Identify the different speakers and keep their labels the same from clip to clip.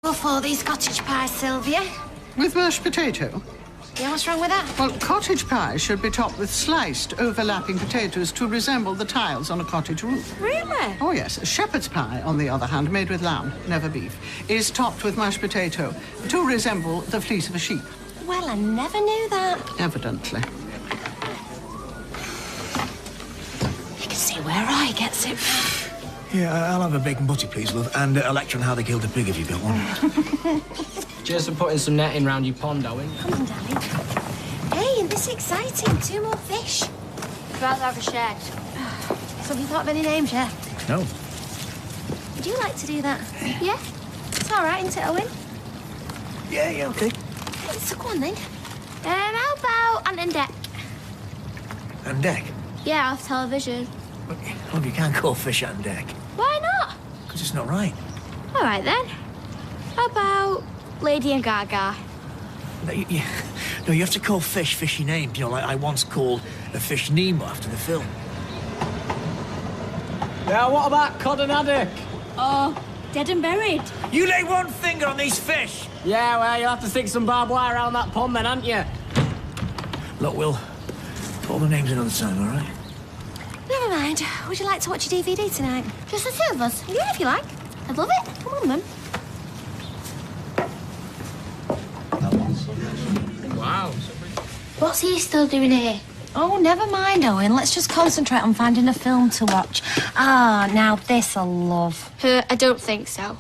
Speaker 1: For these cottage pies, Sylvia.
Speaker 2: With mashed potato?
Speaker 1: Yeah, what's wrong with that?
Speaker 2: Well, cottage pie should be topped with sliced, overlapping potatoes to resemble the tiles on a cottage roof.
Speaker 1: Really?
Speaker 2: Oh, yes. Shepherd's pie, on the other hand, made with lamb, never beef, is topped with mashed potato to resemble the fleece of a sheep.
Speaker 1: Well, I never knew that.
Speaker 2: Evidently.
Speaker 1: You can see where I gets it.
Speaker 3: Yeah, I'll have a bacon butty, please, love, and a lecture on how they killed a pig if you've got one.
Speaker 4: Cheers for putting some netting round your pond, Owen.
Speaker 1: Come on, darling. Hey, and this is exciting. 2 more fish.
Speaker 5: I'd rather have a shed.
Speaker 1: So have you thought of any names yet?
Speaker 3: No.
Speaker 1: Would you like to do that?
Speaker 5: Yeah?
Speaker 1: It's all right, isn't it, Owen?
Speaker 3: Yeah, okay.
Speaker 1: So go on, then.
Speaker 5: How about Ant and Dec?
Speaker 3: And deck?
Speaker 5: Yeah, off television.
Speaker 3: Love, you can't call fish and deck.
Speaker 5: Why not?
Speaker 3: Because it's not right.
Speaker 5: All right, then. How about Lady and Gaga?
Speaker 3: No, you have to call fish fishy names. You know, like I once called a fish Nemo after the film.
Speaker 4: Yeah, what about cod and haddock?
Speaker 5: Oh, dead and buried.
Speaker 3: You lay one finger on these fish!
Speaker 4: Yeah, well, you'll have to stick some barbed wire around that pond then, han't you?
Speaker 3: Look, we'll put all the names another time, all right?
Speaker 1: Never mind. Would you like to watch a DVD tonight?
Speaker 5: Just the 2 of us.
Speaker 1: Yeah, if you like.
Speaker 5: I'd love it.
Speaker 1: Come on, then.
Speaker 4: Wow.
Speaker 5: What's he still doing here?
Speaker 1: Oh, never mind, Owen. Let's just concentrate on finding a film to watch. Ah, now this I'll love.
Speaker 5: I don't think so.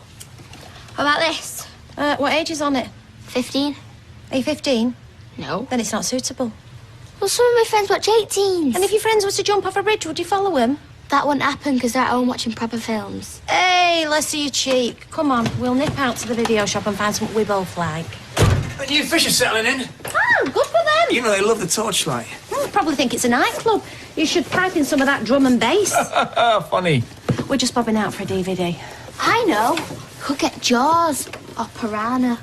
Speaker 5: How about this?
Speaker 1: What age is on it?
Speaker 5: 15?
Speaker 1: Are you 15?
Speaker 5: No.
Speaker 1: Then it's not suitable.
Speaker 5: Well, some of my friends watch 18s.
Speaker 1: And if your friends were to jump off a bridge, would you follow them?
Speaker 5: That wouldn't happen because they're at home watching proper films.
Speaker 1: Hey, let's see your cheek. Come on, we'll nip out to the video shop and find something we both like.
Speaker 3: The new fish are settling in.
Speaker 1: Oh, good for them.
Speaker 3: You know, they love the torchlight.
Speaker 1: Well, they probably think it's a nightclub. You should pipe in some of that drum and bass.
Speaker 3: Funny.
Speaker 1: We're just bobbing out for a DVD.
Speaker 5: I know. Could get Jaws or Piranha.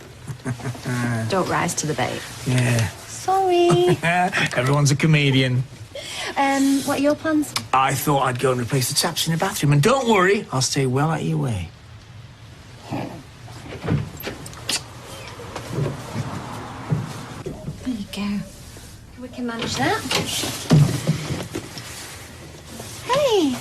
Speaker 1: Don't rise to the bait.
Speaker 3: Yeah.
Speaker 1: Sorry.
Speaker 3: Everyone's a comedian.
Speaker 1: What are your plans?
Speaker 3: I thought I'd go and replace the taps in the bathroom, and don't worry, I'll stay well out of your way.
Speaker 1: There you go. We can manage that. Hey.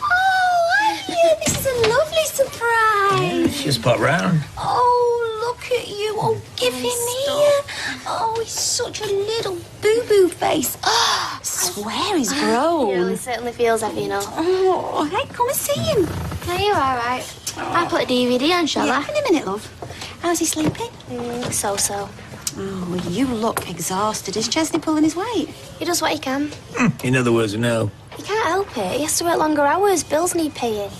Speaker 1: Oh, Anya, this is a lovely surprise.
Speaker 3: Just pop round.
Speaker 1: Oh, look at you. Oh, give him here. Oh, he's such a little boo-boo face. Oh, I swear he's grown.
Speaker 5: He certainly feels heavy, you know.
Speaker 1: Oh, hey, come and see him.
Speaker 5: Are you all right? I'll put a DVD on, shall
Speaker 1: Yeah,
Speaker 5: I?
Speaker 1: in a minute, love. How's he sleeping?
Speaker 5: So-so.
Speaker 1: Oh, well, you look exhausted. Is Chesney pulling his weight?
Speaker 5: He does what he can.
Speaker 3: In other words, no.
Speaker 5: He can't help it. He has to work longer hours. Bills need paying.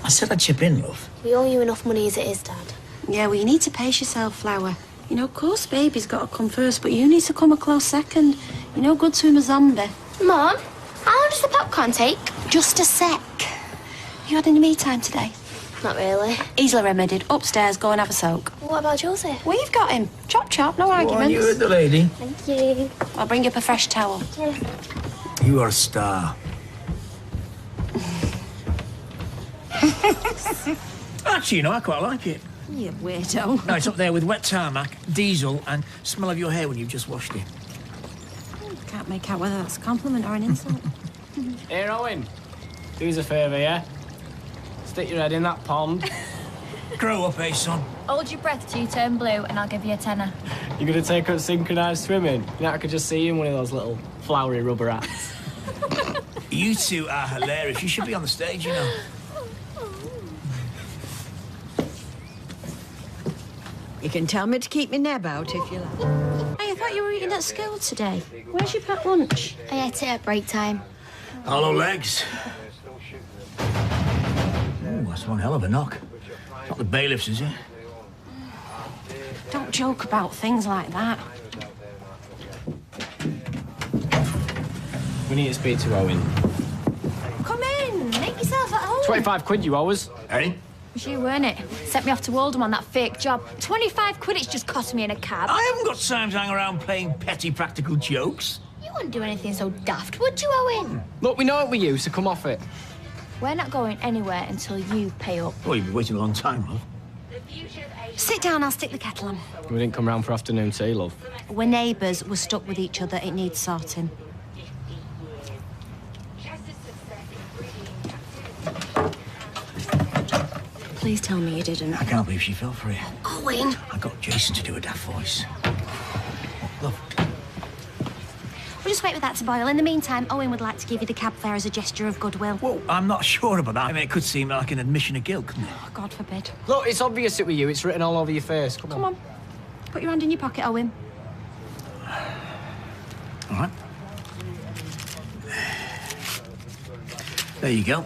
Speaker 3: I said I'd chip in, love.
Speaker 5: We owe you enough money as it is, Dad.
Speaker 1: Yeah, well, you need to pace yourself, Flower. You know, of course, baby's got to come first, but you need to come a close second. You're no good to him, a zombie.
Speaker 5: Mum, how long does the popcorn take?
Speaker 1: Just a sec. You had any me time today?
Speaker 5: Not really.
Speaker 1: Easily remedied. Upstairs, go and have a soak.
Speaker 5: What about Josie?
Speaker 1: We've got him. Chop, chop, no
Speaker 3: Go on,
Speaker 1: arguments.
Speaker 3: you heard the lady.
Speaker 5: Thank you.
Speaker 1: I'll bring you up a fresh towel.
Speaker 3: You are a star. Actually, you know, I quite like it.
Speaker 1: You weirdo.
Speaker 3: No, it's up there with wet tarmac, diesel, and smell of your hair when you've just washed it.
Speaker 1: Can't make out whether that's a compliment or an insult.
Speaker 4: Here, Owen. Do us a favour, yeah? Stick your head in that pond.
Speaker 3: Grow up, eh, son?
Speaker 6: Hold your breath till you turn blue and I'll give you a tenner.
Speaker 4: You're going to take up synchronised swimming? You know, I could just see you in one of those little flowery rubber hats.
Speaker 3: You two are hilarious. You should be on the stage, you know.
Speaker 7: You can tell me to keep my neb out if you like.
Speaker 1: Hey, I thought you were eating at school today. Where's your packed lunch?
Speaker 5: I ate it at break time.
Speaker 3: Hollow legs. Oh, that's one hell of a knock. Not the bailiffs, is it?
Speaker 1: Don't joke about things like that.
Speaker 4: We need to speak to Owen.
Speaker 1: Come in. Make yourself at home.
Speaker 4: 25 quid you owe us.
Speaker 3: Hey?
Speaker 6: It was you, weren't it? Sent me off to Oldham on that fake job. 25 quid it's just cost me in a cab.
Speaker 3: I haven't got time to hang around playing petty practical jokes.
Speaker 5: You wouldn't do anything so daft, would you, Owen?
Speaker 4: Look, we know it with you, so come off it.
Speaker 6: We're not going anywhere until you pay up.
Speaker 3: Oh, you've been waiting a long time, love.
Speaker 1: Sit down, I'll stick the kettle on.
Speaker 4: We didn't come round for afternoon tea, love.
Speaker 1: We're neighbours, we're stuck with each other, it needs sorting. Please tell me you didn't.
Speaker 3: I can't believe she fell for it.
Speaker 1: Owen!
Speaker 3: I got Jason to do a daft voice. Look,
Speaker 1: We'll just wait for that to boil. In the meantime, Owen would like to give you the cab fare as a gesture of goodwill.
Speaker 3: well, I'm not sure about that. I mean, it could seem like an admission of guilt, couldn't it?
Speaker 1: Oh, God forbid.
Speaker 4: Look, it's obvious it was you. It's written all over your face. Come
Speaker 1: Come on. Put your hand in your pocket, Owen.
Speaker 3: All right. There you go.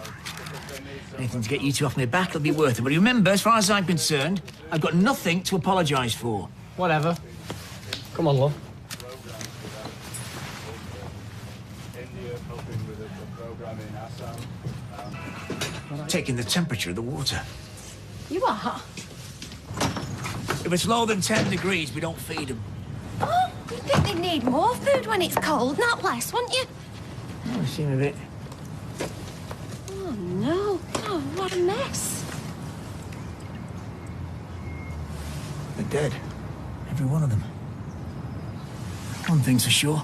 Speaker 3: Anything to get you two off my back, it'll be worth it. But remember, as far as I'm concerned, I've got nothing to apologise for.
Speaker 4: Whatever. Come on, love.
Speaker 3: Taking the temperature of the water.
Speaker 1: You are?
Speaker 3: If it's lower than 10 degrees, we don't feed them.
Speaker 1: Oh, you'd think they need more food when it's cold, not less, wouldn't you?
Speaker 3: Oh, they seem a bit...
Speaker 1: Oh, no. Oh, what a mess.
Speaker 3: They're dead. Every one of them. One thing's for sure.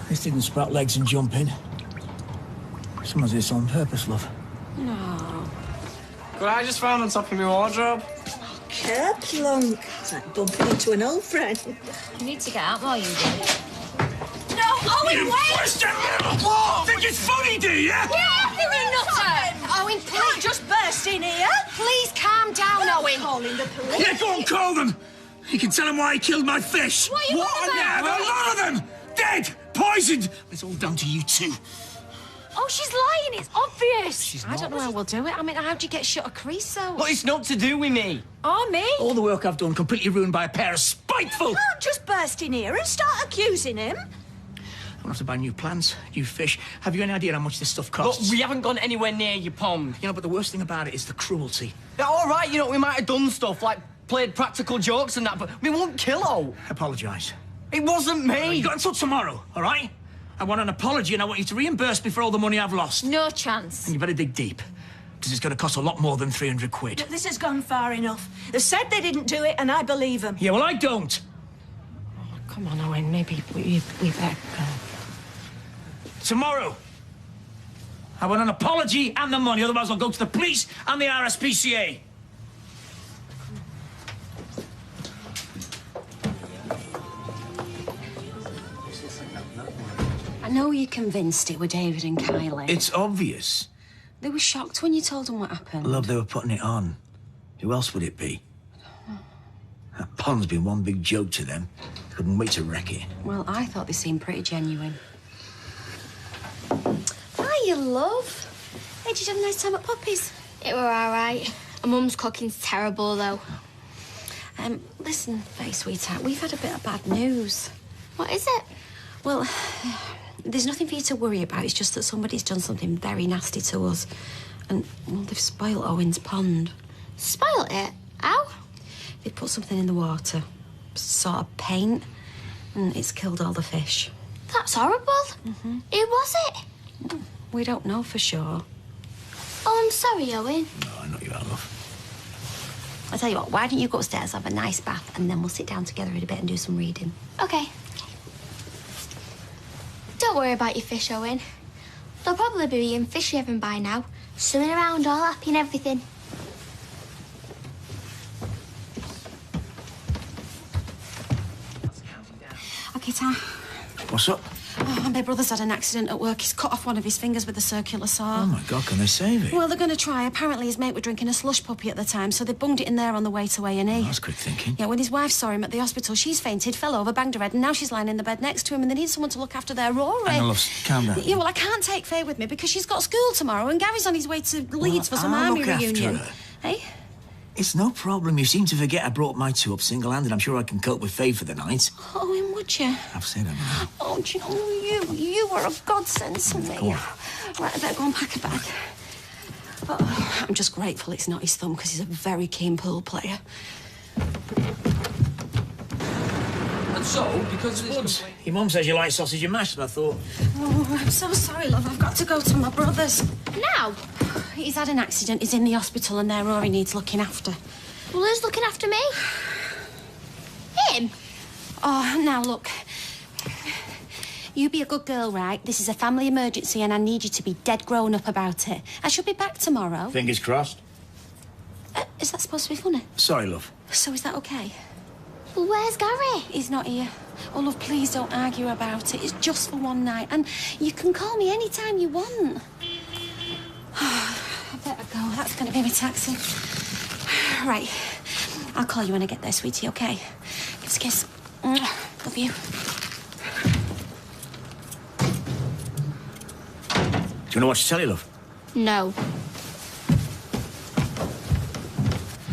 Speaker 3: This didn't sprout legs and jump in. Someone's this on purpose, love.
Speaker 1: No.
Speaker 4: Could I just found on top of my wardrobe?
Speaker 7: Kerplunk. It's like bumping into an old friend.
Speaker 6: You need to get out more, you do.
Speaker 1: No, Owen, wait!
Speaker 3: Think it's funny, do you?
Speaker 1: Yeah, you're nutter! Owen, please,
Speaker 7: Just burst in here.
Speaker 1: please calm down, Owen.
Speaker 7: Calling the police.
Speaker 3: Yeah, go on, call them. You can tell them why I killed my fish.
Speaker 1: What are you on
Speaker 3: Yeah,
Speaker 1: about?
Speaker 3: a lot of them. Dead, poisoned. It's all down to you two.
Speaker 1: Oh, she's lying, it's obvious. I don't know how we'll do it. I mean, how'd you get shut a crease so?
Speaker 4: Well, it's not to do with me.
Speaker 7: Or me.
Speaker 3: All the work I've done completely ruined by a pair of spiteful...
Speaker 7: Can't just burst in here and start accusing him.
Speaker 3: I'm gonna have to buy new plants, new fish. Have you any idea how much this stuff
Speaker 4: Look,
Speaker 3: costs?
Speaker 4: we haven't gone anywhere near your pond.
Speaker 3: You know, but the worst thing about it is the cruelty.
Speaker 4: Yeah, all right, you know, we might have done stuff like played practical jokes and that, but we won't kill her.
Speaker 3: Apologise.
Speaker 4: It wasn't me.
Speaker 3: You got until tomorrow, all right? I want an apology and I want you to reimburse me for all the money I've lost.
Speaker 6: No chance.
Speaker 3: And you better dig deep, because it's going to cost a lot more than 300 quid.
Speaker 7: This has gone far enough. They said they didn't do it, and I believe them.
Speaker 3: Yeah, well, I don't.
Speaker 1: Come on, Owen, maybe we better go.
Speaker 3: Tomorrow. I want an apology and the money, otherwise I'll go to the police and the RSPCA.
Speaker 1: I know you're convinced it were David and Kylie.
Speaker 3: It's obvious.
Speaker 1: They were shocked when you told them what happened.
Speaker 3: Love, they were putting it on. Who else would it be? That pond's been one big joke to them. Couldn't wait to wreck it.
Speaker 1: Well, I thought they seemed pretty genuine. Hiya, love. Hey, did you have a nice time at Puppy's?
Speaker 5: It were all right. And Mum's cooking's terrible, though.
Speaker 1: Listen, Faye, sweetheart, we've had a bit of bad news.
Speaker 5: What is it?
Speaker 1: Well, there's nothing for you to worry about. It's just that somebody's done something very nasty to us. And, well, they've spoiled Owen's pond.
Speaker 5: Spoiled it? How?
Speaker 1: They put something in the water, sort of paint, and it's killed all the fish.
Speaker 5: That's horrible. Who was it?
Speaker 1: We don't know for sure.
Speaker 5: Oh, I'm sorry, Owen.
Speaker 3: No, I know you are, love.
Speaker 1: I'll tell you what, why don't you go upstairs, have a nice bath, and then we'll sit down together in a bit and do some reading.
Speaker 5: Okay. Don't worry about your fish, Owen. They'll probably be in fish heaven by now, swimming around all happy and everything.
Speaker 1: Okay, Tam.
Speaker 3: What's up?
Speaker 1: Oh, my brother's had an accident at work. He's cut off one of his fingers with a circular saw.
Speaker 3: Oh, my God, can they save it?
Speaker 1: Well, they're going to try. Apparently, his mate were drinking a slush puppy at the time, so they bunged it in there on the way to A&E.
Speaker 3: Oh, that's quick thinking.
Speaker 1: Yeah, when his wife saw him at the hospital, she's fainted, fell over, banged her head, and now she's lying in the bed next to him, and they need someone to look after their Rory.
Speaker 3: Hang on, love, calm down.
Speaker 1: Yeah, well, I can't take Faye with me because she's got school tomorrow, and Gary's on his way to Leeds for some
Speaker 3: I'll
Speaker 1: army
Speaker 3: look after
Speaker 1: reunion.
Speaker 3: her.
Speaker 1: Hey?
Speaker 3: It's no problem. You seem to forget I brought my two up single-handed. I'm sure I can cope with Faye for the night.
Speaker 1: Owen, would you?
Speaker 3: I've said it.
Speaker 1: Oh, do you know, you were a godsend to me.
Speaker 3: Go on.
Speaker 1: Right, I better go and pack a bag. Oh, I'm just grateful it's not his thumb because he's a very keen pool player.
Speaker 4: And so, because of this...
Speaker 3: Your mum says you like sausage and mash, and I thought...
Speaker 1: Oh, I'm so sorry, love. I've got to go to my brother's.
Speaker 5: Now?
Speaker 1: He's had an accident. He's in the hospital and their Rory needs looking after.
Speaker 5: Well, who's looking after me? Him?
Speaker 1: Oh, now look. You be a good girl, right? This is a family emergency and I need you to be dead grown up about it. I should be back tomorrow.
Speaker 3: Fingers crossed.
Speaker 1: Is that supposed to be funny?
Speaker 3: Sorry, love.
Speaker 1: So is that okay?
Speaker 5: Well, where's Gary?
Speaker 1: He's not here. Oh, love, please don't argue about it. It's just for one night. And you can call me any time you want. I better go. That's going to be my taxi. Right. I'll call you when I get there, sweetie, okay? Give us a kiss. Love you.
Speaker 3: Do you want to watch telly, love?
Speaker 5: No.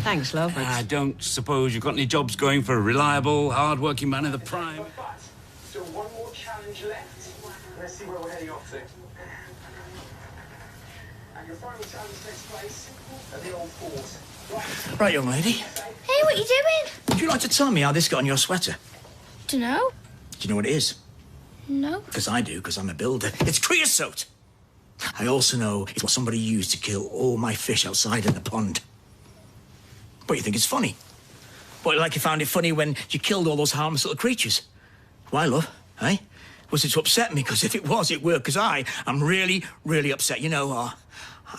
Speaker 7: Thanks, love.
Speaker 8: I don't suppose you've got any jobs going for a reliable, hard-working man in the prime.
Speaker 9: But still one more challenge left. Let's see where we're heading off to. And your final challenge takes place at the old fort.
Speaker 3: Right, young lady.
Speaker 5: Hey, what you doing?
Speaker 3: Would you like to tell me how this got on your sweater?
Speaker 5: Dunno.
Speaker 3: Do you know what it is?
Speaker 5: No.
Speaker 3: Because I do, because I'm a builder. It's creosote! I also know it's what somebody used to kill all my fish outside in the pond. But you think it's funny? But like you found it funny when you killed all those harmless little creatures. Why, love? Eh? Was it to upset me? Because if it was, it were. Because I am really, really upset. You know,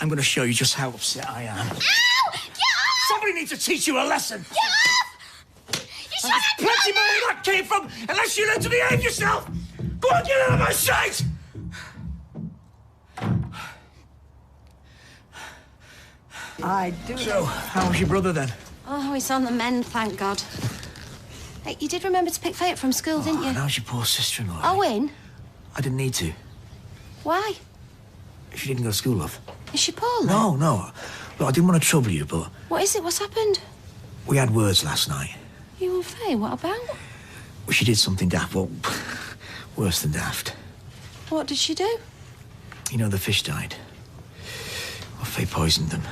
Speaker 3: I'm going to show you just how upset I am.
Speaker 5: Ow! Get off!
Speaker 3: Somebody needs to teach you a lesson.
Speaker 5: Get off! You shot at
Speaker 3: Plenty more where that came from, unless you learn to behave yourself. Go on, get out of my sight!
Speaker 7: I do.
Speaker 3: So, how was your brother then?
Speaker 1: Oh, he's on the mend, thank God. Hey, you did remember to pick Faye up from school, didn't you?
Speaker 3: And how's your poor sister-in-law?
Speaker 1: Owen?
Speaker 3: I didn't need to.
Speaker 1: Why?
Speaker 3: She didn't go to school, love.
Speaker 1: Is she poorly?
Speaker 3: No. Look, I didn't want to trouble you, but
Speaker 1: What is it? What's happened?
Speaker 3: we had words last night.
Speaker 1: You and Faye, what about?
Speaker 3: Well, she did something daft. Well, worse than daft.
Speaker 1: What did she do?
Speaker 3: You know, the fish died. Well, Faye poisoned them.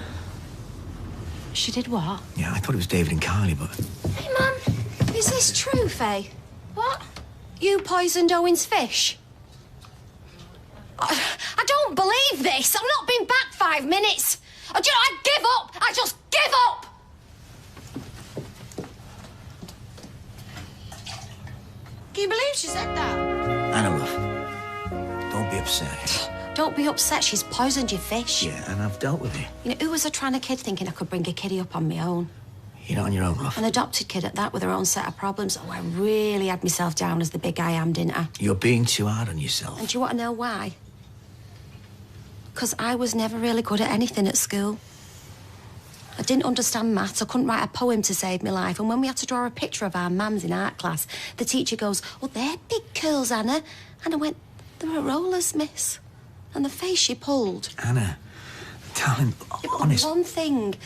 Speaker 1: She did what?
Speaker 3: Yeah, I thought it was David and Kylie, but...
Speaker 1: Hey, Mum, is this true, Faye? What? You poisoned Owen's fish? I don't believe this. I've not been back 5 minutes. Do you know, I give up. I just give up. Can you believe she said that?
Speaker 3: Anna, love, don't be upset.
Speaker 1: Don't be upset. She's poisoned your fish.
Speaker 3: Yeah, and I've dealt with it.
Speaker 1: You know, who was a trying kid thinking I could bring a kiddie up on my own?
Speaker 3: You're not on your own, love.
Speaker 1: An adopted kid at that, with her own set of problems. Oh, I really had myself down as the big I am, didn't I?
Speaker 3: You're being too hard on yourself.
Speaker 1: And do you want to know why? Because I was never really good at anything at school. I didn't understand maths. I couldn't write a poem to save my life. And when we had to draw a picture of our mums in art class, the teacher goes, "Oh, they're big curls, Anna." And I went, "They were rollers, miss." And the face she pulled.
Speaker 3: Anna, darling, honest.
Speaker 1: One thing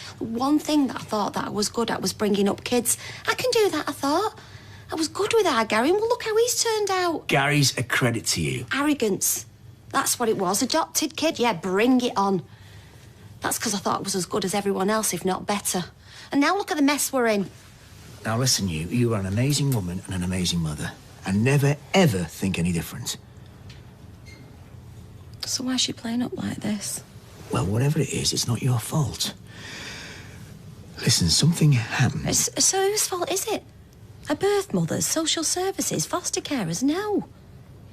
Speaker 1: that I thought that I was good at was bringing up kids. I can do that, I thought. I was good with our Gary, and well, look how he's turned out.
Speaker 3: Gary's a credit to you.
Speaker 1: Arrogance. That's what it was. Adopted kid, yeah, bring it on. That's because I thought I was as good as everyone else, if not better. And now look at the mess we're in.
Speaker 3: Now listen, you are an amazing woman and an amazing mother. And never, ever think any different.
Speaker 1: So why is she playing up like this?
Speaker 3: Well, whatever it is, it's not your fault. Listen, something happened.
Speaker 1: So whose fault is it? A birth mothers, social services, foster carers? No.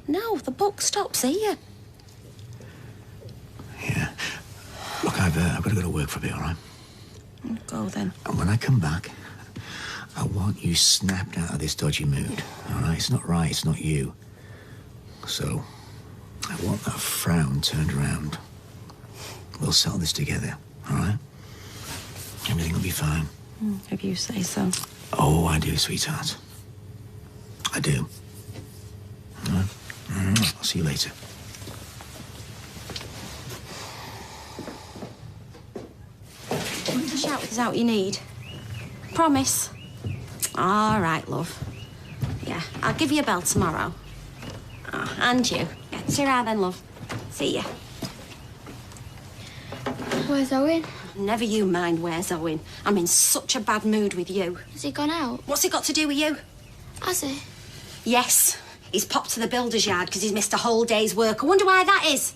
Speaker 1: No, the buck stops here.
Speaker 3: Yeah. Look, I've got to go to work for a bit, all right?
Speaker 1: Go then.
Speaker 3: And when I come back, I want you snapped out of this dodgy mood, all right? It's not right, it's not you. So, I want that frown turned around. We'll settle this together, all right? Everything will be fine.
Speaker 1: If you say so.
Speaker 3: Oh, I do, sweetheart. I do. All right? I'll see you later.
Speaker 1: Shout us out you need. Promise. All right, love. Yeah, I'll give you a bell tomorrow. Oh, and you. Yeah, ta-ra then, love. See ya.
Speaker 5: Where's Owen?
Speaker 1: Never you mind where's Owen. I'm in such a bad mood with you.
Speaker 5: Has he gone out?
Speaker 1: What's it got to do with you?
Speaker 5: Has he?
Speaker 1: Yes. He's popped to the builder's yard because he's missed a whole day's work. I wonder why that is.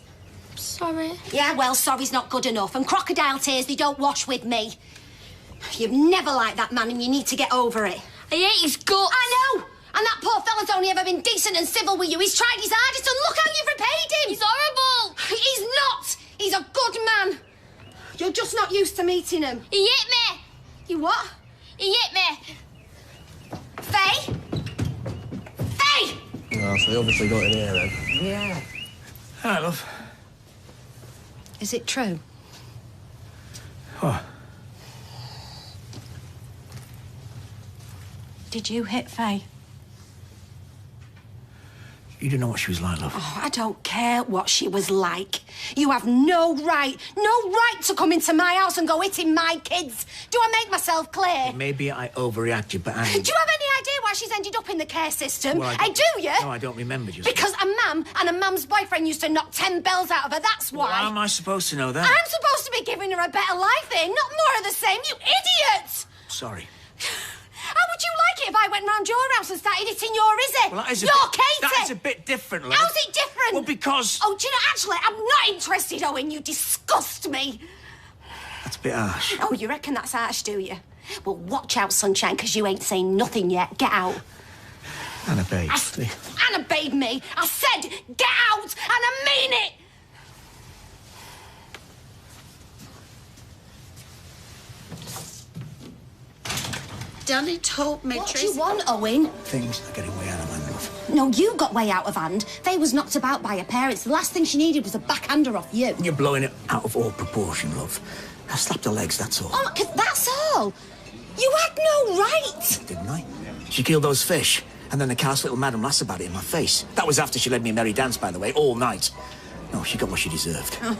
Speaker 5: Sorry.
Speaker 1: Yeah, well, sorry's not good enough. And crocodile tears, they don't wash with me. You've never liked that man and you need to get over it.
Speaker 5: I hate his guts.
Speaker 1: I know! And that poor fella's only ever been decent and civil with you. He's tried his hardest and look how you've repaid him!
Speaker 5: He's horrible!
Speaker 1: He's not! He's a good man. You're just not used to meeting him.
Speaker 5: He hit me!
Speaker 1: You what?
Speaker 5: He hit me!
Speaker 1: Faye? Faye!
Speaker 10: Well, so he obviously got in here then.
Speaker 3: Yeah. Hi, love.
Speaker 1: Is it true?
Speaker 3: What?
Speaker 1: Did you hit Faye?
Speaker 3: You didn't know what she was like, love.
Speaker 1: Oh, I don't care what she was like. You have no right to come into my house and go hitting my kids. Do I make myself clear?
Speaker 3: Maybe I overreacted, but I...
Speaker 1: Do you have any idea why she's ended up in the care system?
Speaker 3: Well,
Speaker 1: Do you?
Speaker 3: No, I don't remember just...
Speaker 1: Because a mum and a mum's boyfriend used to knock 10 bells out of her, that's why.
Speaker 3: Well, how am I supposed to know that?
Speaker 1: I'm supposed to be giving her a better life here, not more of the same, you idiot!
Speaker 3: Sorry.
Speaker 1: How would you like it if I went round your house and started hitting your Izzy?
Speaker 3: Well, that is a
Speaker 1: your
Speaker 3: bit...
Speaker 1: Katie!
Speaker 3: That is a bit different, love.
Speaker 1: How's it different?
Speaker 3: Well, because...
Speaker 1: Oh, do you know, actually, I'm not interested, Owen. You disgust me.
Speaker 3: That's a bit harsh.
Speaker 1: Oh, you reckon that's harsh, do you? Well, watch out, sunshine, because you ain't saying nothing yet. Get out.
Speaker 3: Anna, babe.
Speaker 1: Anna, babe me. I said get out, and I mean it.
Speaker 2: Danny told me,
Speaker 1: What do you want, Owen?
Speaker 3: Things are getting way out of hand, love.
Speaker 1: No, you got way out of hand. Faye was knocked about by her parents. The last thing she needed was a backhander off you.
Speaker 3: You're blowing it out of all proportion, love. I slapped her legs, that's all.
Speaker 1: Oh, 'cause that's all. You had no right.
Speaker 3: Didn't I? She killed those fish, and then the cow's little madam lass about it in my face. That was after she led me a merry dance, by the way, all night. No, she got what she deserved.
Speaker 1: Oh,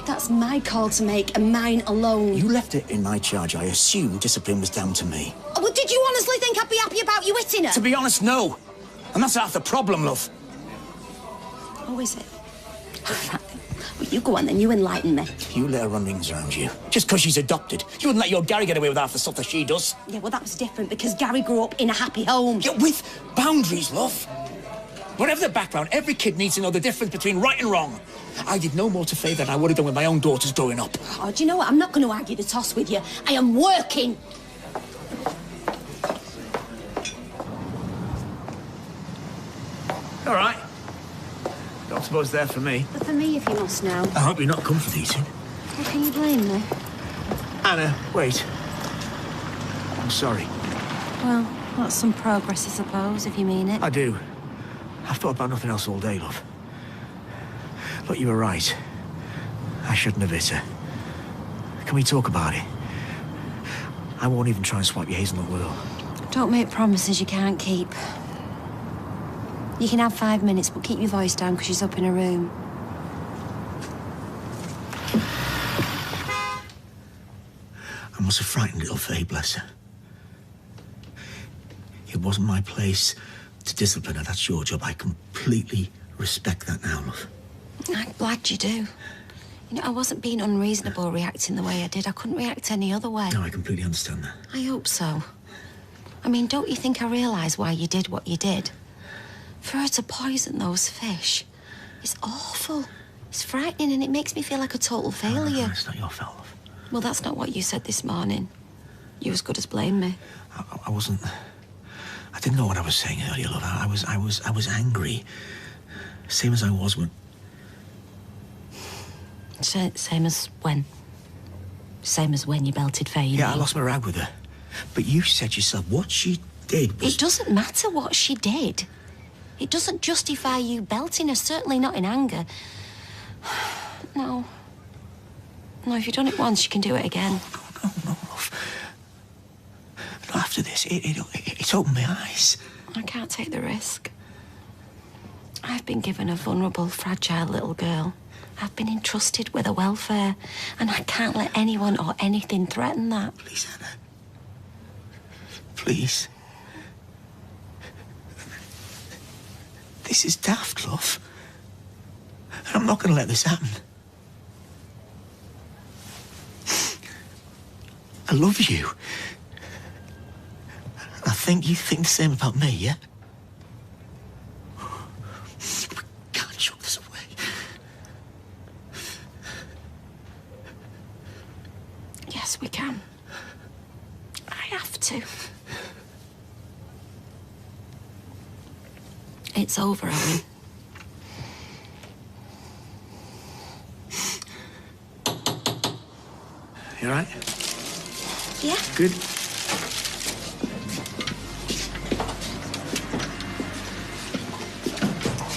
Speaker 1: that's my call to make, and mine alone.
Speaker 3: You left it in my charge. I assumed discipline was down to me.
Speaker 1: Oh, well, did you honestly think I'd be happy about you hitting her?
Speaker 3: To be honest, no. And that's half the problem, love.
Speaker 1: Oh, is it? Well, you go on then, you enlighten me.
Speaker 3: You let her run rings around you. Just because she's adopted. You wouldn't let your Gary get away with half the stuff that she does.
Speaker 1: Yeah, well, that was different because Gary grew up in a happy home.
Speaker 3: Yeah, with boundaries, love. Whatever the background, every kid needs to know the difference between right and wrong. I did no more to Faye than I would have done with my own daughters growing up.
Speaker 1: Oh, do you know what? I'm not going to argue the toss with you. I am working.
Speaker 3: All right. Don't suppose they're for me.
Speaker 1: But for me, if you must know.
Speaker 3: I hope you're not comfort eating.
Speaker 1: How can you blame me?
Speaker 3: Anna, wait. I'm sorry.
Speaker 1: Well, that's some progress, I suppose, if you mean it.
Speaker 3: I do. I've thought about nothing else all day, love. But you were right. I shouldn't have hit her. Can we talk about it? I won't even try and swipe your hazelnut whirl.
Speaker 1: Don't make promises you can't keep. You can have 5 minutes, but keep your voice down because she's up in her room.
Speaker 3: I must have frightened little Faye, bless her. It wasn't my place to discipline her. That's your job. I completely respect that now, love.
Speaker 1: I'm glad you do. You know, I wasn't being unreasonable reacting the way I did. I couldn't react any other way.
Speaker 3: No, I completely understand that.
Speaker 1: I hope so. I mean, don't you think I realise why you did what you did? For her to poison those fish, it's awful. It's frightening and it makes me feel like a total failure.
Speaker 3: No, it's not your fault, love.
Speaker 1: Well, that's not what you said this morning. You as good as blamed me.
Speaker 3: I wasn't... I didn't know what I was saying earlier, love. I was angry. Same as I was when...
Speaker 1: Same as when? Same as when you belted Faye, you
Speaker 3: Yeah,
Speaker 1: mean?
Speaker 3: I lost my rag with her. But you said yourself what she did was...
Speaker 1: It doesn't matter what she did. It doesn't justify you belting her, certainly not in anger. No. No, if you've done it once, you can do it again.
Speaker 3: No, love. No, after this, it's opened my eyes.
Speaker 1: I can't take the risk. I've been given a vulnerable, fragile little girl. I've been entrusted with her welfare, and I can't let anyone or anything threaten that.
Speaker 3: Please, Anna. Please. This is daft, love. And I'm not going to let this happen. I love you. I think you think the same about me, yeah? We can't chuck this away.
Speaker 1: Yes, we can. It's over, Owen.
Speaker 3: You all right?
Speaker 1: Yeah.
Speaker 3: Good.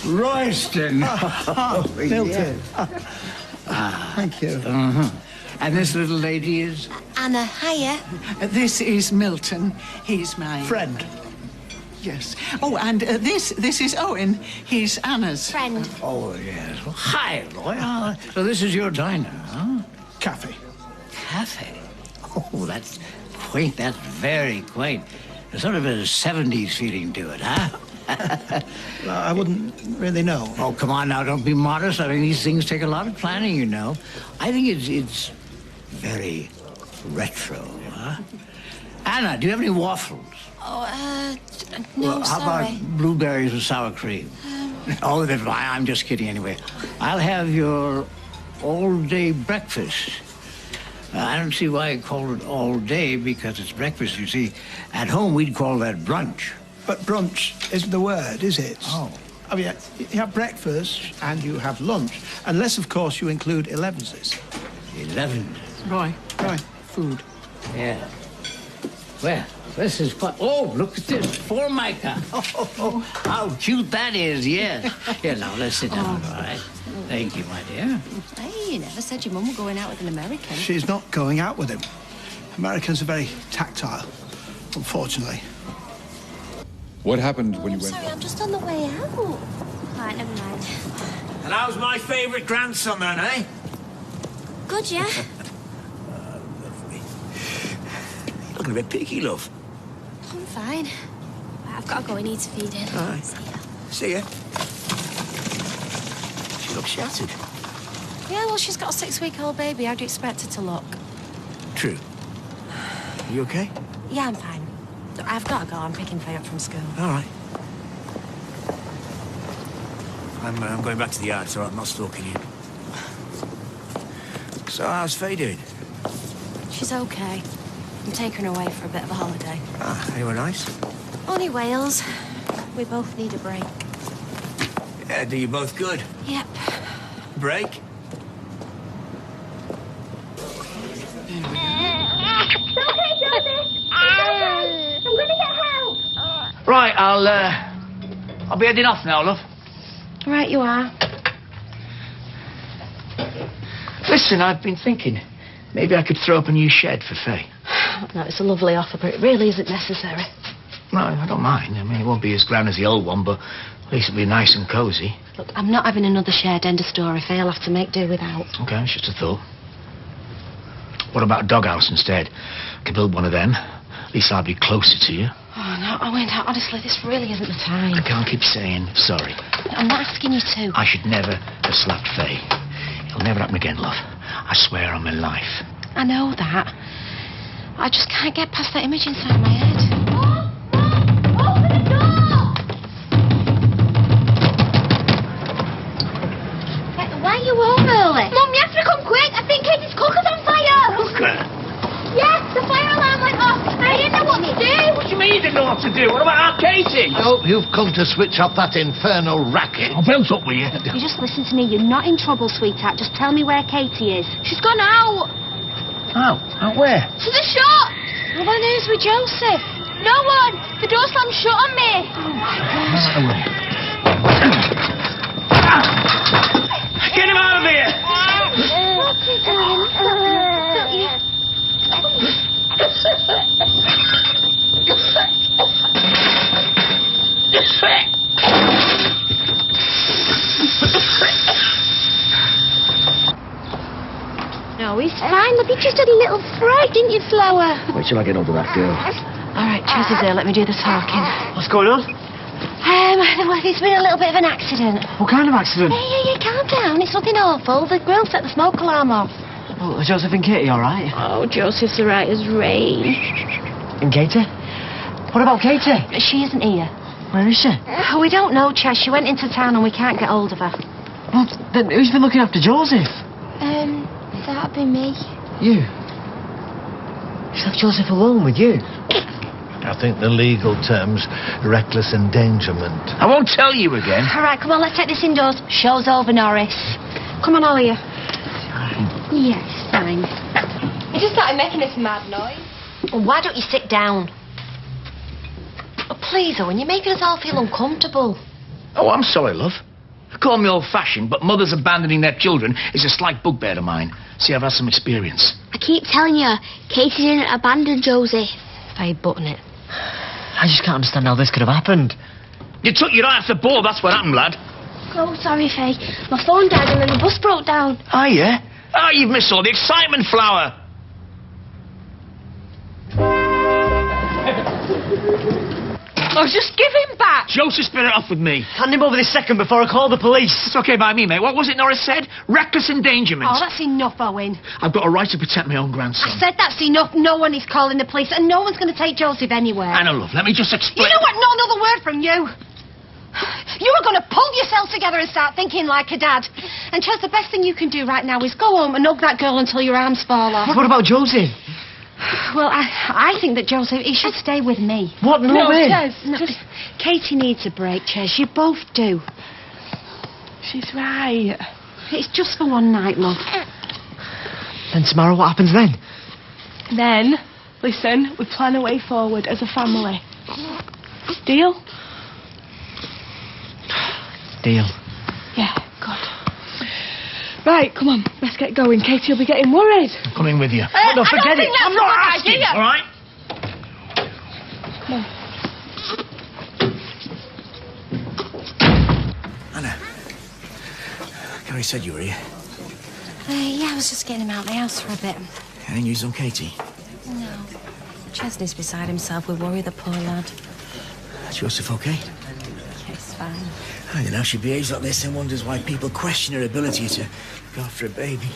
Speaker 11: Royston.
Speaker 3: Milton.
Speaker 11: Thank you.
Speaker 3: And this little lady is?
Speaker 1: Anna, hiya.
Speaker 2: This is Milton. He's my...
Speaker 3: Friend.
Speaker 2: Yes. Oh, and this is Owen. He's Anna's.
Speaker 1: Friend.
Speaker 3: Oh, yes. Well, hi, Roy. So this is your diner, huh?
Speaker 11: Cafe.
Speaker 3: Cafe? Oh, that's quaint. That's very quaint. There's sort of a 70s feeling to it, huh?
Speaker 11: Well, I wouldn't really know.
Speaker 3: Oh, come on now, don't be modest. I mean, these things take a lot of planning, you know. I think it's very retro, huh? Anna, do you have any waffles?
Speaker 1: Oh, no,
Speaker 3: Well, how
Speaker 1: sorry.
Speaker 3: about blueberries with sour cream? Oh, never mind. I'm just kidding anyway. I'll have your all-day breakfast. I don't see why you call it all day, because it's breakfast, you see. At home, we'd call that brunch.
Speaker 11: But brunch isn't the word, is it?
Speaker 3: Oh.
Speaker 11: I mean, you have breakfast and you have lunch, unless, of course, you include 11s.
Speaker 3: 11.
Speaker 2: Roy, food.
Speaker 3: Yeah. Well, this is quite... Oh, look at this. Formica. Oh, how cute that is, yes. Here, now, let's sit down, all right? Thank you, my dear.
Speaker 1: Hey, you never said your mum were going out with an American.
Speaker 11: She's not going out with him. Americans are very tactile, unfortunately.
Speaker 12: What happened when you
Speaker 1: I'm
Speaker 12: went?
Speaker 1: sorry, I'm just on the way out.
Speaker 5: Right, never mind.
Speaker 3: And how's my favourite grandson, then, eh?
Speaker 5: Good, yeah?
Speaker 3: Lovely. You're looking a bit picky, love.
Speaker 5: I'm fine. Right, I've got to go. I need to feed him.
Speaker 3: All right.
Speaker 5: See ya.
Speaker 3: See ya. She looks shattered.
Speaker 1: Yeah, well, she's got a 6-week-old baby. How do you expect her to look?
Speaker 3: True. You okay?
Speaker 1: Yeah, I'm fine. I've got to go. I'm picking Faye up from school.
Speaker 3: All right. I'm going back to the yard, so I'm not stalking you. So how's Faye doing?
Speaker 1: She's okay. I'm taking her away for a bit of a holiday.
Speaker 3: Ah, anywhere nice?
Speaker 1: Only Wales. We both need a break.
Speaker 3: Yeah, do you both good?
Speaker 1: Yep.
Speaker 3: Break?
Speaker 5: I'm gonna get help.
Speaker 3: Right, I'll be heading off now, love.
Speaker 1: Right, you are.
Speaker 3: Listen, I've been thinking, maybe I could throw up a new shed for Faye.
Speaker 1: No, it's a lovely offer, but it really isn't necessary.
Speaker 3: No, I don't mind. I mean, it won't be as grand as the old one, but at least it'll be nice and cosy.
Speaker 1: Look, I'm not having another shared end of story. Faye'll have to make do without.
Speaker 3: Okay, it's just a thought. What about a doghouse instead? I could build one of them. At least I'll be closer to you.
Speaker 1: Oh, no, Owen, honestly, this really isn't the time.
Speaker 3: I can't keep saying sorry.
Speaker 1: I'm not asking you to.
Speaker 3: I should never have slapped Faye. It'll never happen again, love. I swear on my life.
Speaker 1: I know that. I just can't get past that image inside my head.
Speaker 5: Open the door! Why are you home early? Mum, you have to come quick. I think Katie's cooker's on fire.
Speaker 3: Cooker?
Speaker 5: Yes, the fire alarm went off. I didn't know what to do.
Speaker 3: What do you mean you didn't know what to do? What about our Katie?
Speaker 10: I hope you've come to switch off that infernal racket.
Speaker 3: I'll bounce up with you.
Speaker 1: You just listen to me. You're not in trouble, sweetheart. Just tell me where Katie is.
Speaker 5: She's gone out.
Speaker 3: Out? Out where?
Speaker 5: To the shop.
Speaker 1: Well, then who's with Joseph?
Speaker 5: No one. The door slammed shut on me.
Speaker 3: Right away. Get him out of here!
Speaker 5: What's he doing?
Speaker 1: No, he's fine. Look, he just had a little fright, didn't you, Flower?
Speaker 3: Wait till I get hold of that girl.
Speaker 1: All right, Tuesday's there. Let me do the talking.
Speaker 3: What's going on?
Speaker 1: Well, there's been a little bit of an accident.
Speaker 3: What kind of accident?
Speaker 1: Yeah, calm down. It's nothing awful. The grill set the smoke alarm off.
Speaker 3: Oh, are Joseph and Katie all right?
Speaker 1: Oh, Joseph's all right as rain.
Speaker 3: And Katie? What about Katie?
Speaker 1: She isn't here.
Speaker 3: Where is she?
Speaker 1: We don't know, Chess. She went into town and we can't get hold of her.
Speaker 3: Well, then who's been looking after Joseph?
Speaker 5: That'd be me.
Speaker 3: You? She's left Joseph alone with you?
Speaker 10: I think the legal term's reckless endangerment.
Speaker 3: I won't tell you again.
Speaker 5: All right, come on, let's take this indoors. Show's over, Norris. Come on, all of you. Yes, fine. You just started making this mad noise.
Speaker 1: Well, why don't you sit down? Oh, please, Owen, you're making us all feel uncomfortable.
Speaker 3: Oh, I'm sorry, love. Call me old-fashioned, but mothers abandoning their children is a slight bugbear of mine. See, I've had some experience.
Speaker 5: I keep telling you, Katie didn't abandon Josie.
Speaker 1: Faye button it.
Speaker 13: I just can't understand how this could have happened.
Speaker 3: You took your eye off the ball, that's what happened, lad.
Speaker 5: Oh, sorry, Faye. My phone died and then the bus broke down.
Speaker 3: Oh, yeah? Oh, you've missed all the excitement, Flower.
Speaker 6: Oh, just give him back.
Speaker 3: Joseph, spit it off with me.
Speaker 13: Hand him over this second before I call the police.
Speaker 3: It's okay by me, mate. What was it Norris said? Reckless endangerment.
Speaker 6: Oh, that's enough, Owen.
Speaker 3: I've got a right to protect my own grandson.
Speaker 6: I said that's enough. No one is calling the police, and no one's going to take Joseph anywhere.
Speaker 3: Anna, love, let me just explain.
Speaker 6: You know what? Not another word from you. You are going to pull yourself together and start thinking like a dad. And Chaz, the best thing you can do right now is go home and hug that girl until your arms fall off.
Speaker 13: What about Josie?
Speaker 6: Well, I think that Joseph, he should stay with me.
Speaker 13: What? No way.
Speaker 6: Chaz, no. Katie needs a break, Chaz. You both do.
Speaker 14: She's right.
Speaker 6: It's just for one night, love.
Speaker 13: Then tomorrow, what happens then?
Speaker 14: Then, listen, we plan a way forward as a family. Deal?
Speaker 13: Deal.
Speaker 14: Yeah, good. Right, come on, let's get going. Katie will be getting worried.
Speaker 3: I'm coming with you.
Speaker 13: No, forget it.
Speaker 3: I'm not asking, all right?
Speaker 14: Come on.
Speaker 3: Anna, Gary said you were here.
Speaker 1: Yeah, I was just getting him out of the house for a bit.
Speaker 3: Any news on Katie?
Speaker 1: No. Chesney's beside himself with worry, the poor lad.
Speaker 3: Joseph okay?
Speaker 1: It's fine.
Speaker 3: I don't know, she behaves like this and wonders why people question her ability to go after a baby.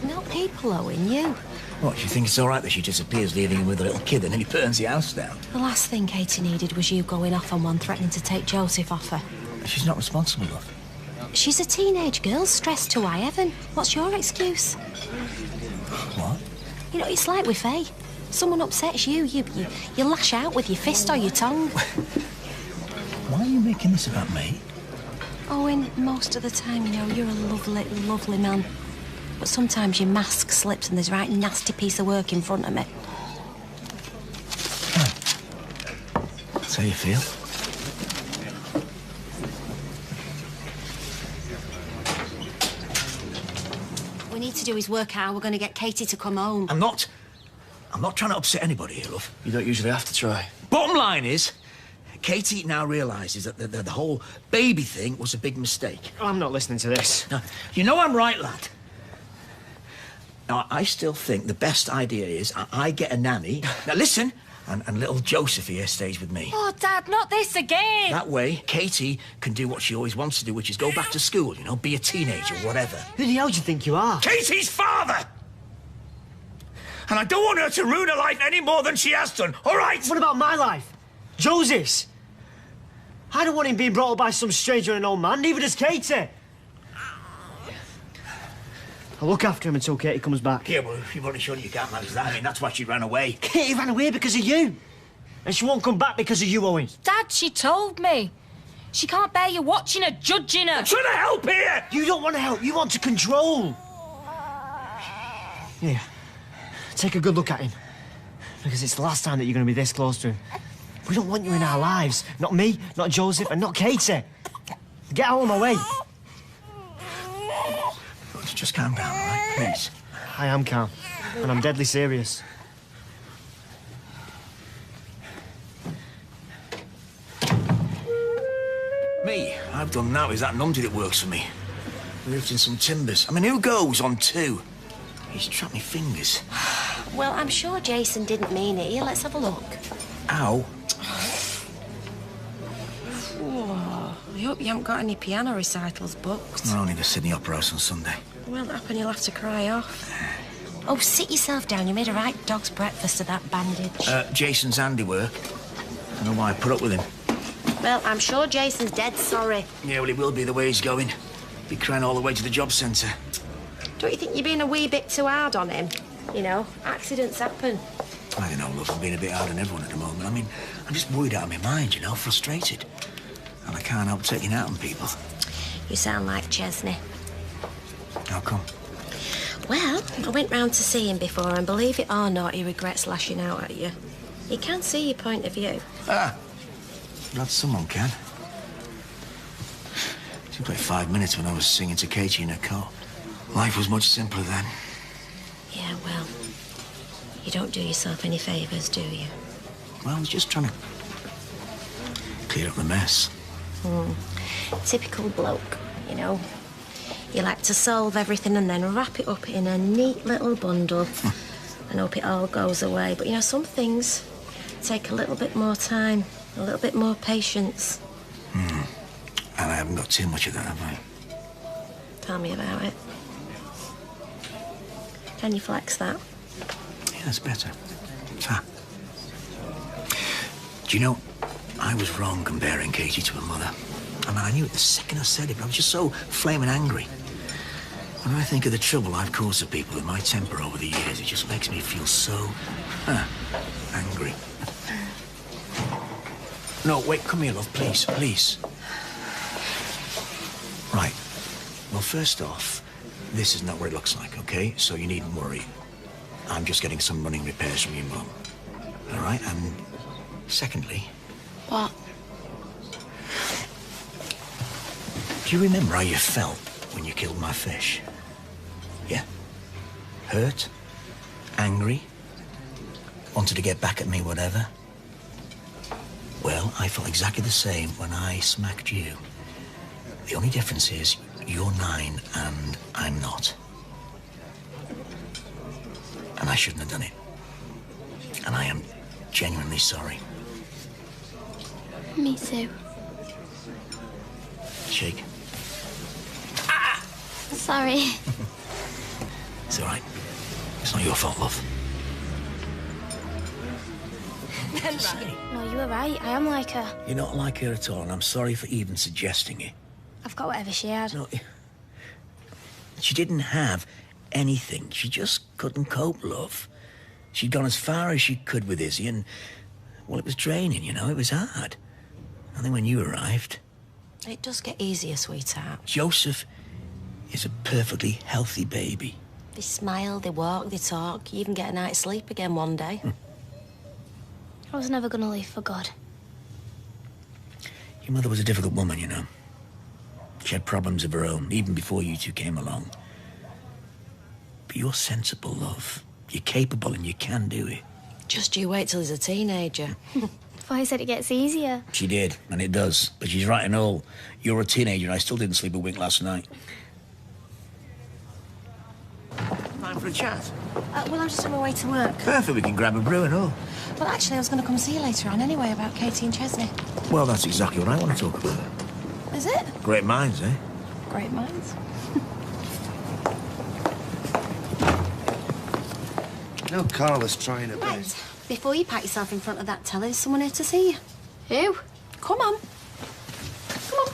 Speaker 1: Not people, Owen, you.
Speaker 3: What, you think it's all right that she disappears, leaving him with a little kid, and then he burns the house down?
Speaker 1: The last thing Katie needed was you going off on one threatening to take Joseph off her.
Speaker 3: She's not responsible, love.
Speaker 1: She's a teenage girl, stressed to high heaven. What's your excuse?
Speaker 3: What?
Speaker 1: You know, it's like with Faye. Someone upsets you, you lash out with your fist or your tongue.
Speaker 3: Why are you making this about me?
Speaker 1: Owen, most of the time, you know, you're a lovely, lovely man. But sometimes your mask slips and there's a right nasty piece of work in front of me.
Speaker 3: That's how you feel?
Speaker 1: What we need to do is work out how we're going to get Katie to come home.
Speaker 3: I'm not trying to upset anybody here, love. You don't usually have to try. Bottom line is, Katie now realises that the whole baby thing was a big mistake.
Speaker 13: I'm not listening to this.
Speaker 3: Now, you know I'm right, lad. Now, I still think the best idea is I get a nanny. Now, listen, and little Joseph here stays with me.
Speaker 6: Oh, Dad, not this again.
Speaker 3: That way, Katie can do what she always wants to do, which is go back to school, you know, be a teenager, whatever.
Speaker 13: Who the hell do you think you are?
Speaker 3: Katie's father! And I don't want her to ruin her life any more than she has done, all right?
Speaker 13: What about my life? Joseph's? I don't want him being brought up by some stranger and an old man, neither does Katie. I'll look after him until Katie comes back.
Speaker 3: Yeah, well, you've already shown you can't manage that. I mean, that's why she ran away.
Speaker 13: Katie ran away because of you. And she won't come back because of you, Owen.
Speaker 6: Dad, she told me. She can't bear you watching her, judging her.
Speaker 3: I'm trying to help here!
Speaker 13: You don't want to help, you want to control. Here, take a good look at him. Because it's the last time that you're going to be this close to him. We don't want you in our lives. Not me, not Joseph, and not Katie. Get out of my way.
Speaker 3: Just calm down, all right? Please.
Speaker 13: I am calm, and I'm deadly serious.
Speaker 3: Me? I've done now is that numpty that works for me. Lived in some timbers. I mean, who goes on two? He's trapped me fingers.
Speaker 1: Well, I'm sure Jason didn't mean it. Here, let's have a look.
Speaker 3: Ow.
Speaker 1: Oh, I hope you haven't got any piano recitals booked.
Speaker 3: We're only the Sydney Opera House on Sunday.
Speaker 1: Won't happen, you'll have to cry off. Oh, sit yourself down. You made a right dog's breakfast of that bandage.
Speaker 3: Jason's handiwork. I don't know why I put up with him.
Speaker 1: Well, I'm sure Jason's dead sorry.
Speaker 3: Yeah, well, he will be the way he's going. Be crying all the way to the job centre.
Speaker 1: Don't you think you're being a wee bit too hard on him? You know, accidents happen.
Speaker 3: I don't know, love, I'm being a bit hard on everyone at the moment. I mean, I'm just worried out of my mind, you know, frustrated. And I can't help taking out on people.
Speaker 1: You sound like Chesney.
Speaker 3: How come?
Speaker 1: Well, I went round to see him before, and believe it or not, he regrets lashing out at you. He can see your point of view.
Speaker 3: Ah, glad someone can. It seemed like 5 minutes when I was singing to Katie in her car. Life was much simpler then.
Speaker 1: Yeah, well, you don't do yourself any favours, do you?
Speaker 3: Well, I was just trying to clear up the mess.
Speaker 1: Typical bloke, you know. You like to solve everything and then wrap it up in a neat little bundle and hope it all goes away. But, you know, some things take a little bit more time, a little bit more patience.
Speaker 3: And I haven't got too much of that, have I?
Speaker 1: Tell me about it. Can you flex that?
Speaker 3: Yeah, that's better. Ah. Do you know, I was wrong comparing Katie to her mother. I mean, I knew it the second I said it, but I was just so flaming angry. When I think of the trouble I've caused to people with my temper over the years, it just makes me feel so angry. No, wait, come here, love, please, please. Right. Well, first off, this is not what it looks like, okay? So you needn't worry. I'm just getting some running repairs from your mum. All right? And secondly...
Speaker 1: What?
Speaker 3: Do you remember how you felt when you killed my fish? Yeah? Hurt? Angry? Wanted to get back at me, whatever? Well, I felt exactly the same when I smacked you. The only difference is you're 9 and I'm not. And I shouldn't have done it. And I am genuinely sorry.
Speaker 5: Me too.
Speaker 3: Shake.
Speaker 5: Sorry.
Speaker 3: It's all right. It's not your fault, love.
Speaker 5: No, you were right. I am like her.
Speaker 3: You're not like her at all, and I'm sorry for even suggesting it.
Speaker 5: I've got whatever she had.
Speaker 3: No, she didn't have anything. She just couldn't cope, love. She'd gone as far as she could with Izzy, and, well, it was draining, you know. It was hard. And then when you arrived...
Speaker 1: It does get easier, sweetheart.
Speaker 3: Joseph is a perfectly healthy baby.
Speaker 1: They smile, they walk, they talk. You even get a night's sleep again one day.
Speaker 5: I was never going to leave for good.
Speaker 3: Your mother was a difficult woman, you know. She had problems of her own, even before you two came along. But you're sensible, love. You're capable and you can do it.
Speaker 1: Just you wait till he's a teenager.
Speaker 5: I said it gets easier.
Speaker 3: She did, and it does. But she's right and all. You're a teenager and I still didn't sleep a wink last night. Time for a chat?
Speaker 1: Well, I'm just on my way to work.
Speaker 3: Perfect, we can grab a brew and all.
Speaker 1: Well, actually, I was going to come see you later on anyway about Katie and Chesney.
Speaker 3: Well, that's exactly what I want to talk about.
Speaker 1: Is it?
Speaker 3: Great minds, eh?
Speaker 1: Great minds.
Speaker 15: No, Carla's trying her
Speaker 1: Right.
Speaker 15: best.
Speaker 1: Before you pat yourself in front of that telly, there's someone here to see you.
Speaker 5: Who?
Speaker 1: Come on. Come on.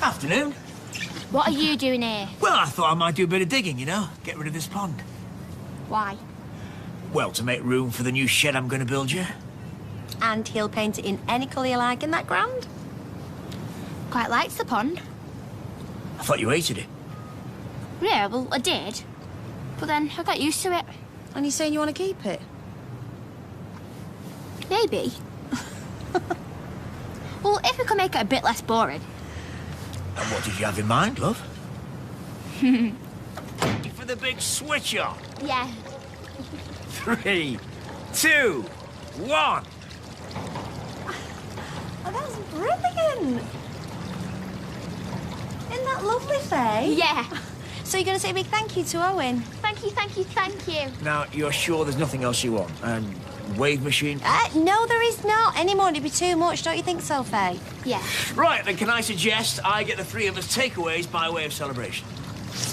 Speaker 3: Afternoon.
Speaker 5: What are you doing here?
Speaker 3: Well, I thought I might do a bit of digging, you know? Get rid of this pond.
Speaker 5: Why?
Speaker 3: Well, to make room for the new shed I'm going to build you.
Speaker 1: And he'll paint it in any colour you like. Isn't that grand?
Speaker 5: Quite likes the pond.
Speaker 3: I thought you hated it.
Speaker 5: Yeah, well, I did. But then I got used to it.
Speaker 1: And you're saying you want to keep it?
Speaker 5: Maybe. Well, if we could make it a bit less boring.
Speaker 3: And what did you have in mind, love? For the big switch on.
Speaker 5: Yeah.
Speaker 3: 3, 2, 1.
Speaker 1: Oh, that was brilliant. Isn't that lovely, Faye?
Speaker 5: Yeah.
Speaker 1: So you're going to say a big thank you to Owen?
Speaker 5: Thank you, thank you, thank you.
Speaker 3: Now, you're sure there's nothing else you want? Wave machine?
Speaker 1: No, there is not. Any more, it'd be too much. Don't you think so, Faye?
Speaker 5: Yeah.
Speaker 3: Right, then can I suggest I get the 3 of us takeaways by way of celebration?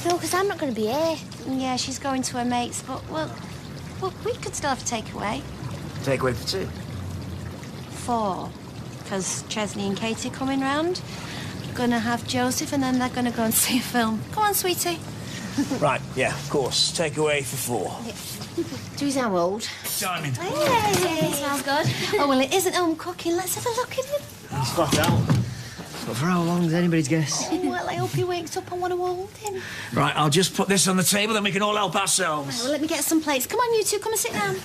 Speaker 5: No, because I'm not going to be here.
Speaker 1: Yeah, she's going to her mates, but, well, we could still have a takeaway.
Speaker 3: Takeaway for 2?
Speaker 1: 4. Because Chesney and Katie are coming round. gonna have Joseph and then they're gonna go and see a film. Come on, sweetie.
Speaker 3: Right, yeah, of course. Take away for 4.
Speaker 1: Do you sound old?
Speaker 3: Simon.
Speaker 1: Hey, smells good. Oh, well, it isn't home cooking. Let's have a look at him.
Speaker 13: He's flat out. But for how long is anybody's guess?
Speaker 1: Oh, well, I hope he wakes up. I want to hold him.
Speaker 3: Right, I'll just put this on the table and we can all help ourselves.
Speaker 1: Right, well, let me get some plates. Come on, you two, come and sit down.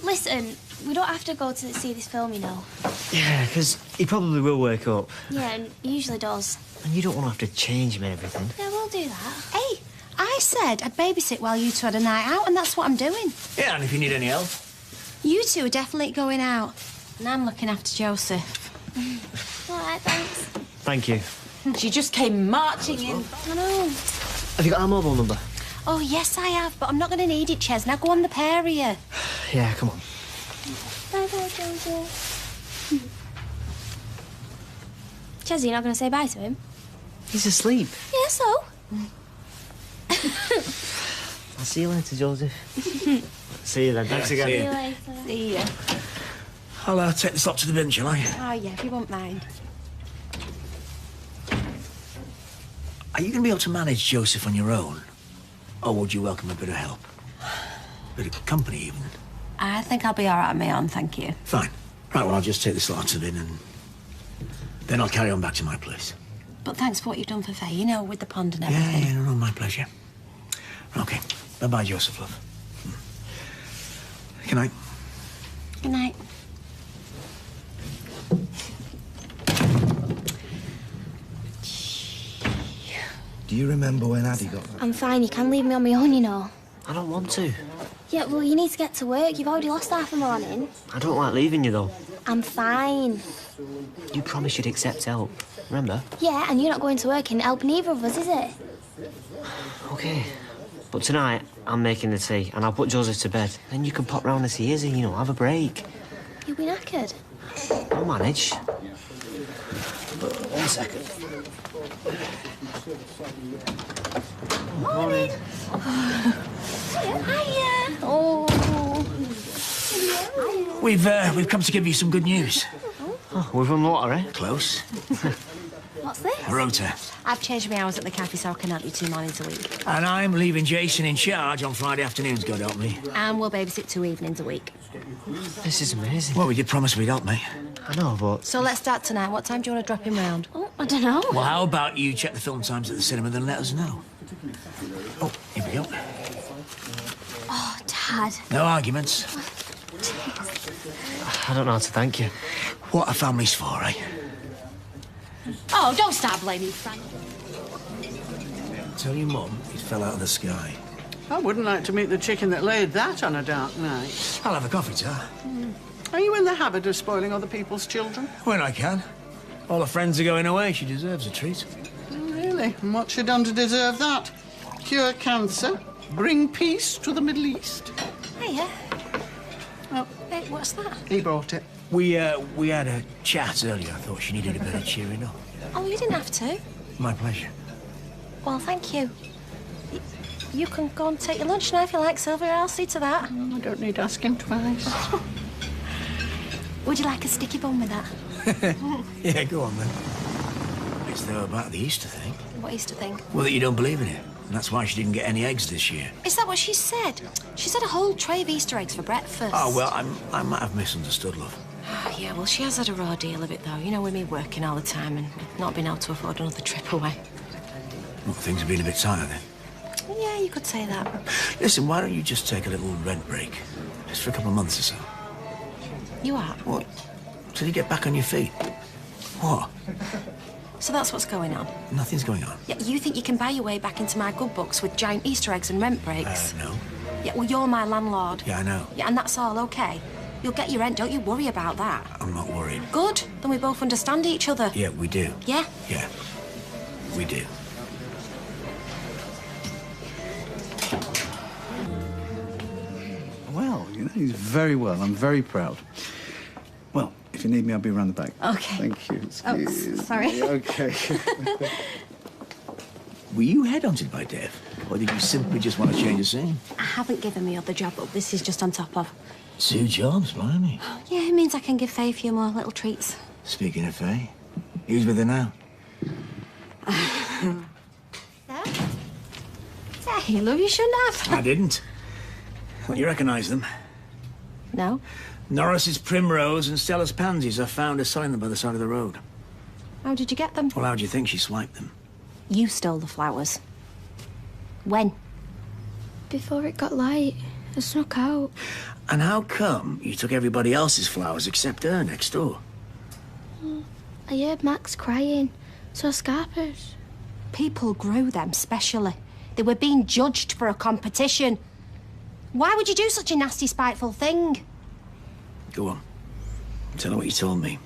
Speaker 5: Listen, we don't have to go to see this film, you know.
Speaker 13: Yeah, because he probably will wake up.
Speaker 5: Yeah, and he usually does.
Speaker 13: And you don't want to have to change him and everything.
Speaker 5: Yeah, we'll do that.
Speaker 1: Hey, I said I'd babysit while you two had a night out, and that's what I'm doing.
Speaker 3: Yeah, and if you need any help.
Speaker 1: You two are definitely going out. And I'm looking after Joseph.
Speaker 5: All right, thanks.
Speaker 13: Thank you.
Speaker 16: She just came marching in.
Speaker 1: I know.
Speaker 13: Have you got our mobile number?
Speaker 1: Oh, yes, I have, but I'm not going to need it, Ches. Now go on the pair of you.
Speaker 13: Yeah, come on.
Speaker 5: Bye-bye, Joseph. Chezzy, you're not going to say bye to him?
Speaker 13: He's asleep.
Speaker 5: Yeah, so?
Speaker 13: I'll see you later, Joseph. See you then. Thanks again.
Speaker 5: See you later.
Speaker 1: See ya.
Speaker 3: I'll take this lot to the bin, shall I?
Speaker 1: Oh, yeah, if you won't mind.
Speaker 3: Are you going to be able to manage Joseph on your own? Or would you welcome a bit of help? A bit of company, even?
Speaker 1: I think I'll be all right on my own, thank you.
Speaker 3: Fine. Right, well, I'll just take this lot to the bin and then I'll carry on back to my place.
Speaker 1: But thanks for what you've done for Faye, you know, with the pond and everything.
Speaker 3: Yeah, no, my pleasure. OK. Bye-bye, Joseph, love. Good night.
Speaker 1: Good night.
Speaker 15: Do you remember when Addie got that?
Speaker 5: I'm fine. You can leave me on my own, you know.
Speaker 13: I don't want to.
Speaker 5: Yeah, well, you need to get to work. You've already lost half a morning.
Speaker 13: I don't like leaving you, though.
Speaker 5: I'm fine.
Speaker 13: You promised you'd accept help, remember?
Speaker 5: Yeah, and you're not going to work and help neither of us, is it?
Speaker 13: OK. But tonight, I'm making the tea, and I'll put Joseph to bed. Then you can pop round and see Izzy, you know, have a break.
Speaker 5: You'll be knackered.
Speaker 13: I'll manage. But 1 second.
Speaker 5: Morning. Hiya. Oh.
Speaker 3: We've come to give you some good news.
Speaker 13: Oh, we've won lottery.
Speaker 3: Close.
Speaker 5: What's this?
Speaker 3: A rota.
Speaker 1: I've changed my hours at the cafe so I can help you 2 mornings a week.
Speaker 3: And I'm leaving Jason in charge on Friday afternoons, God help me.
Speaker 1: And we'll babysit 2 evenings a week.
Speaker 13: This is amazing.
Speaker 3: Well, we did promise we'd help, mate.
Speaker 13: I know, but...
Speaker 1: So let's start tonight. What time do you want to drop him round?
Speaker 5: Oh, I don't know.
Speaker 3: Well, how about you check the film times at the cinema, then let us know. Oh, here we go.
Speaker 5: Oh, Dad.
Speaker 3: No arguments.
Speaker 13: I don't know how to thank you.
Speaker 3: What are families for, eh?
Speaker 1: Oh, don't start blaming Frank.
Speaker 3: Tell your mum it fell out of the sky.
Speaker 2: I wouldn't like to meet the chicken that laid that on a dark night.
Speaker 3: I'll have a coffee, Tar.
Speaker 2: Are you in the habit of spoiling other people's children?
Speaker 3: When I can. All her friends are going away. She deserves a treat.
Speaker 2: Oh, really? And what's she done to deserve that? Cure cancer? Bring peace to the Middle East?
Speaker 1: Hiya.
Speaker 2: Oh,
Speaker 1: Hey, what's that?
Speaker 2: he brought it.
Speaker 3: We had a chat earlier. I thought she needed a bit of cheering up.
Speaker 1: Oh, you didn't have to.
Speaker 3: My pleasure.
Speaker 1: Well, thank you. You can go and take your lunch now if you like, Sylvia. I'll see to that.
Speaker 2: I don't need asking twice.
Speaker 1: Would you like a sticky bun with that?
Speaker 3: Yeah, go on, then. It's though about the Easter thing.
Speaker 1: What Easter thing?
Speaker 3: Well, that you don't believe in it. And that's why she didn't get any eggs this year.
Speaker 1: Is that what she said? She said a whole tray of Easter eggs for breakfast.
Speaker 3: Oh, well, I might have misunderstood, love.
Speaker 1: Oh, yeah, well, she has had a raw deal of it, though. You know, with me working all the time and not being able to afford another trip away.
Speaker 3: Well, things have been a bit tighter, then.
Speaker 1: Yeah, you could say that.
Speaker 3: Listen, why don't you just take a little rent break? Just for a couple of months or so.
Speaker 1: You are?
Speaker 3: What? Till you get back on your feet. What?
Speaker 1: So that's what's going on?
Speaker 3: Nothing's going on.
Speaker 1: Yeah, you think you can buy your way back into my good books with giant Easter eggs and rent breaks?
Speaker 3: No.
Speaker 1: Yeah, well, you're my landlord.
Speaker 3: Yeah, I know.
Speaker 1: Yeah, and that's all okay. You'll get your rent, don't you worry about that.
Speaker 3: I'm not worried.
Speaker 1: Good, then we both understand each other.
Speaker 3: Yeah, we do.
Speaker 1: Yeah?
Speaker 3: Yeah, we do.
Speaker 17: Well, you know, he's very well. I'm very proud. Well, if you need me, I'll be around the back.
Speaker 1: Okay.
Speaker 17: Thank you.
Speaker 1: Oh,
Speaker 17: Excuse
Speaker 1: sorry.
Speaker 17: me. Okay.
Speaker 3: Were you headhunted by Dev? Or did you simply just want to change the scene?
Speaker 1: I haven't given me other job, but this is just on top of.
Speaker 3: 2 jobs, blimey.
Speaker 1: Yeah, it means I can give Faye a few more little treats.
Speaker 3: Speaking of Faye, who's with her now?
Speaker 1: Hey, love, you shouldn't have.
Speaker 3: I didn't. Well, you recognise them?
Speaker 1: No.
Speaker 3: Norris's primrose and Stella's pansies are found as selling them by the side of the road.
Speaker 1: How did you get them?
Speaker 3: Well, how do you think she swiped them?
Speaker 1: You stole the flowers. When?
Speaker 5: Before it got light, I snuck out.
Speaker 3: And how come you took everybody else's flowers except her next door?
Speaker 5: I heard Max crying, so I scarpered.
Speaker 1: People grew them specially. They were being judged for a competition. Why would you do such a nasty, spiteful thing?
Speaker 3: Go on. Tell her what you told me.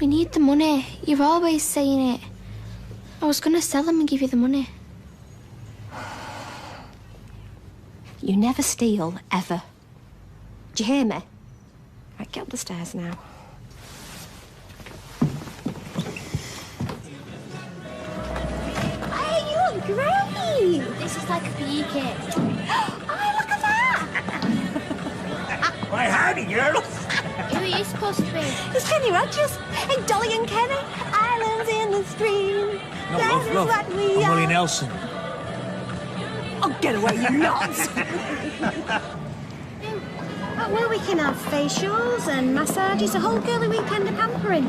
Speaker 5: We need the money. You're always saying it. I was gonna sell them and give you the money.
Speaker 1: You never steal, ever. Do you hear me? Right, get up the stairs now.
Speaker 5: Hey, you look great! This is like a PE kit. Oh, look at that!
Speaker 3: Why, howdy, girls!
Speaker 5: Who are you supposed to be?
Speaker 1: It's Kenny Rogers and Dolly and Kenny. Islands in the stream.
Speaker 3: No,
Speaker 1: That
Speaker 3: love,
Speaker 1: is
Speaker 3: love.
Speaker 1: what we
Speaker 3: I'm
Speaker 1: are.
Speaker 3: Willie Nelson.
Speaker 1: Oh, get away, you nuts! Well, we can have facials and massages, a whole girly weekend of pampering.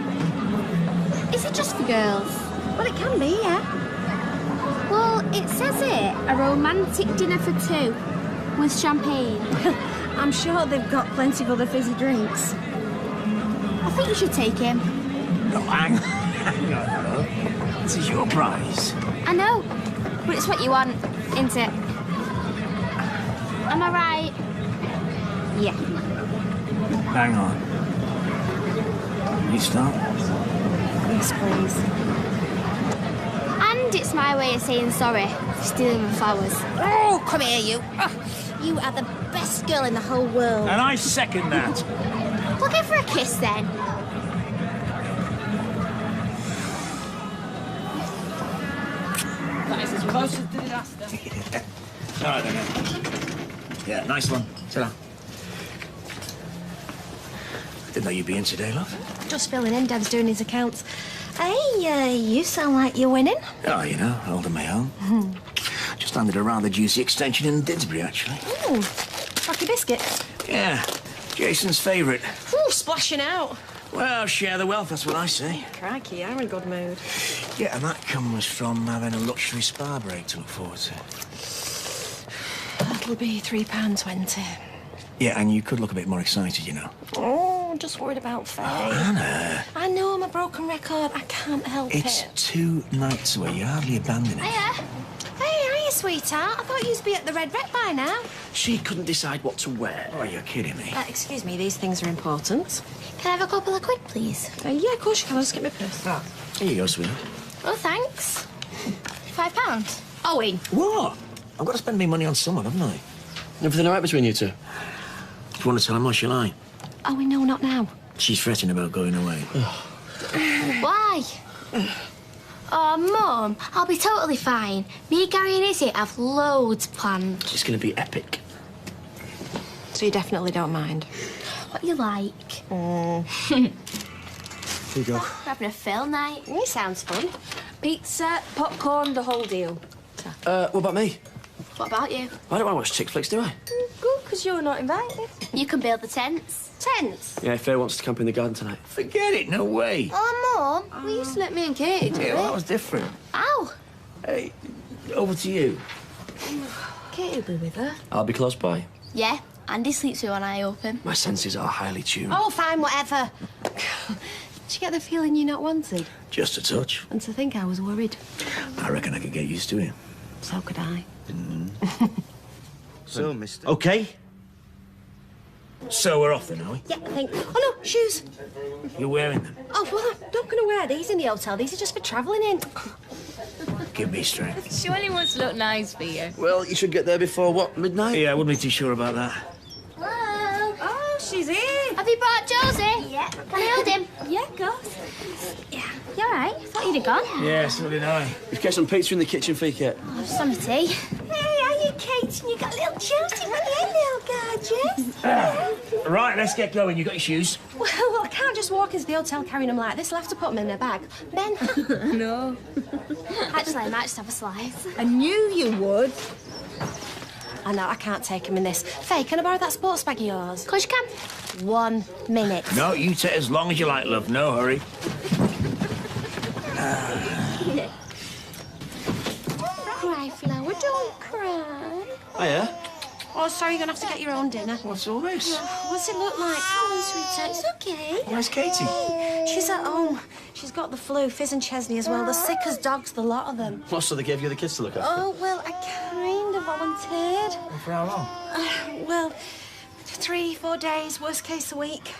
Speaker 5: Is it just for girls?
Speaker 1: Well, it can be, yeah.
Speaker 5: Well, it says it. A romantic dinner for two. With champagne.
Speaker 1: I'm sure they've got plenty of other fizzy drinks.
Speaker 5: I think you should take him.
Speaker 3: No, hang on, love. This is your prize.
Speaker 5: I know, but it's what you want, isn't it? Am I right?
Speaker 1: Yeah.
Speaker 3: Hang on. You start?
Speaker 1: Yes, please.
Speaker 5: And it's my way of saying sorry for stealing the flowers.
Speaker 1: Oh, come here, you. Oh, you are the best girl in the whole world.
Speaker 3: And I second that.
Speaker 5: We'll give her a kiss then.
Speaker 4: That is as close as disaster.
Speaker 3: All right, then. Yeah, nice one. Ta-ra. Didn't know you'd be in today, love.
Speaker 1: Just filling in, Deb's doing his accounts. Hey, you sound like you're winning.
Speaker 3: Oh, you know, holding my own. Just landed a rather juicy extension in Didsbury, actually.
Speaker 1: Ooh, rocky biscuits.
Speaker 3: Yeah, Jason's favourite.
Speaker 1: Ooh, splashing out.
Speaker 3: Well, share the wealth, that's what I say.
Speaker 1: Crikey, I'm in good mood.
Speaker 3: Yeah, and that comes from having a luxury spa break to look forward to.
Speaker 1: That'll be £3.20.
Speaker 3: Yeah, and you could look a bit more excited, you know.
Speaker 1: Oh, I'm just worried about Faye.
Speaker 3: Anna.
Speaker 1: I know I'm a broken record. I can't help
Speaker 3: It's
Speaker 1: it.
Speaker 3: 2 nights away. You hardly abandon it.
Speaker 1: Hiya. Hey, hiya, sweetheart. I thought you'd be at the Red Rec by now.
Speaker 18: She couldn't decide what to wear.
Speaker 3: Oh, you're kidding me.
Speaker 1: Excuse me, these things are important.
Speaker 5: Can I have a couple of quid, please?
Speaker 1: Yeah, of course you can. I'll just get my purse.
Speaker 3: Here you go, sweetheart.
Speaker 5: Oh, thanks. £5.
Speaker 1: Owen.
Speaker 3: What? I've got to spend my money on someone, haven't I?
Speaker 18: Everything all right between you two?
Speaker 3: If you want to tell him, what shall I?
Speaker 1: Oh, we know, not now.
Speaker 3: She's fretting about going away.
Speaker 5: Why? Oh, Mum, I'll be totally fine. Me, Gary and Izzy have loads planned.
Speaker 18: It's going to be epic.
Speaker 1: So you definitely don't mind?
Speaker 5: What you like?
Speaker 18: Here you go.
Speaker 5: We're having a film night.
Speaker 1: It sounds fun. Pizza, popcorn, the whole deal.
Speaker 18: What about me?
Speaker 5: What about you?
Speaker 18: I don't want to watch chick flicks, do I?
Speaker 1: Good, because you're not invited.
Speaker 5: You can build the tents.
Speaker 1: Tents?
Speaker 18: Yeah, Faye wants to camp in the garden tonight.
Speaker 3: Forget it, no way.
Speaker 5: Oh, Mum, we used to let me and Katie do
Speaker 3: Yeah, well,
Speaker 5: it.
Speaker 3: that was different.
Speaker 5: Ow!
Speaker 3: Hey, over to you.
Speaker 1: Katie will be with her.
Speaker 18: I'll be close by.
Speaker 5: Yeah, Andy sleeps with one eye open.
Speaker 18: My senses are highly tuned.
Speaker 1: Oh, fine, whatever. Did you get the feeling you're not wanted?
Speaker 3: Just a touch.
Speaker 1: And to think I was worried.
Speaker 3: I reckon I could get used to it.
Speaker 1: So could I.
Speaker 15: So, mister.
Speaker 3: Okay. So we're off then, are we?
Speaker 1: Yeah, I think. Oh, no, shoes.
Speaker 3: You're wearing them.
Speaker 1: Oh, well, I'm not going to wear these in the hotel. These are just for travelling in.
Speaker 3: Give me strength.
Speaker 19: Surely wants to look nice for you.
Speaker 18: Well, you should get there before, what, midnight?
Speaker 3: Yeah, I wouldn't be too sure about that.
Speaker 5: Hello.
Speaker 1: Oh, she's in.
Speaker 5: Have you brought Josie?
Speaker 1: Yeah.
Speaker 5: Can I hold him?
Speaker 1: Yeah, of course.
Speaker 5: Yeah. You all right? I thought you'd have gone.
Speaker 3: Yeah, so did I.
Speaker 18: You've kept some pizza in the kitchen for you, Kate.
Speaker 5: Oh, just on a tea.
Speaker 1: Hey, how you, Kate? And you got little Josie with you, little gorgeous.
Speaker 3: Right, let's get going. You got your shoes?
Speaker 1: Well, what can't just walk into the hotel carrying them like this. I'll have to put them in a bag. Ben?
Speaker 5: No. Actually, I might just have a slice.
Speaker 7: I knew you would.
Speaker 1: I know, I can't take them in this. Faye, can I borrow that sports bag of yours?
Speaker 5: Of course you can.
Speaker 1: 1 minute.
Speaker 3: No, you take as long as you like, love. No hurry.
Speaker 1: Cry, Flower, don't cry.
Speaker 18: Oh, yeah?
Speaker 1: Oh, sorry, you're going to have to get your own dinner.
Speaker 18: What's all this?
Speaker 1: What's it look like? Come on, sweetheart, it's okay.
Speaker 18: Where's Katie?
Speaker 1: She's at home. She's got the flu, Fizz and Chesney as well. They're sick as dogs, the lot of them.
Speaker 18: What, so they gave you the kids to look after?
Speaker 1: Oh, well, I kind of volunteered.
Speaker 3: For how long?
Speaker 1: Well, 3, 4 days, worst case a week.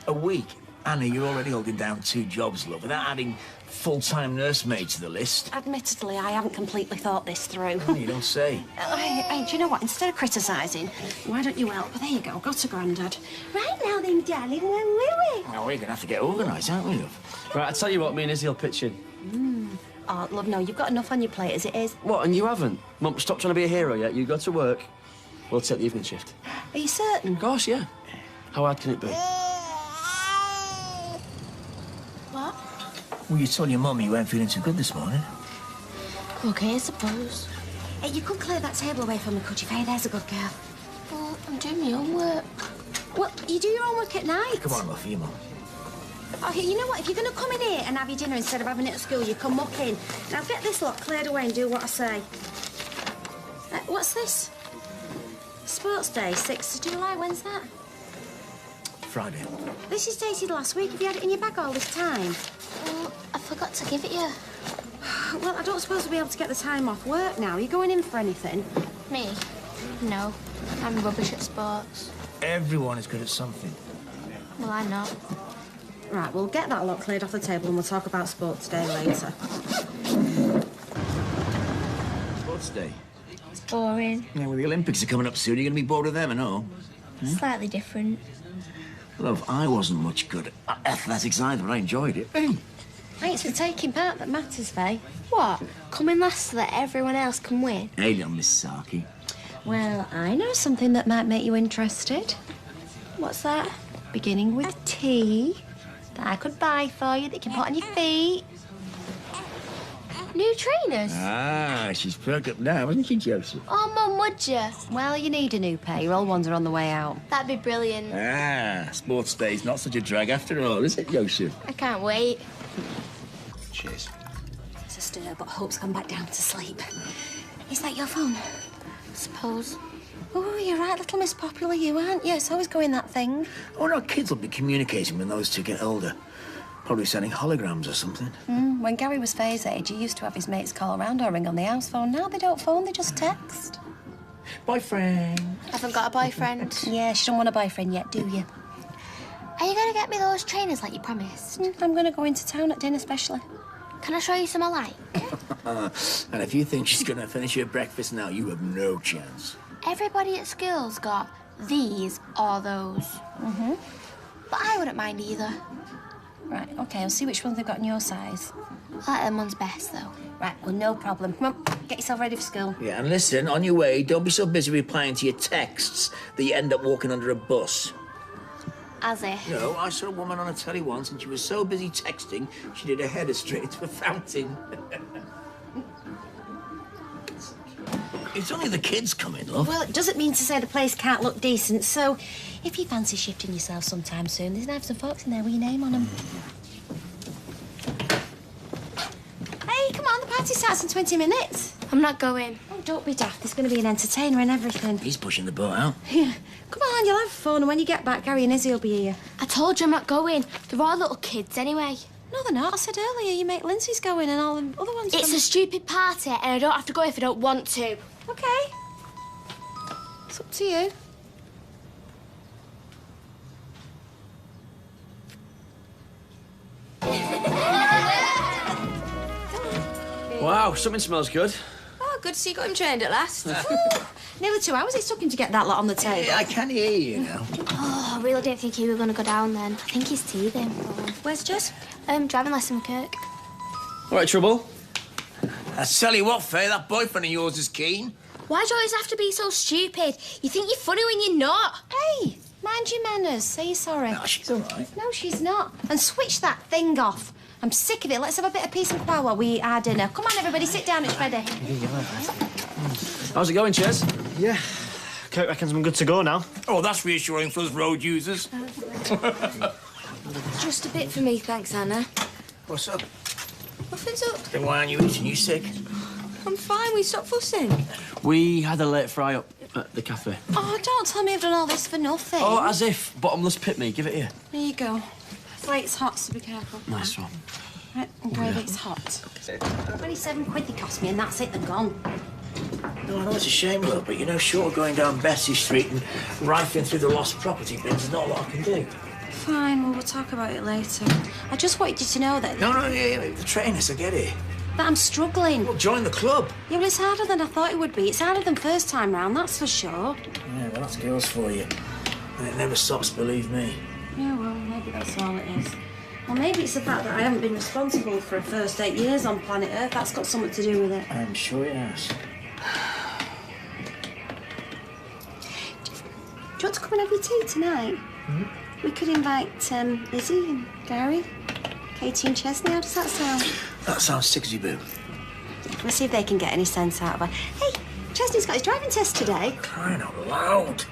Speaker 3: A week? Anna, you're already holding down 2 jobs, love, without adding full-time nursemaid to the list.
Speaker 1: Admittedly, I haven't completely thought this through.
Speaker 3: Oh, you don't say.
Speaker 1: Do you know what? Instead of criticising, why don't you help? There you go. Go to Grandad. Right now then, darling, where were we?
Speaker 3: Oh, we're going to have to get organised, aren't we, love?
Speaker 18: Right, I tell you what, me and Izzy will pitch in.
Speaker 1: Oh, love, no, you've got enough on your plate as it is.
Speaker 18: What, and you haven't? Mum, stop trying to be a hero yet. You go to work. We'll take the evening shift.
Speaker 1: Are you certain?
Speaker 18: Of course, yeah. How hard can it be?
Speaker 5: What?
Speaker 3: Well, you told your mum you weren't feeling too good this morning.
Speaker 5: Okay, I suppose.
Speaker 1: Hey, you could clear that table away from me, could you, Faye? There's a good girl.
Speaker 5: Well, I'm doing my homework.
Speaker 1: Well, you do your homework at night.
Speaker 3: Come on, love, for your mum.
Speaker 1: Okay, you know what? If you're going to come in here and have your dinner instead of having it at school, you come muck in. Now get this lot cleared away and do what I say. What's this? Sports Day, 6th of July. When's that?
Speaker 3: Friday.
Speaker 1: This is dated last week. Have you had it in your bag all this time?
Speaker 5: Well, I forgot to give it you.
Speaker 1: Well, I don't suppose we'll be able to get the time off work now. Are you going in for anything?
Speaker 5: Me? No. I'm rubbish at sports.
Speaker 3: Everyone is good at something.
Speaker 5: Well, I'm not.
Speaker 1: Right, we'll get that lot cleared off the table and we'll talk about Sports Day later.
Speaker 3: Sports Day?
Speaker 5: It's boring.
Speaker 3: Yeah, well, the Olympics are coming up soon. You're going to be bored of them and all.
Speaker 5: Slightly different.
Speaker 3: Love, I wasn't much good at athletics either, but I enjoyed it. Hey.
Speaker 1: It's the taking part that matters, Faye.
Speaker 5: What? Coming last so that everyone else can win?
Speaker 3: Hey, little Miss Saki.
Speaker 1: Well, I know something that might make you interested.
Speaker 5: What's that?
Speaker 1: Beginning with T. That I could buy for you that you can put on your feet.
Speaker 5: New trainers?
Speaker 3: Ah, she's perked up now, hasn't she, Joseph?
Speaker 5: Oh, Mum, would you?
Speaker 1: Well, you need a new pair. Your old ones are on the way out.
Speaker 5: That'd be brilliant.
Speaker 3: Ah, Sports Day's not such a drag after all, is it, Joseph?
Speaker 5: I can't wait.
Speaker 3: Cheers.
Speaker 1: It's a stir, but Hope's gone back down to sleep. Is that your phone?
Speaker 5: I suppose.
Speaker 1: Oh, you're right, little Miss Popular, you aren't you? It's always going that thing.
Speaker 3: Oh, no, kids will be communicating when those two get older. Probably sending holograms or something.
Speaker 1: When Gary was Faye's age, he used to have his mates call around or ring on the house phone. Now they don't phone, they just text.
Speaker 3: Boyfriend.
Speaker 5: I haven't got a boyfriend.
Speaker 1: Yeah, she don't want a boyfriend yet, do you?
Speaker 5: Are you going to get me those trainers like you promised?
Speaker 1: I'm going to go into town at dinner, especially.
Speaker 5: Can I show you some I like?
Speaker 3: And if you think she's going to finish her breakfast now, you have no chance.
Speaker 5: Everybody at school's got these or those. But I wouldn't mind either.
Speaker 1: Right, OK, I'll see which ones they've got in your size.
Speaker 5: I like them ones best, though.
Speaker 1: Right, well, no problem. Come on, get yourself ready for school.
Speaker 3: Yeah, and listen, on your way, don't be so busy replying to your texts that you end up walking under a bus.
Speaker 5: As if.
Speaker 3: No, I saw a woman on a telly once and she was so busy texting, she did her header straight into a fountain. It's only the kids coming, love.
Speaker 1: Well, it doesn't mean to say the place can't look decent, so if you fancy shifting yourself sometime soon, there's knives and forks in there with your name on them. Hey, come on, the party starts in 20 minutes.
Speaker 5: I'm not going.
Speaker 1: Oh, don't be daft. There's going to be an entertainer and everything.
Speaker 3: He's pushing the boat out.
Speaker 1: Yeah. Come on, you'll have fun, and when you get back, Gary and Izzy will be here.
Speaker 5: I told you I'm not going. They're all little kids anyway.
Speaker 1: No, they're not. I said earlier your mate Lindsay's going and all the other ones.
Speaker 5: It's a stupid party, and I don't have to go if I don't want to.
Speaker 1: OK. It's up to you.
Speaker 18: Wow, something smells good.
Speaker 19: Oh, good to see you got him trained at last.
Speaker 1: Nearly 2 hours it took him to get that lot on the table.
Speaker 3: Yeah, I can hear you now.
Speaker 5: Oh, I really didn't think he was going to go down then. I think he's teething.
Speaker 1: Where's Jess?
Speaker 5: Driving lesson with Kirk.
Speaker 18: All right, Trouble.
Speaker 3: I tell you what, Faye, that boyfriend of yours is keen.
Speaker 5: Why do you always have to be so stupid? You think you're funny when you're not.
Speaker 1: Hey, Mind your manners. Say you're sorry.
Speaker 3: No, she's all right.
Speaker 1: No, she's not. And switch that thing off. I'm sick of it. Let's have a bit of peace and quiet while we eat our dinner. Come on, everybody, sit down. It's ready.
Speaker 18: How's it going, Ches?
Speaker 13: Yeah. Kurt reckons I'm good to go now.
Speaker 3: Oh, that's reassuring for us road users.
Speaker 19: Just a bit for me, thanks, Anna.
Speaker 3: What's up?
Speaker 19: Nothing's up.
Speaker 3: Then why aren't you eating? You sick?
Speaker 19: I'm fine. We stopped fussing.
Speaker 18: We had a late fry up at the cafe.
Speaker 1: Oh, don't tell me I've done all this for nothing.
Speaker 18: Oh, as if. Bottomless pit me. Give it here.
Speaker 1: There you go. Slate's hot, so be careful.
Speaker 18: Nice one.
Speaker 1: Right, and gravy, it's hot. 27 quid they cost me, and that's it, they're gone.
Speaker 3: No, I know it's a shame, look, but you know, short of going down Bessie Street and rifling through the lost property bins, there's not a lot I can do.
Speaker 1: Fine, well, we'll talk about it later. I just wanted you to know that...
Speaker 3: No, yeah, the trainers, I get it.
Speaker 1: That I'm struggling.
Speaker 3: Well, join the club.
Speaker 1: Yeah, well, it's harder than I thought it would be. It's harder than first time round, that's for sure.
Speaker 3: Yeah, well, that's girls for you. And it never stops, believe me.
Speaker 1: Yeah, well, maybe that's all it is. Well, maybe it's the fact that I haven't been responsible for a first 8 years on planet Earth. That's got something to do with it.
Speaker 3: I'm sure it has.
Speaker 1: Do you want to come and have your tea tonight?
Speaker 3: Hmm?
Speaker 1: We could invite Izzy and Gary, Katie and Chesney. How does that sound?
Speaker 3: That sounds sicksy boo.
Speaker 1: We'll see if they can get any sense out of her. Hey, Chesney's got his driving test today.
Speaker 3: Crying out loud.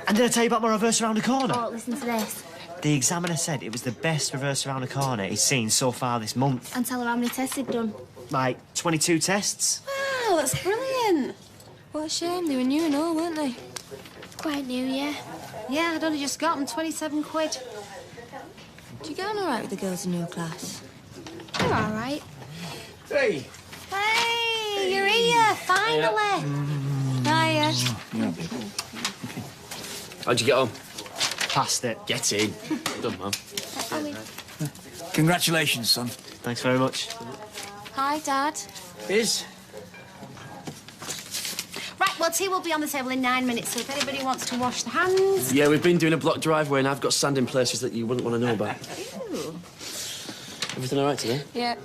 Speaker 13: And did I tell you about my reverse around the corner?
Speaker 19: Oh, listen to this.
Speaker 13: The examiner said it was the best reverse around the corner he's seen so far this month.
Speaker 19: And tell her how many tests he'd done.
Speaker 13: Like 22 tests.
Speaker 1: Wow, that's brilliant.
Speaker 19: What a shame. They were new and all, weren't they? Quite new, yeah.
Speaker 1: Yeah, I'd only just got them, 27 quid.
Speaker 19: Do you get on all right with the girls in your class? They're all right.
Speaker 3: Hey.
Speaker 1: Hey, you're here, finally.
Speaker 19: Hiya.
Speaker 18: How'd you get on?
Speaker 13: Passed it.
Speaker 18: Get in. Done, man.
Speaker 3: Congratulations, son.
Speaker 13: Thanks very much.
Speaker 19: Hi, Dad.
Speaker 3: Is?
Speaker 1: Right, well, tea will be on the table in 9 minutes, so if anybody wants to wash their hands...
Speaker 18: Yeah, we've been doing a block driveway and I've got sand in places that you wouldn't want to know about.
Speaker 19: Ooh.
Speaker 18: Everything all right today?
Speaker 19: Yeah.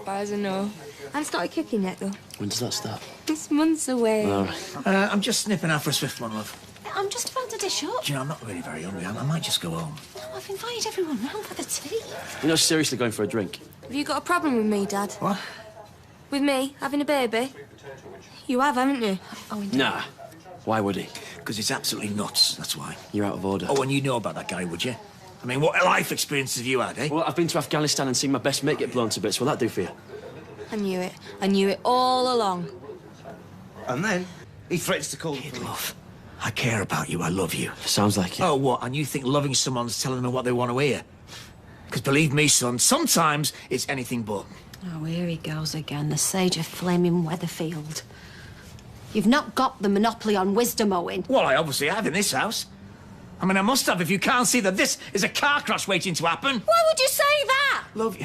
Speaker 19: Bars a no. I haven't started cooking yet, though.
Speaker 18: When does that start?
Speaker 19: It's months away.
Speaker 18: All right.
Speaker 3: I'm just snipping out for a swift one, love.
Speaker 1: I'm just about to dish up.
Speaker 3: Do you know, I'm not really very hungry. I might just go home.
Speaker 1: No, I've invited everyone round for the tea.
Speaker 18: You're not seriously going for a drink?
Speaker 19: Have you got a problem with me, Dad?
Speaker 3: What?
Speaker 19: With me having a baby? You have, haven't you?
Speaker 1: Oh,
Speaker 18: Nah. Why would he?
Speaker 3: Because it's absolutely nuts, that's why.
Speaker 18: You're out of order.
Speaker 3: Oh, and you know about that guy, would you? I mean, what life experiences have you had, eh?
Speaker 18: Well, I've been to Afghanistan and seen my best mate get blown to bits. Will that do for you?
Speaker 19: I knew it. I knew it all along.
Speaker 15: And then he threatens to call
Speaker 3: Kid, love, I care about you. I love you.
Speaker 18: Sounds like it.
Speaker 3: Oh, what? And you think loving someone's telling them what they want to hear? Because believe me, son, sometimes it's anything but.
Speaker 1: Oh, here he goes again, the sage of flaming Weatherfield. You've not got the monopoly on wisdom, Owen.
Speaker 3: Well, I obviously have in this house. I mean, I must have if you can't see that this is a car crash waiting to happen.
Speaker 1: Why would you say that?
Speaker 3: Love,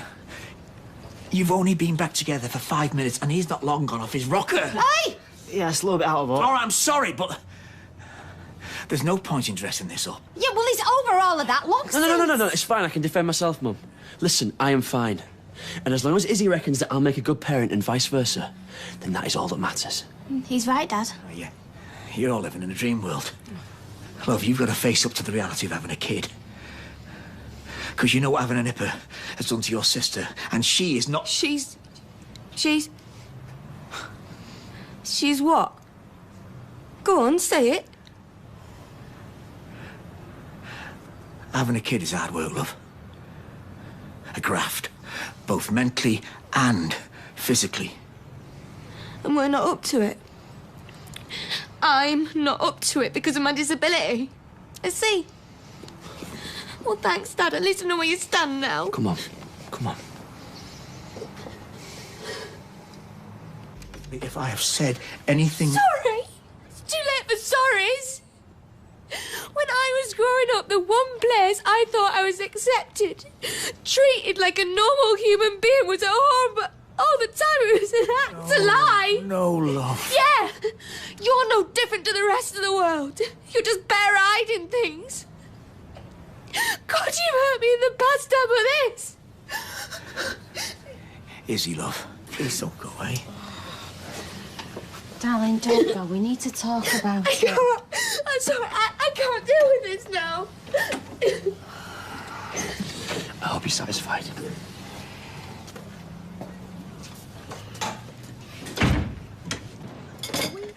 Speaker 3: you've only been back together for 5 minutes and he's not long gone off his rocker.
Speaker 1: Hey!
Speaker 13: Yeah, it's a little bit out of order.
Speaker 3: All right, I'm sorry, but there's no point in dressing this up.
Speaker 1: Yeah, well, he's over all of that long
Speaker 18: No, it's fine. I can defend myself, Mum. Listen, I am fine. And as long as Izzy reckons that I'll make a good parent and vice versa, then that is all that matters.
Speaker 19: He's right, Dad.
Speaker 3: Oh, yeah. You're all living in a dream world. Love, you've got to face up to the reality of having a kid. Because you know what having a nipper has done to your sister, and she is not...
Speaker 19: She's what? Go on, say it.
Speaker 3: Having a kid is hard work, love. A graft, both mentally and physically.
Speaker 19: And we're not up to it. I'm not up to it because of my disability. I see. Well, thanks, Dad. At least I know where you stand now.
Speaker 18: Come on. Come on.
Speaker 3: If I have said anything...
Speaker 19: Sorry! It's too late for sorries. When I was growing up, the one place I thought I was accepted, treated like a normal human being, was at home, but all the time it was an act, a lie.
Speaker 3: No, love.
Speaker 19: Yeah! You're no different to the rest of the world. You're just bare-eyed in things. God, you hurt me in the past time with this.
Speaker 3: Izzy, love, please don't go, eh?
Speaker 1: Darling, don't go. We need to talk about it.
Speaker 19: I'm sorry, I can't deal with this now.
Speaker 18: I hope you're satisfied.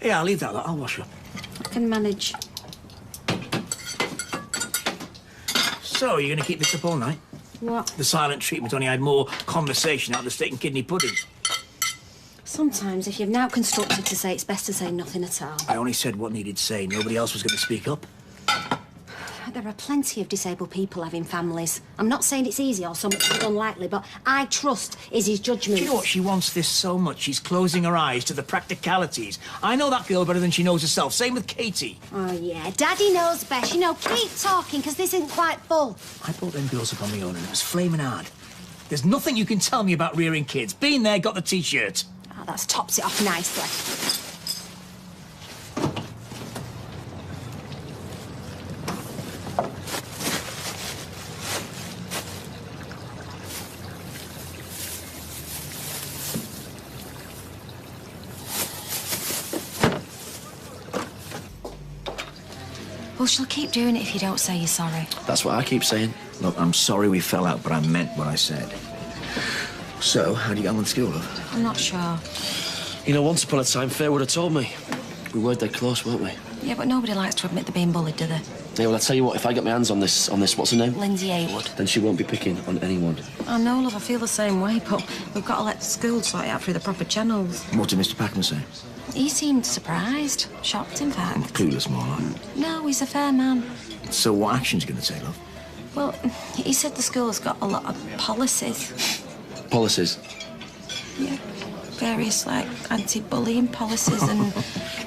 Speaker 3: Yeah, I'll leave that. I'll wash up.
Speaker 1: I can manage.
Speaker 3: So, you're going to keep this up all night?
Speaker 1: What?
Speaker 3: The silent treatment only had more conversation out of the steak and kidney pudding.
Speaker 1: Sometimes, if you've now constructed to say it's best to say nothing at all.
Speaker 3: I only said what needed saying. Nobody else was going to speak up.
Speaker 1: There are plenty of disabled people having families. I'm not saying it's easy or so much unlikely, but I trust Izzy's judgment.
Speaker 3: Do you know what? She wants this so much, she's closing her eyes to the practicalities. I know that girl better than she knows herself. Same with Katie.
Speaker 1: Oh, yeah. Daddy knows best. You know, keep talking, because this isn't quite full.
Speaker 3: I brought them girls up on my own and it was flaming hard. There's nothing you can tell me about rearing kids. Been there, got the T-shirt.
Speaker 1: Oh, that's tops it off nicely. Well, she'll keep doing it if you don't say you're sorry.
Speaker 18: That's what I keep saying.
Speaker 3: Look, I'm sorry we fell out, but I meant what I said. So, how do you get on with school, love?
Speaker 1: I'm not sure.
Speaker 18: You know, once upon a time, Faye would have told me. We were dead close, weren't we?
Speaker 1: Yeah, but nobody likes to admit they're being bullied, do they?
Speaker 18: Yeah, well, I tell you what, if I get my hands on this, what's her name?
Speaker 1: Lindsay Haywood.
Speaker 18: Then she won't be picking on anyone.
Speaker 1: I know, love, I feel the same way, but we've got to let school sort it out through the proper channels.
Speaker 3: What did Mr. Packham say?
Speaker 1: He seemed surprised. Shocked, in fact.
Speaker 3: Clueless, more like.
Speaker 1: No, he's a fair man.
Speaker 3: So what action's he going to take, love?
Speaker 1: Well, he said the school's got a lot of policies.
Speaker 18: Policies?
Speaker 1: Yeah. Various, like, anti-bullying policies and,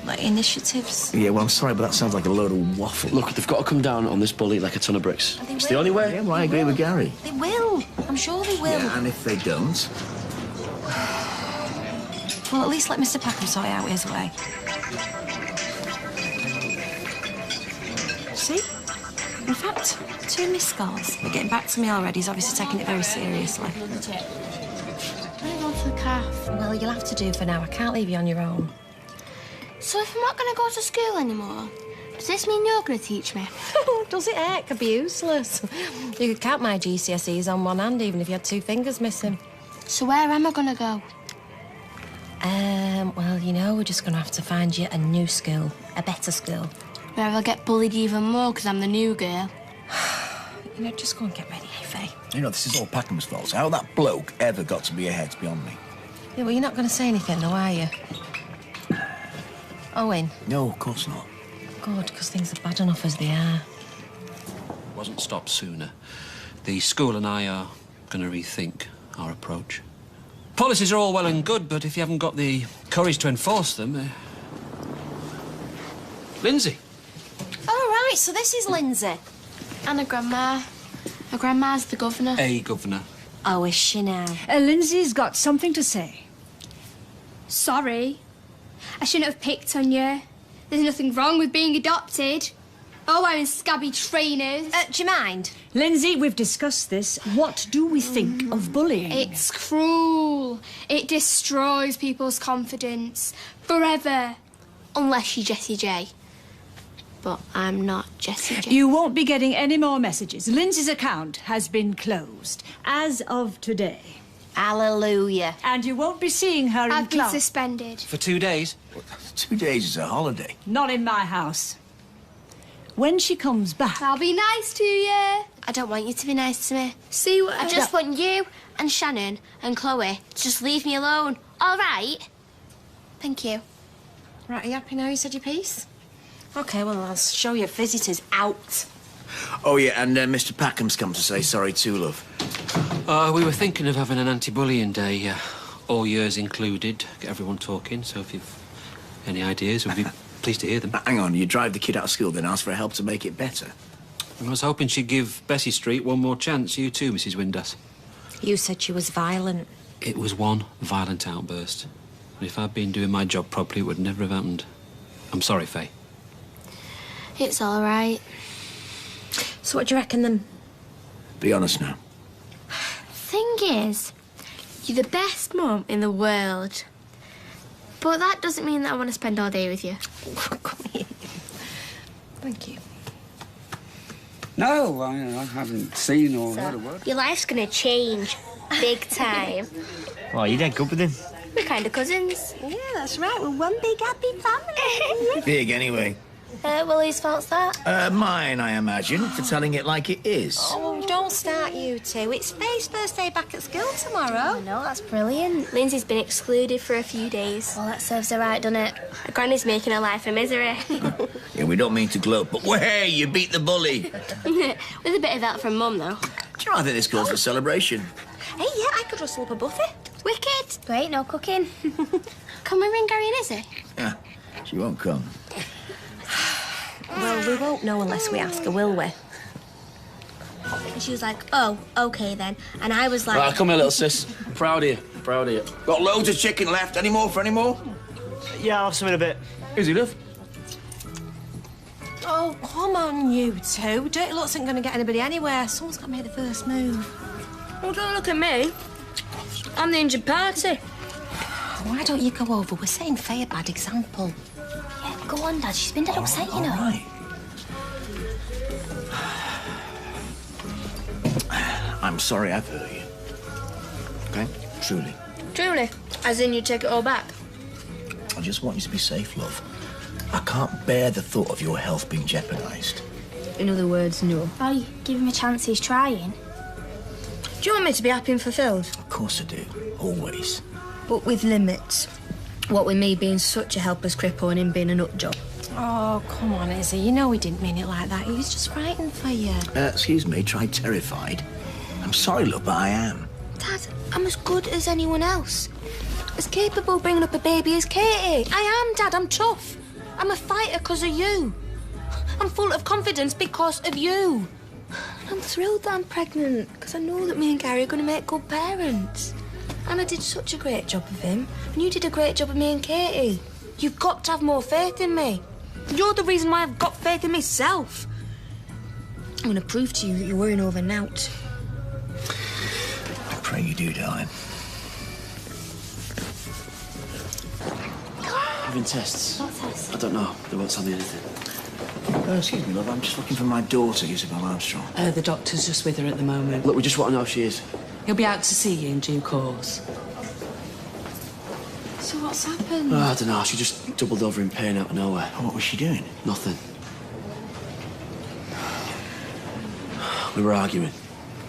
Speaker 1: like, initiatives.
Speaker 3: Yeah, well, I'm sorry, but that sounds like a load of waffle.
Speaker 18: Look, they've got to come down on this bully like a ton of bricks. It's the only way.
Speaker 3: Yeah, well, I agree with Gary.
Speaker 1: They will. I'm sure they will.
Speaker 3: Yeah, and if they don't?
Speaker 1: Well, at least let Mr. Packham sort it out his way. See? In fact, 2 missed calls. They're getting back to me already. He's obviously taking it very seriously.
Speaker 19: I'm going to go to the calf.
Speaker 1: Well, you'll have to do for now. I can't leave you on your own.
Speaker 19: So if I'm not going to go to school anymore, does this mean you're going to teach me?
Speaker 1: Does it, heck? Could be useless. You could count my GCSEs on one hand, even if you had 2 fingers missing.
Speaker 19: So where am I going to go?
Speaker 1: Well, you know, we're just going to have to find you a new school, a better school.
Speaker 19: Where I'll get bullied even more because I'm the new girl.
Speaker 1: You know, just go and get ready, eh, Faye?
Speaker 3: You know, this is all Packham's fault. How that bloke ever got to be ahead's beyond me.
Speaker 1: Yeah, well, you're not going to say anything, though, are you? Owen?
Speaker 3: No, of course not.
Speaker 1: Good, because things are bad enough as they are.
Speaker 8: Wasn't stopped sooner. The school and I are going to rethink our approach. Policies are all well and good, but if you haven't got the courage to enforce them... Lindsay.
Speaker 1: All right, so this is Lindsay.
Speaker 19: And a grandma. Her grandma's the governor.
Speaker 8: A governor.
Speaker 1: Oh, is she now?
Speaker 20: Lindsay's got something to say.
Speaker 21: Sorry. I shouldn't have picked on you. There's nothing wrong with being adopted. Or wearing scabby trainers.
Speaker 1: Do you mind?
Speaker 20: Lindsay, we've discussed this. What do we think of bullying?
Speaker 21: It's cruel. It destroys people's confidence. Forever. Unless you're Jessie J. But I'm not Jessie J.
Speaker 20: You won't be getting any more messages. Lindsay's account has been closed as of today.
Speaker 1: Hallelujah.
Speaker 20: And you won't be seeing her in
Speaker 21: I've been
Speaker 20: class.
Speaker 21: suspended.
Speaker 8: For 2 days?
Speaker 3: 2 days is a holiday.
Speaker 20: Not in my house. When she comes back...
Speaker 21: I'll be nice to you.
Speaker 19: I don't want you to be nice to me.
Speaker 21: See what
Speaker 19: I just want you and Shannon and Chloe to just leave me alone. All right? Thank you.
Speaker 1: Right, are you happy now you said your piece? OK, well, I'll show you visitors out.
Speaker 3: Oh, yeah, and Mr. Packham's come to say sorry too, love.
Speaker 8: We were thinking of having an anti-bullying day, all years included, get everyone talking, so if you've any ideas, we'd be pleased to hear them.
Speaker 3: Hang on, you drive the kid out of school, then ask for help to make it better?
Speaker 8: I was hoping she'd give Bessie Street one more chance. You too, Mrs. Windass.
Speaker 1: You said she was violent.
Speaker 8: It was one violent outburst. And if I'd been doing my job properly, it would never have happened. I'm sorry, Faye.
Speaker 19: It's all right.
Speaker 1: So what do you reckon then?
Speaker 3: Be honest now.
Speaker 19: Thing is, you're the best mum in the world.
Speaker 21: But that doesn't mean that I want to spend all day with you.
Speaker 1: Come here. Thank you.
Speaker 9: No, I haven't seen or heard a word.
Speaker 21: Your life's gonna change. Big time.
Speaker 13: Oh, you're dead good with him.
Speaker 21: We're kind of cousins.
Speaker 1: Yeah, that's right. We're one big happy family.
Speaker 3: Big, anyway.
Speaker 21: Well, whose fault's that?
Speaker 3: Mine, I imagine, for telling it like it is.
Speaker 1: Oh, don't start, you two. It's Faye's first day back at school tomorrow.
Speaker 21: Oh, no, that's brilliant. Lindsay's been excluded for a few days. Well, that serves her right, doesn't it? Her granny's making her life a misery.
Speaker 3: Yeah, we don't mean to gloat, but hey, you beat the bully.
Speaker 21: With a bit of help from Mum, though.
Speaker 3: Do you know, I think this calls for celebration.
Speaker 1: Hey, yeah, I could rustle up a buffet.
Speaker 21: Wicked. Great, no cooking. Can we ring Gary and Izzy?
Speaker 3: Yeah, she won't come.
Speaker 1: Well, we won't know unless we ask her, will we?
Speaker 21: And she was like, oh, OK then. And I was like...
Speaker 18: Right, come here, little sis. Proud of you. Proud of you.
Speaker 3: Got loads of chicken left. Any more for any more?
Speaker 13: Yeah, I'll have some in a bit.
Speaker 18: Izzy, love.
Speaker 1: Oh, come on, you two. Dirty looks ain't going to get anybody anywhere. Someone's got to make the first move.
Speaker 21: Well, don't look at me. I'm the injured party.
Speaker 1: Why don't you go over? We're setting Faye a bad example.
Speaker 21: Yeah, go on, Dad. She's been dead upset, you know.
Speaker 3: Right. I'm sorry I've hurt you. Okay? Truly.
Speaker 21: Truly? As in you take it all back?
Speaker 3: I just want you to be safe, love. I can't bear the thought of your health being jeopardised.
Speaker 21: In other words, no. Oh, give him a chance, he's trying. Do you want me to be happy and fulfilled?
Speaker 3: Of course I do. Always.
Speaker 21: But with limits. What with me being such a helpless cripple and him being a nut job.
Speaker 1: Oh, come on, Izzy. You know he didn't mean it like that. He was just frightened for you.
Speaker 3: Excuse me, try terrified. I'm sorry, love, but I am.
Speaker 21: Dad, I'm as good as anyone else. As capable of bringing up a baby as Katie. I am, Dad. I'm tough. I'm a fighter because of you. I'm full of confidence because of you. I'm thrilled that I'm pregnant because I know that me and Gary are going to make good parents. And I did such a great job of him. And you did a great job of me and Katie. You've got to have more faith in me. You're the reason why I've got faith in myself. I'm going to prove to you that you're worrying over Nout.
Speaker 3: I pray you do, darling.
Speaker 18: Having tests.
Speaker 21: What tests?
Speaker 18: I don't know. They won't tell me anything.
Speaker 3: Excuse me, love. I'm just looking for my daughter, Isabel Armstrong.
Speaker 16: The doctor's just with her at the moment.
Speaker 18: Look, we just want to know if she is.
Speaker 16: He'll be out to see you in due course.
Speaker 1: So what's happened?
Speaker 18: Oh, I don't know. She just doubled over in pain out of nowhere.
Speaker 3: Oh, what was she doing?
Speaker 18: Nothing. We were arguing.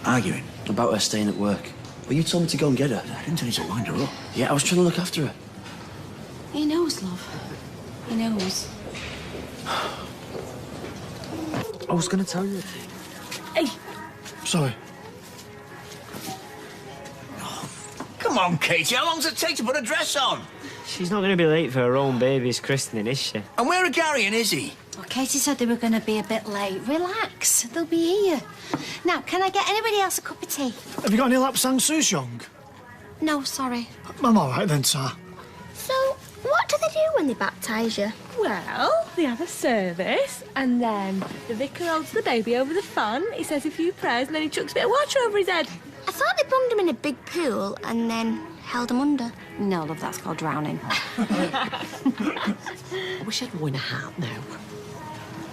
Speaker 3: Arguing?
Speaker 18: About her staying at work. Well, you told me to go and get her.
Speaker 3: I didn't tell you to wind her up.
Speaker 18: Yeah, I was trying to look after her.
Speaker 1: He knows, love. He knows.
Speaker 18: I was going to tell you.
Speaker 21: Hey.
Speaker 3: Sorry. Come on, Katie. How long does it take to put a dress on?
Speaker 13: She's not going to be late for her own baby's christening, is she?
Speaker 3: And where are Gary and Izzy?
Speaker 1: Well, Katie said they were going to be a bit late. Relax. They'll be here. Now, can I get anybody else a cup of tea?
Speaker 3: Have you got any lapsang souchong?
Speaker 1: No, sorry.
Speaker 3: I'm all right then, sir.
Speaker 21: So, what do they do when they baptise you?
Speaker 14: Well, they have a service, and then the vicar holds the baby over the fan. He says a few prayers, and then he chucks a bit of water over his head.
Speaker 21: I thought they bunged him in a big pool and then held him under.
Speaker 1: No, love, that's called drowning.
Speaker 16: I wish I'd worn a hat now.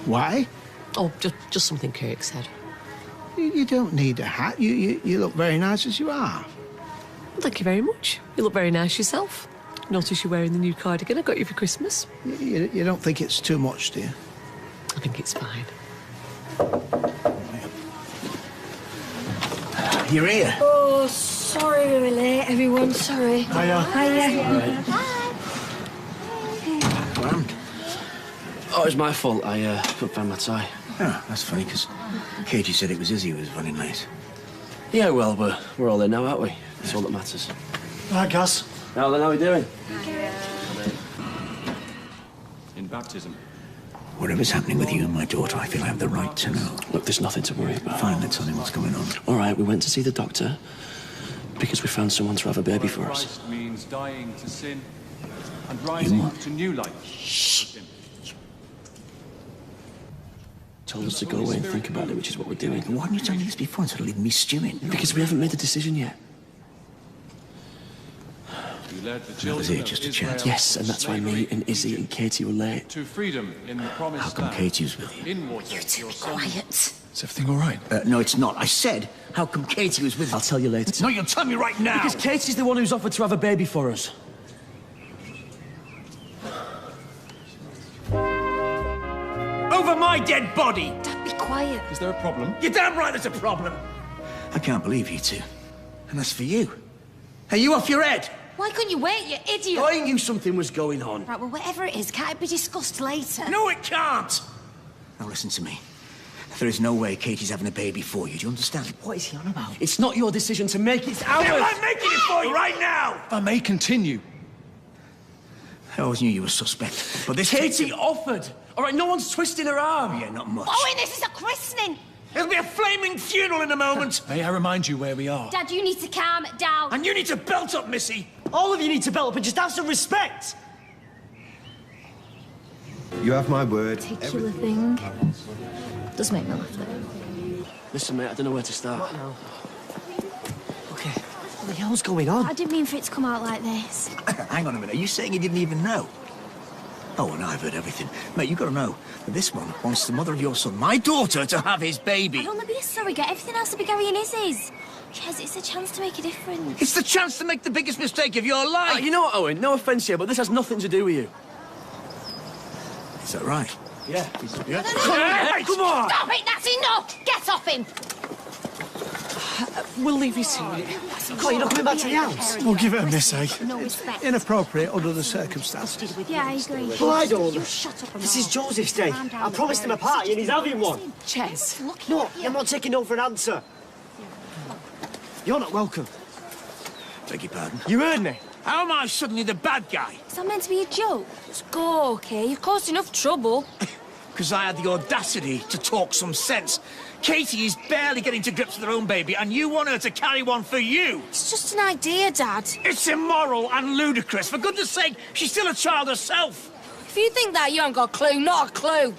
Speaker 11: Why?
Speaker 16: Oh, just something Kirk said.
Speaker 11: You don't need a hat. You look very nice as you are.
Speaker 16: Well, thank you very much. You look very nice yourself. Notice you're wearing the new cardigan I got you for Christmas.
Speaker 11: You don't think it's too much, do you?
Speaker 16: I think it's fine.
Speaker 3: You're here.
Speaker 21: Oh, sorry we were late, everyone. Sorry.
Speaker 3: Hiya.
Speaker 21: Hiya.
Speaker 3: Grand.
Speaker 18: Oh, it's my fault. I couldn't find my tie.
Speaker 3: Oh, that's funny, because Katie said it was Izzy who was running late.
Speaker 18: Yeah, well, we're all there now, aren't we? That's all that matters.
Speaker 3: Right, Gus.
Speaker 18: Now then, how are we doing?
Speaker 12: In baptism.
Speaker 3: Whatever's happening with you and my daughter, I feel I have the right to know.
Speaker 18: Look, there's nothing to worry about.
Speaker 3: Fine, let's tell me what's going on.
Speaker 18: All right, we went to see the doctor because we found someone to have a baby for us.
Speaker 12: Christ means dying to sin and rising to new life.
Speaker 18: Shh. Told us to go away and think about it, which is what we're doing.
Speaker 3: Why didn't you tell me this before instead of leaving me stewing?
Speaker 18: Because we haven't made the decision yet.
Speaker 12: led the
Speaker 3: was
Speaker 12: children
Speaker 3: it, just a
Speaker 12: of
Speaker 3: chat?
Speaker 12: Israel
Speaker 18: Yes, and that's why me and Izzy and Katie were late.
Speaker 12: to freedom in the promised
Speaker 3: How come
Speaker 12: land.
Speaker 3: Katie was with you?
Speaker 12: In water, your son.
Speaker 1: Quiet.
Speaker 3: Is everything all right? No, it's not. I said, how come Katie was with you?
Speaker 18: I'll tell you later.
Speaker 3: No, you'll tell me right now.
Speaker 18: Because Katie's the one who's offered to have a baby for us.
Speaker 3: Over my dead body!
Speaker 21: Dad, be quiet.
Speaker 12: Is there a problem?
Speaker 3: You're damn right there's a problem. I can't believe you two. And that's for you. Are you off your head?
Speaker 21: Why couldn't you wait, you idiot?
Speaker 18: I knew something was going on.
Speaker 1: Right, well, whatever it is, can't it be discussed later?
Speaker 3: No, it can't! Now listen to me. There is no way Katie's having a baby for you. Do you understand?
Speaker 18: What is he on about? It's not your decision to make, it's ours!
Speaker 3: Well, I'm making it for you right now!
Speaker 12: If I may continue.
Speaker 3: I always knew you were suspect, but this...
Speaker 18: Katie offered! All right, no one's twisting her arm.
Speaker 3: Yeah, not much.
Speaker 21: Owen, this is a christening.
Speaker 3: There'll be a flaming funeral in a moment.
Speaker 12: May I remind you where we are?
Speaker 21: Dad, you need to calm down.
Speaker 3: And you need to belt up, Missy.
Speaker 13: All of you need to belt up and just have some respect.
Speaker 15: You have my word.
Speaker 21: Particular thing. Does make me laugh, though.
Speaker 18: Listen, mate, I don't know where to start.
Speaker 13: What now? Okay, what the hell's going on?
Speaker 21: I didn't mean for it to come out like this.
Speaker 3: Hang on a minute. Are you saying you didn't even know? Oh, and I've heard everything. Mate, you got to know that this one wants the mother of your son, my daughter, to have his baby.
Speaker 21: I'd only be a surrogate. Everything else will be Gary and Izzy's. Yes, it's a chance to make a difference.
Speaker 3: It's the chance to make the biggest mistake of your life.
Speaker 18: You know what, Owen? No offence here, but this has nothing to do with you.
Speaker 3: Is that right?
Speaker 18: Yeah.
Speaker 3: Yeah.
Speaker 21: Hey,
Speaker 3: come on!
Speaker 21: Stop it! That's enough! Get off him!
Speaker 16: We'll leave you to it.
Speaker 13: Oh, you're not coming back to the house?
Speaker 11: We'll give it a miss, eh?
Speaker 21: No respect.
Speaker 11: Inappropriate under the circumstances.
Speaker 21: Yeah, I agree.
Speaker 13: Well, I don't.
Speaker 21: You shut up and
Speaker 13: This is
Speaker 21: roll.
Speaker 13: Joseph's day.
Speaker 21: Calm down,
Speaker 13: I promised him a
Speaker 21: parents.
Speaker 13: party and he's having one.
Speaker 16: Ches.
Speaker 13: No, I'm not taking no for an answer. You're not welcome.
Speaker 3: Beg your pardon?
Speaker 13: You heard me.
Speaker 3: How am I suddenly the bad guy?
Speaker 21: Is that meant to be a joke? Let's go, okay? You've caused enough trouble.
Speaker 3: Because I had the audacity to talk some sense. Katie is barely getting to grips with her own baby, and you want her to carry one for you.
Speaker 21: It's just an idea, Dad.
Speaker 3: It's immoral and ludicrous. For goodness sake, she's still a child herself.
Speaker 21: If you think that, you haven't got a clue. Not a clue.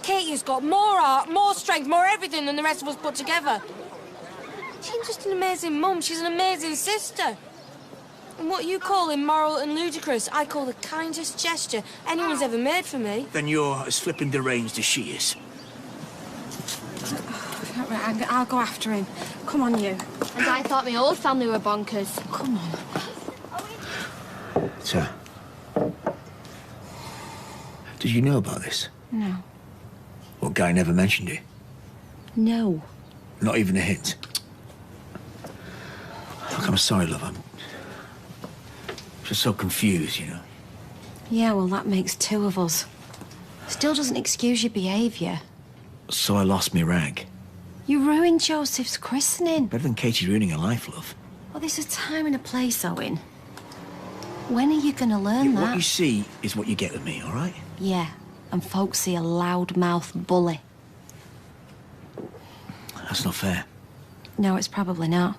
Speaker 21: Katie's got more heart, more strength, more everything than the rest of us put together. She's just an amazing mum. She's an amazing sister. And what you call immoral and ludicrous, I call the kindest gesture anyone's ever made for me.
Speaker 3: Then you're as flippin' deranged as she is.
Speaker 1: Right, I'll go after him. Come on, you.
Speaker 21: And I thought my old family were bonkers.
Speaker 1: Come on.
Speaker 3: Sir. Did you know about this?
Speaker 1: No.
Speaker 3: Well, Guy never mentioned it.
Speaker 1: No.
Speaker 3: Not even a hint. Look, I'm sorry, love. I'm just so confused, you know.
Speaker 1: Yeah, well, that makes two of us. Still doesn't excuse your behaviour.
Speaker 3: So I lost me rag.
Speaker 1: You ruined Joseph's christening.
Speaker 3: Better than Katie ruining her life, love.
Speaker 1: Well, there's a time and a place, Owen. When are you going to learn that?
Speaker 3: What you see is what you get with me, all right?
Speaker 1: Yeah, and folks see a loud-mouthed bully.
Speaker 3: That's not fair.
Speaker 1: No, it's probably not.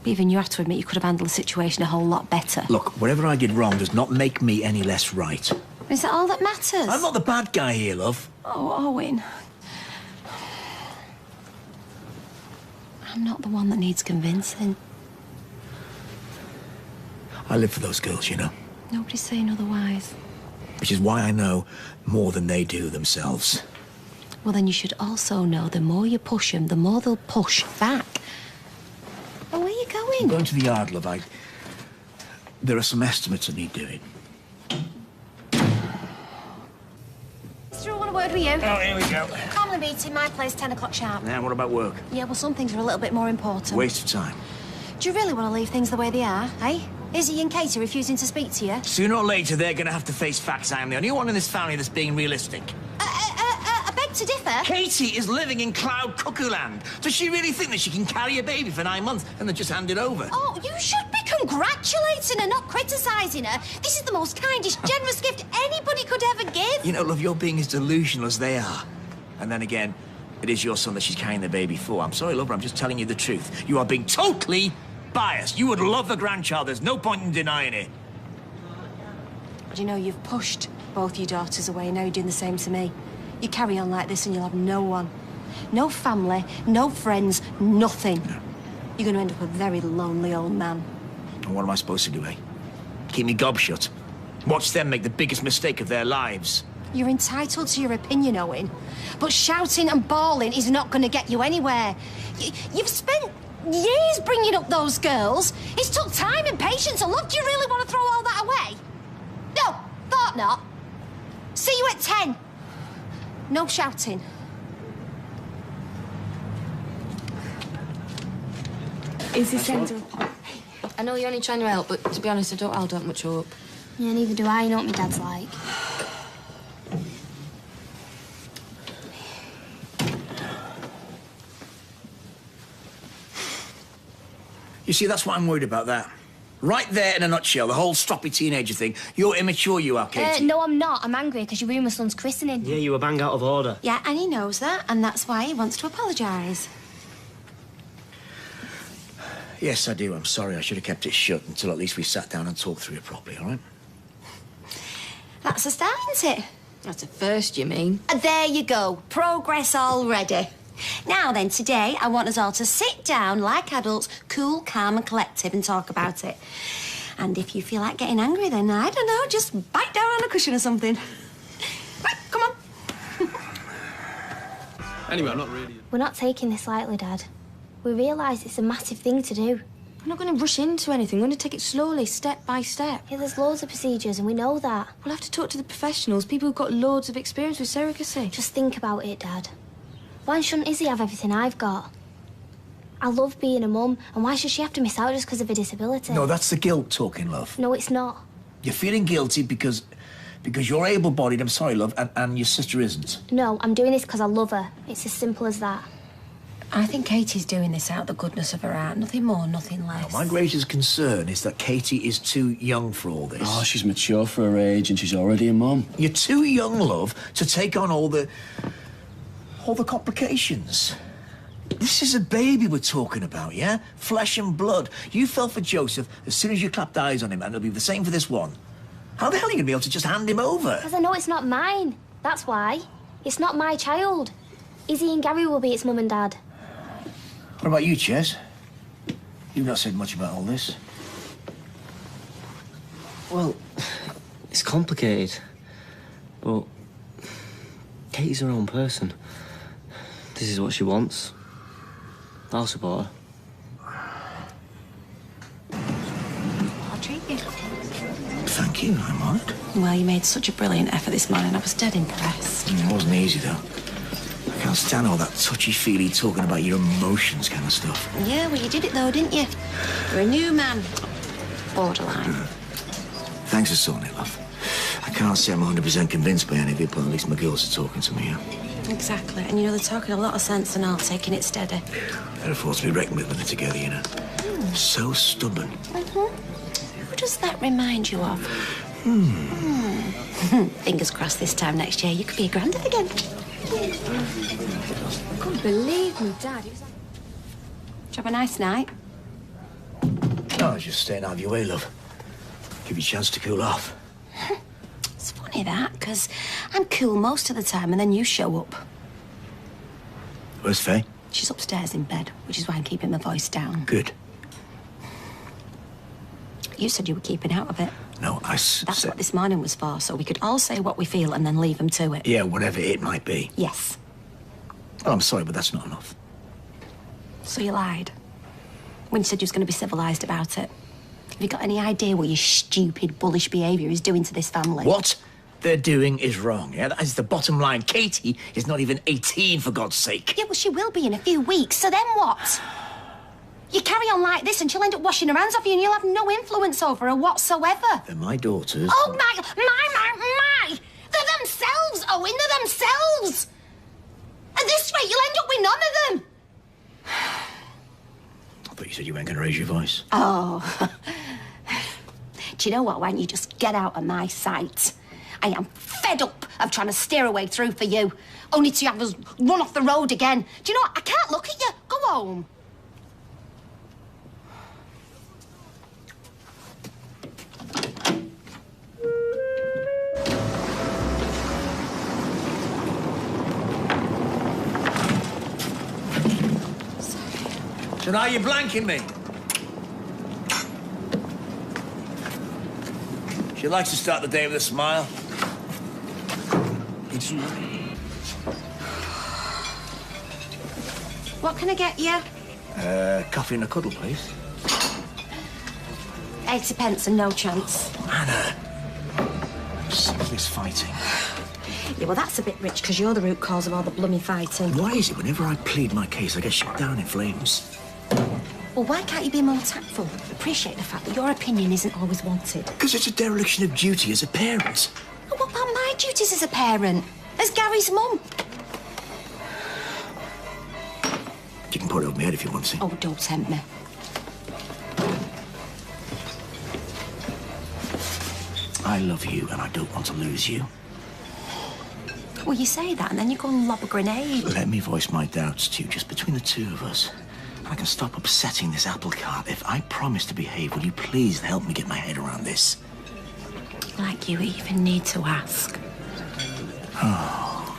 Speaker 1: But even you have to admit you could have handled the situation a whole lot better.
Speaker 3: Look, whatever I did wrong does not make me any less right.
Speaker 1: Is that all that matters?
Speaker 3: I'm not the bad guy here, love.
Speaker 1: Oh, Owen. I'm not the one that needs convincing.
Speaker 3: I live for those girls, you know.
Speaker 1: Nobody's saying otherwise.
Speaker 3: Which is why I know more than they do themselves.
Speaker 1: Well, then you should also know the more you push them, the more they'll push back. Oh, where are you going?
Speaker 3: I'm going to the yard, love. There are some estimates that need doing.
Speaker 1: Mister, I want to word with you.
Speaker 3: Oh, here we go.
Speaker 1: Come to the meeting, my place, 10 o'clock sharp.
Speaker 3: Now, what about work?
Speaker 1: Yeah, well, some things are a little bit more important.
Speaker 3: Waste of time.
Speaker 1: Do you really want to leave things the way they are, eh? Izzy and Katie refusing to speak to you?
Speaker 3: Sooner or later, they're going to have to face facts. I am the only one in this family that's being realistic.
Speaker 1: I beg to differ.
Speaker 3: Katie is living in cloud cuckoo land. Does she really think that she can carry a baby for 9 months and then just hand it over?
Speaker 1: Oh, you should be congratulating her, not criticising her. This is the most kindest, generous gift anybody could ever give.
Speaker 3: You know, love, you're being as delusional as they are. And then again, it is your son that she's carrying the baby for. I'm sorry, love, but I'm just telling you the truth. You are being totally biased. You would love the grandchild. There's no point in denying it.
Speaker 1: Do you know, you've pushed both your daughters away, now you're doing the same to me. You carry on like this and you'll have no one. No family, no friends, nothing. You're going to end up a very lonely old man.
Speaker 3: And what am I supposed to do, eh? keep me gob shut. Watch them make the biggest mistake of their lives.
Speaker 1: You're entitled to your opinion, Owen. But shouting and bawling is not going to get you anywhere. You've spent years bringing up those girls. It's took time and patience and love. Do you really want to throw all that away? No, thought not. See you at 10. No shouting.
Speaker 14: Is this end up?
Speaker 21: I know you're only trying to help, but to be honest, I don't hold that much hope.
Speaker 5: Yeah, neither do I. You know what my dad's like.
Speaker 3: You see, that's what I'm worried about, that. Right there in a nutshell, the whole stroppy teenager thing. You're immature, you are, Katie.
Speaker 5: No, I'm not. I'm angry because you ruined my son's christening.
Speaker 13: Yeah, you were bang out of order.
Speaker 1: Yeah, and he knows that, and that's why he wants to apologise.
Speaker 3: Yes, I do. I'm sorry. I should have kept it shut until at least we sat down and talked through it properly, all right?
Speaker 1: That's a start, isn't it?
Speaker 21: That's a first, you mean?
Speaker 1: There you go. Progress already. Now then, today, I want us all to sit down like adults, cool, calm and collective, and talk about it. And if you feel like getting angry, then, I don't know, just bite down on a cushion or something. Right, come on.
Speaker 12: Anyway, I'm not really...
Speaker 5: We're not taking this lightly, Dad. We realise it's a massive thing to do.
Speaker 21: We're not going to rush into anything. We're going to take it slowly, step by step.
Speaker 5: Yeah, there's loads of procedures, and we know that.
Speaker 21: We'll have to talk to the professionals, people who've got loads of experience with surrogacy.
Speaker 5: Just think about it, Dad. Why shouldn't Izzy have everything I've got? I love being a mum, and why should she have to miss out just because of a disability?
Speaker 3: No, that's the guilt talking, love.
Speaker 5: No, it's not.
Speaker 3: You're feeling guilty because you're able-bodied, I'm sorry, love, and your sister isn't.
Speaker 5: No, I'm doing this because I love her. It's as simple as that.
Speaker 1: I think Katie's doing this out of the goodness of her heart. Nothing more, nothing less.
Speaker 3: My greatest concern is that Katie is too young for all this.
Speaker 18: Oh, she's mature for her age and she's already a mum.
Speaker 3: You're too young, love, to take on all the complications. This is a baby we're talking about, yeah? Flesh and blood. You fell for Joseph as soon as you clapped eyes on him, and it'll be the same for this one. How the hell are you going to be able to just hand him over?
Speaker 5: Because I know it's not mine. That's why. It's not my child. Izzy and Gary will be its mum and dad.
Speaker 3: What about you, Ches? You've not said much about all this.
Speaker 13: Well, it's complicated. But Katie's her own person. This is what she wants. I'll support her.
Speaker 1: I'll treat you.
Speaker 3: Thank you, I'm honoured.
Speaker 1: Well, you made such a brilliant effort this morning. I was dead impressed.
Speaker 3: It wasn't easy, though. I can't stand all that touchy-feely talking about your emotions kind of stuff.
Speaker 1: Yeah, well, you did it, though, didn't you? You're a new man. Borderline.
Speaker 3: Thanks for sorting it, love. I can't say I'm 100% convinced by any of it, but at least my girls are talking to me, yeah?
Speaker 1: Exactly. And, you know, they're talking a lot of sense and all, taking it steady.
Speaker 3: They're a force to be reckoned with when they're together, you know? So stubborn.
Speaker 1: Who does that remind you of? Fingers crossed this time next year you could be a granddad again.
Speaker 21: I couldn't believe me, Dad. It was like...
Speaker 1: Did you have a nice night?
Speaker 3: No, I was just staying out of your way, love. Give you a chance to cool off.
Speaker 1: It's funny that, because I'm cool most of the time and then you show up.
Speaker 3: Where's Faye?
Speaker 1: She's upstairs in bed, which is why I'm keeping my voice down.
Speaker 3: Good.
Speaker 1: You said you were keeping out of it.
Speaker 3: No, I
Speaker 1: That's
Speaker 3: said...
Speaker 1: what this morning was for, so we could all say what we feel and then leave them to it.
Speaker 3: Yeah, whatever it might be.
Speaker 1: Yes.
Speaker 3: Oh, I'm sorry, but that's not enough.
Speaker 1: So you lied. When you said you was going to be civilised about it. Have you got any idea what your stupid, bullish behaviour is doing to this family?
Speaker 3: What they're doing is wrong, yeah? That is the bottom line. Katie is not even 18, for God's sake.
Speaker 1: Yeah, well, she will be in a few weeks, so then what? You carry on like this and she'll end up washing her hands off you and you'll have no influence over her whatsoever.
Speaker 3: They're my daughters.
Speaker 1: Oh, my! They're themselves, Owen, they're themselves! At this rate, you'll end up with none of them!
Speaker 3: I thought you said you weren't going to raise your voice.
Speaker 1: Oh. Do you know what? Why don't you just get out of my sight? I am fed up of trying to steer a way through for you, only to have us run off the road again. Do you know what? I can't look at you. Go home.
Speaker 3: So now you're blanking me. She likes to start the day with a smile.
Speaker 1: What can I get you?
Speaker 3: Coffee and a cuddle, please.
Speaker 1: 80 pence and no chance.
Speaker 3: Anna, I'm sick of this fighting.
Speaker 1: Yeah, well, that's a bit rich, because you're the root cause of all the blooming fighting.
Speaker 3: Why is it whenever I plead my case, I get shot down in flames?
Speaker 1: Well, why can't you be more tactful? Appreciate the fact that your opinion isn't always wanted.
Speaker 3: Because it's a dereliction of duty as a parent.
Speaker 1: Well, what about my duties as a parent? As Gary's mum?
Speaker 3: You can put it over my head if you want to.
Speaker 1: Oh, don't tempt me.
Speaker 3: I love you, and I don't want to lose you.
Speaker 1: Well, you say that, and then you go and lob a grenade.
Speaker 3: Let me voice my doubts to you, just between the two of us. I can stop upsetting this apple cart. If I promise to behave, will you please help me get my head around this?
Speaker 1: Like you even need to ask.
Speaker 3: Oh.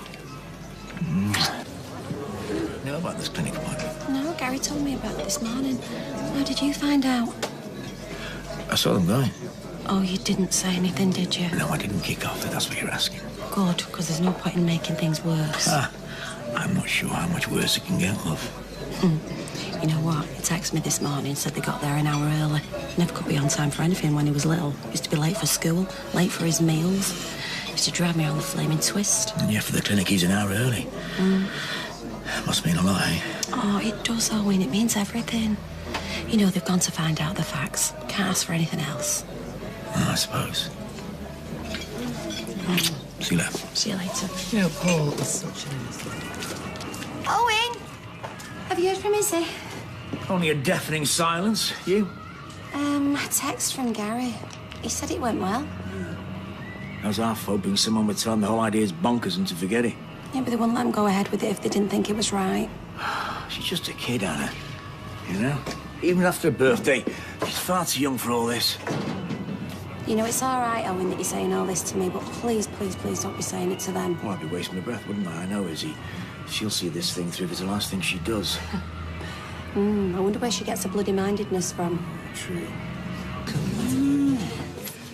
Speaker 3: You know about this clinic appointment?
Speaker 1: No, Gary told me about it this morning. How did you find out?
Speaker 3: I saw them going.
Speaker 1: Oh, you didn't say anything, did you?
Speaker 3: No, I didn't kick off, if that's what you're asking.
Speaker 1: Good, because there's no point in making things worse.
Speaker 3: I'm not sure how much worse it can get, love.
Speaker 1: You know what? He texted me this morning, said they got there an hour early. Never could be on time for anything when he was little. Used to be late for school, late for his meals. Used to drive me on the flaming twist.
Speaker 3: And yet for the clinic, he's an hour early. Must mean a lot, eh?
Speaker 1: Oh, it does, Owen. It means everything. You know, they've gone to find out the facts. Can't ask for anything else.
Speaker 3: I suppose. See you later.
Speaker 1: See you later.
Speaker 16: You know, Paul is such an innocent.
Speaker 1: Owen! Have you heard from Izzy?
Speaker 3: Only a deafening silence. You?
Speaker 1: A text from Gary. He said it went well.
Speaker 3: I was half hoping someone would tell him the whole idea is bonkers and to forget it.
Speaker 1: Yeah, but they wouldn't let him go ahead with it if they didn't think it was right.
Speaker 3: She's just a kid, Anna. You know? Even after her birthday, she's far too young for all this.
Speaker 1: You know, it's all right, Owen, that you're saying all this to me, but please, please, please don't be saying it to them.
Speaker 3: Well, I'd be wasting my breath, wouldn't I? I know Izzy. She'll see this thing through if it's the last thing she does.
Speaker 1: I wonder where she gets her bloody mindedness from.
Speaker 3: True.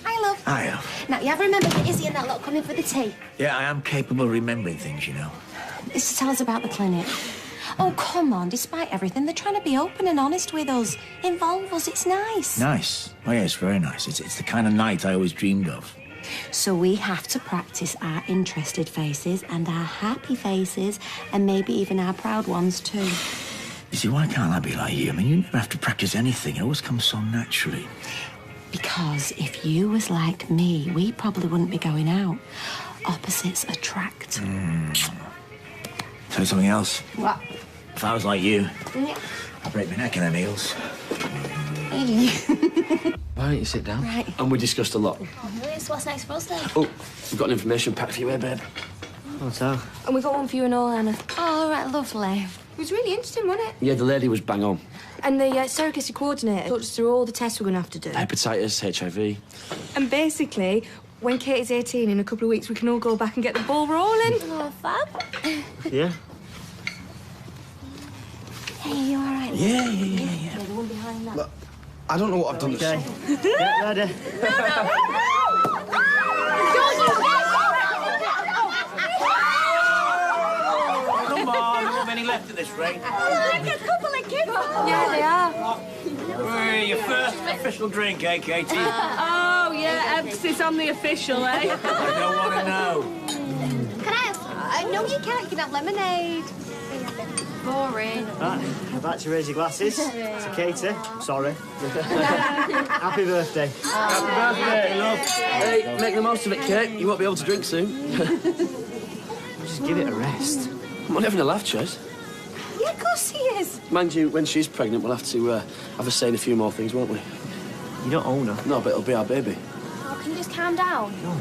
Speaker 1: Hi, love.
Speaker 3: Hiya.
Speaker 1: Now, you ever remember that Izzy and that lot coming for the tea?
Speaker 3: Yeah, I am capable of remembering things, you know.
Speaker 1: It's to tell us about the clinic. Oh, come on. Despite everything, they're trying to be open and honest with us. Involve us. It's nice.
Speaker 3: Nice? Oh, yeah, it's very nice. It's the kind of night I always dreamed of.
Speaker 1: So we have to practice our interested faces and our happy faces and maybe even our proud ones, too.
Speaker 3: You see, why can't I be like you? I mean, you never have to practice anything. It always comes so naturally.
Speaker 1: Because if you was like me, we probably wouldn't be going out. Opposites attract.
Speaker 3: Tell you something else?
Speaker 1: What?
Speaker 3: If I was like you,
Speaker 1: Yeah.
Speaker 3: I'd break my neck in them heels.
Speaker 18: Why don't you sit down?
Speaker 1: Right.
Speaker 18: And we discussed a lot.
Speaker 21: What's next for us then?
Speaker 18: Oh, we've got an information pack for you here, babe.
Speaker 13: What's that?
Speaker 21: And we got one for you and all, Anna.
Speaker 1: Oh, all right, lovely.
Speaker 21: It was really interesting, wasn't it?
Speaker 18: Yeah, the lady was bang on.
Speaker 21: And the surrogacy coordinator talked us through all the tests we're going to have to do.
Speaker 18: Hepatitis, HIV.
Speaker 21: And basically, when Katie's 18, in a couple of weeks, we can all go back and get the ball rolling.
Speaker 1: Oh, fab.
Speaker 13: Yeah?
Speaker 1: Hey, you all right?
Speaker 3: Yeah.
Speaker 1: Yeah, the one behind that.
Speaker 12: Look, I don't know what I've done.
Speaker 13: Okay. Get ready.
Speaker 3: Come on, not many left at this rate.
Speaker 6: Like a couple of kids.
Speaker 21: Yeah, they are.
Speaker 3: Hey, your first official drink, eh, Katie?
Speaker 14: Oh, yeah, emphasis on the official, eh?
Speaker 3: I don't want to know.
Speaker 21: Can I have... no, you can't. You can have lemonade. Boring.
Speaker 13: Right, about to raise your glasses. To Katie. Sorry. Happy birthday.
Speaker 18: Happy birthday, love. Hey, make the most of it, Kate. You won't be able to drink soon.
Speaker 13: Just give it a rest.
Speaker 18: I'm not having a laugh, Ches.
Speaker 21: Yeah, of course he is.
Speaker 18: Mind you, when she's pregnant, we'll have to have a say in a few more things, won't we?
Speaker 13: You don't own her.
Speaker 18: No, but it'll be our baby.
Speaker 21: Oh, can you just calm down?
Speaker 13: No.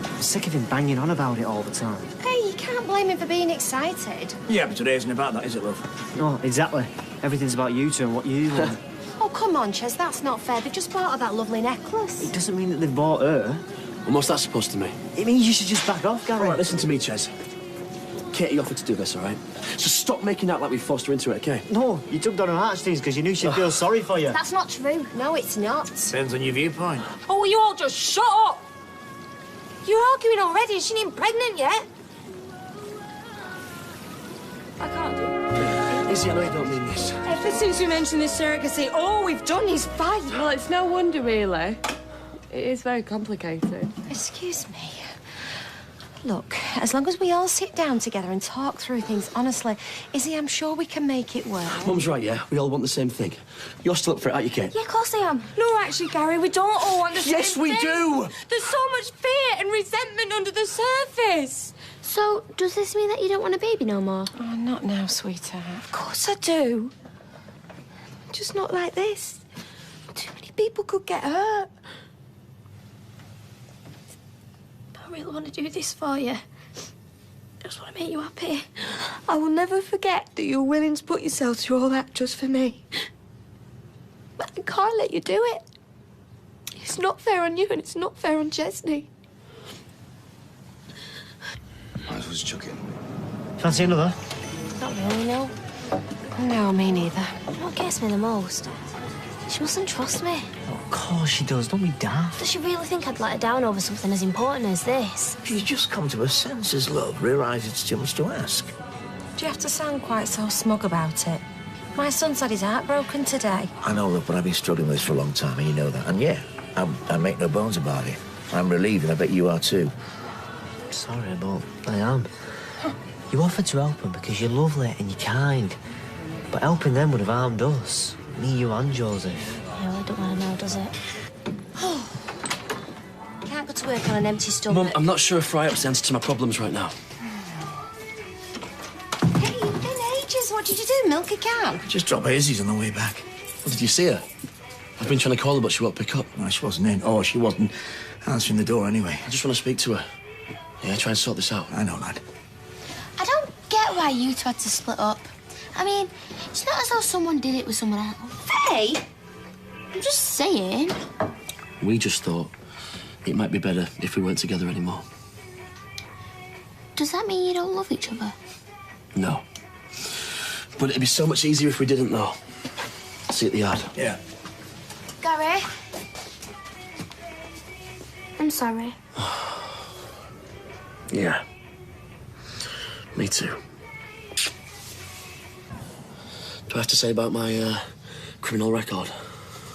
Speaker 13: I'm sick of him banging on about it all the time.
Speaker 1: Hey, you can't blame him for being excited.
Speaker 3: Yeah, but today isn't about that, is it, love?
Speaker 13: No, exactly. Everything's about you two and what you want.
Speaker 1: Oh, come on, Ches, that's not fair. They've just bought her that lovely necklace.
Speaker 13: It doesn't mean that they've bought her.
Speaker 18: And what's that supposed to mean?
Speaker 13: It means you should just back off, Gary.
Speaker 18: All right, listen to me, Ches. Katie offered to do this, all right? So stop making out like we forced her into it, OK?
Speaker 13: No, you tugged on her heartstrings because you knew she'd feel sorry for you.
Speaker 21: That's not true.
Speaker 1: No, it's not.
Speaker 3: Depends on your viewpoint.
Speaker 19: Oh, will you all just shut up?
Speaker 21: You're arguing already. She ain't pregnant yet. I can't do it.
Speaker 13: Izzy, I know you don't mean this.
Speaker 14: Ever since we mentioned this surrogacy, all we've done is fight. Well, it's no wonder, really. It is very complicated.
Speaker 1: Excuse me. Look, as long as we all sit down together and talk through things honestly, Izzy, I'm sure we can make it work.
Speaker 18: Mum's right, yeah? We all want the same thing. You're still up for it, aren't you, Kate?
Speaker 21: Yeah, of course I am. No, actually, Gary, we don't all want the same
Speaker 18: Yes, we do!
Speaker 19: There's so much fear and resentment under the surface.
Speaker 21: So, does this mean that you don't want a baby no more?
Speaker 1: Oh, not now, sweetheart.
Speaker 21: Of course I do. Just not like this. Too many people could get hurt. I really want to do this for you. I just want to make you happy. I will never forget that you're willing to put yourself through all that just for me. But I can't let you do it. It's not fair on you and it's not fair on Chesney.
Speaker 15: Might as well just chuck it.
Speaker 13: Fancy another?
Speaker 21: Not really, no.
Speaker 1: No, me neither.
Speaker 21: What gets me the most? She mustn't trust me.
Speaker 13: Oh, of course she does. Don't be daft.
Speaker 21: Does she really think I'd let her down over something as important as this?
Speaker 3: She's just come to her senses, love. Realise it's too much to ask.
Speaker 1: Do you have to sound quite so smug about it? My son's had his heart broken today.
Speaker 3: I know, look, but I've been struggling with this for a long time, and you know that. And yeah, I make no bones about it. I'm relieved, and I bet you are too.
Speaker 13: Sorry, but I am. You offered to help them because you're lovely and you're kind. But helping them would have harmed us. Me, you and Joseph.
Speaker 21: Yeah, well, it don't matter now, does it?
Speaker 1: Can't go to work on an empty stomach.
Speaker 18: Mum, I'm not sure if fry-up's the answer to my problems right now.
Speaker 1: Hey, you've been ages. What did you do? Milk a cow?
Speaker 3: Just drop Izzy's on the way back.
Speaker 18: Well, did you see her? I've been trying to call her, but she won't pick up.
Speaker 3: No, she wasn't in. Oh, she wasn't answering the door anyway.
Speaker 18: I just want to speak to her. Yeah, try and sort this out.
Speaker 3: I know, lad.
Speaker 21: I don't get why you two had to split up. I mean, it's not as though someone did it with someone else. Hey! I'm just saying.
Speaker 18: We just thought it might be better if we weren't together anymore.
Speaker 21: Does that mean you don't love each other?
Speaker 18: No. But it'd be so much easier if we didn't, though. See you at the yard.
Speaker 3: Yeah.
Speaker 21: Gary? I'm sorry.
Speaker 18: Yeah. Me too. Do I have to say about my criminal record?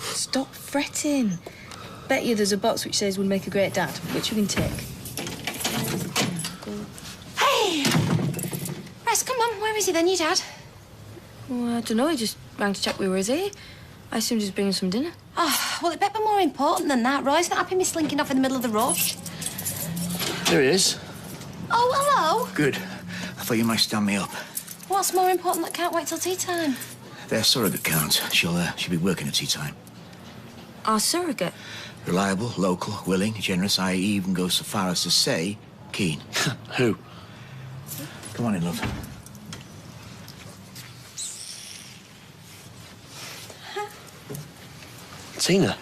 Speaker 10: Stop fretting. Bet you there's a box which says would make a great dad, which you can tick.
Speaker 1: Hey! Rest, come on. Where is he then, your dad?
Speaker 10: Well, I don't know. He just rang to check we were here. I assumed he was bringing some dinner.
Speaker 1: Oh, well, it better be more important than that. Roy's not happy me slinking off in the middle of the rush.
Speaker 18: There he is.
Speaker 1: Oh, hello.
Speaker 3: Good. I thought you might stand me up.
Speaker 1: What's more important that can't wait till tea time?
Speaker 3: Their surrogate can't. She'll be working at tea time.
Speaker 10: Our surrogate?
Speaker 3: Reliable, local, willing, generous. I even go so far as to say keen.
Speaker 18: Who?
Speaker 3: Come on in, love.
Speaker 18: Tina.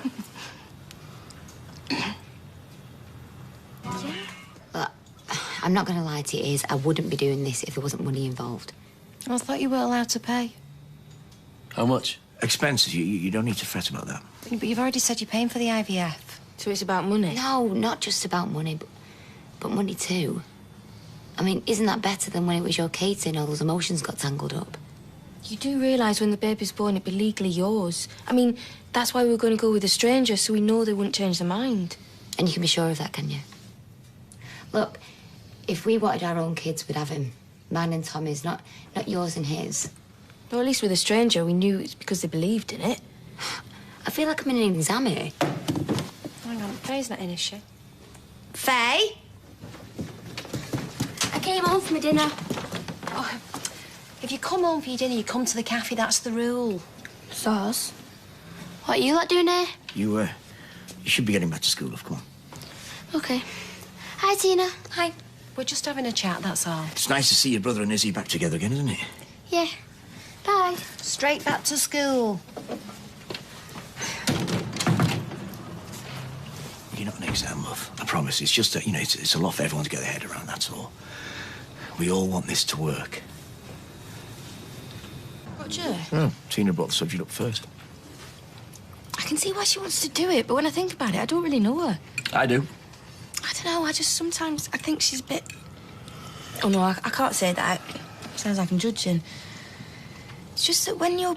Speaker 22: Look, I'm not going to lie to you, Iz. I wouldn't be doing this if there wasn't money involved.
Speaker 1: I thought you were allowed to pay.
Speaker 18: How much?
Speaker 3: Expenses. You don't need to fret about that.
Speaker 1: But you've already said you're paying for the IVF.
Speaker 10: So it's about money?
Speaker 22: No, not just about money, but money too. I mean, isn't that better than when it was your Katie and all those emotions got tangled up?
Speaker 10: You do realise when the baby's born, it'd be legally yours. I mean, that's why we were going to go with a stranger, so we know they wouldn't change their mind.
Speaker 22: And you can be sure of that, can you? Look, if we wanted our own kids, we'd have him. Mine and Tommy's, not yours and his.
Speaker 10: Or at least with a stranger, we knew it's because they believed in it.
Speaker 22: I feel like I'm in an exam here.
Speaker 1: Hang on, Faye's not in, is she? Faye?
Speaker 21: I came home for my dinner.
Speaker 1: Oh, if you come home for your dinner, you come to the cafe. That's the rule.
Speaker 21: Sauce? What are you lot doing here?
Speaker 3: You should be getting back to school, love. Come on.
Speaker 21: Okay. Hi, Tina.
Speaker 1: Hi. We're just having a chat, that's all.
Speaker 3: It's nice to see your brother and Izzy back together again, isn't it?
Speaker 21: Yeah. Bye.
Speaker 1: Straight back to school.
Speaker 3: You're not an exam, love. I promise. It's just that, it's a lot for everyone to get their head around, that's all. We all want this to work.
Speaker 21: Roger?
Speaker 3: Tina brought the subject up first.
Speaker 10: I can see why she wants to do it, but when I think about it, I don't really know her.
Speaker 18: I do.
Speaker 10: I don't know, I think she's a bit... Oh, no, I can't say that. Sounds like I'm judging. It's just that when you're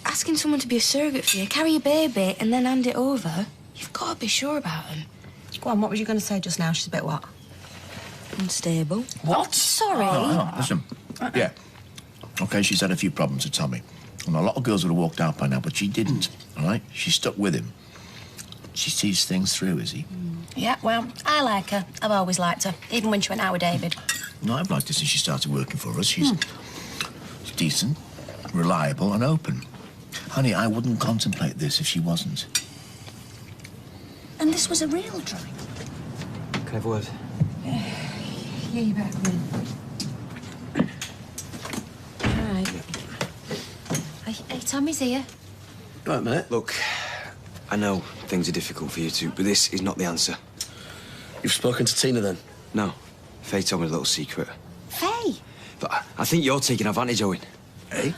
Speaker 10: asking someone to be a surrogate for you, carry a baby and then hand it over, you've got to be sure about them.
Speaker 1: Go on, what was you going to say just now? She's a bit what?
Speaker 10: Unstable.
Speaker 2: What?
Speaker 10: Oh, sorry.
Speaker 2: Listen. Yeah. OK, she's had a few problems with Tommy. And a lot of girls would have walked out by now, but she didn't, all right? She stuck with him. She sees things through, is he?
Speaker 1: Yeah, well, I like her. I've always liked her, even when she went out with David.
Speaker 2: No, I've liked her since she started working for us. She's decent, reliable and open. Honey, I wouldn't contemplate this if she wasn't.
Speaker 1: And this was a real drink.
Speaker 15: Can I have a word?
Speaker 1: Yeah, you better come in. All right. Hey, Tommy's here.
Speaker 15: Right, mate. Look, I know things are difficult for you two, but this is not the answer.
Speaker 18: You've spoken to Tina, then?
Speaker 15: No. Faye told me a little secret.
Speaker 1: Faye?
Speaker 15: But I think you're taking advantage, Owen.
Speaker 2: Eh?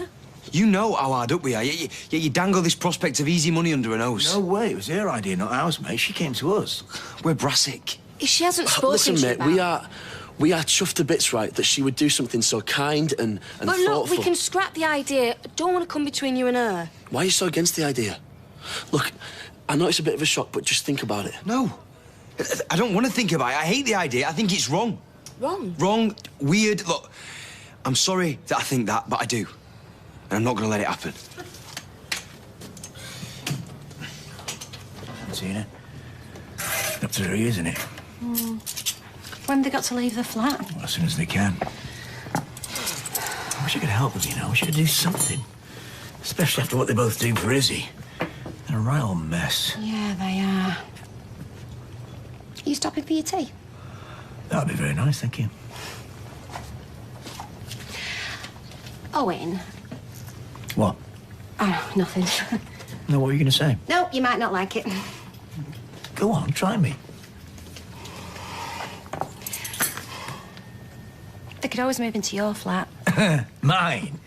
Speaker 15: You know how hard up we are, yet you dangle this prospect of easy money under her nose.
Speaker 2: No way. It was her idea, not ours, mate. She came to us.
Speaker 15: We're brassic.
Speaker 10: If she hasn't spoken
Speaker 18: Listen,
Speaker 10: to you
Speaker 18: mate,
Speaker 10: about...
Speaker 18: we are chuffed to bits, right, that she would do something so kind and
Speaker 10: But
Speaker 18: thoughtful.
Speaker 10: look, we can scrap the idea. I don't want to come between you and her.
Speaker 18: Why are you so against the idea? Look, I know it's a bit of a shock, but just think about it.
Speaker 15: No. I don't want to think about it. I hate the idea. I think it's wrong.
Speaker 10: Wrong?
Speaker 15: Wrong, weird. Look, I'm sorry that I think that, but I do. And I'm not going to let it happen.
Speaker 2: Tina. Up to her ears, isn't it?
Speaker 1: When have they got to leave the flat?
Speaker 2: Well, as soon as they can. I wish I could help them, you know. I wish I could do something. Especially after what they both do for Izzy. They're a right old mess.
Speaker 1: Yeah, they are. You stopping for your tea?
Speaker 2: That'd be very nice, thank you.
Speaker 1: Owen.
Speaker 2: What?
Speaker 1: Oh, nothing.
Speaker 2: No, what were you going to say?
Speaker 1: No, you might not like it.
Speaker 2: Go on, try me.
Speaker 1: They could always move into your flat.
Speaker 2: Mine?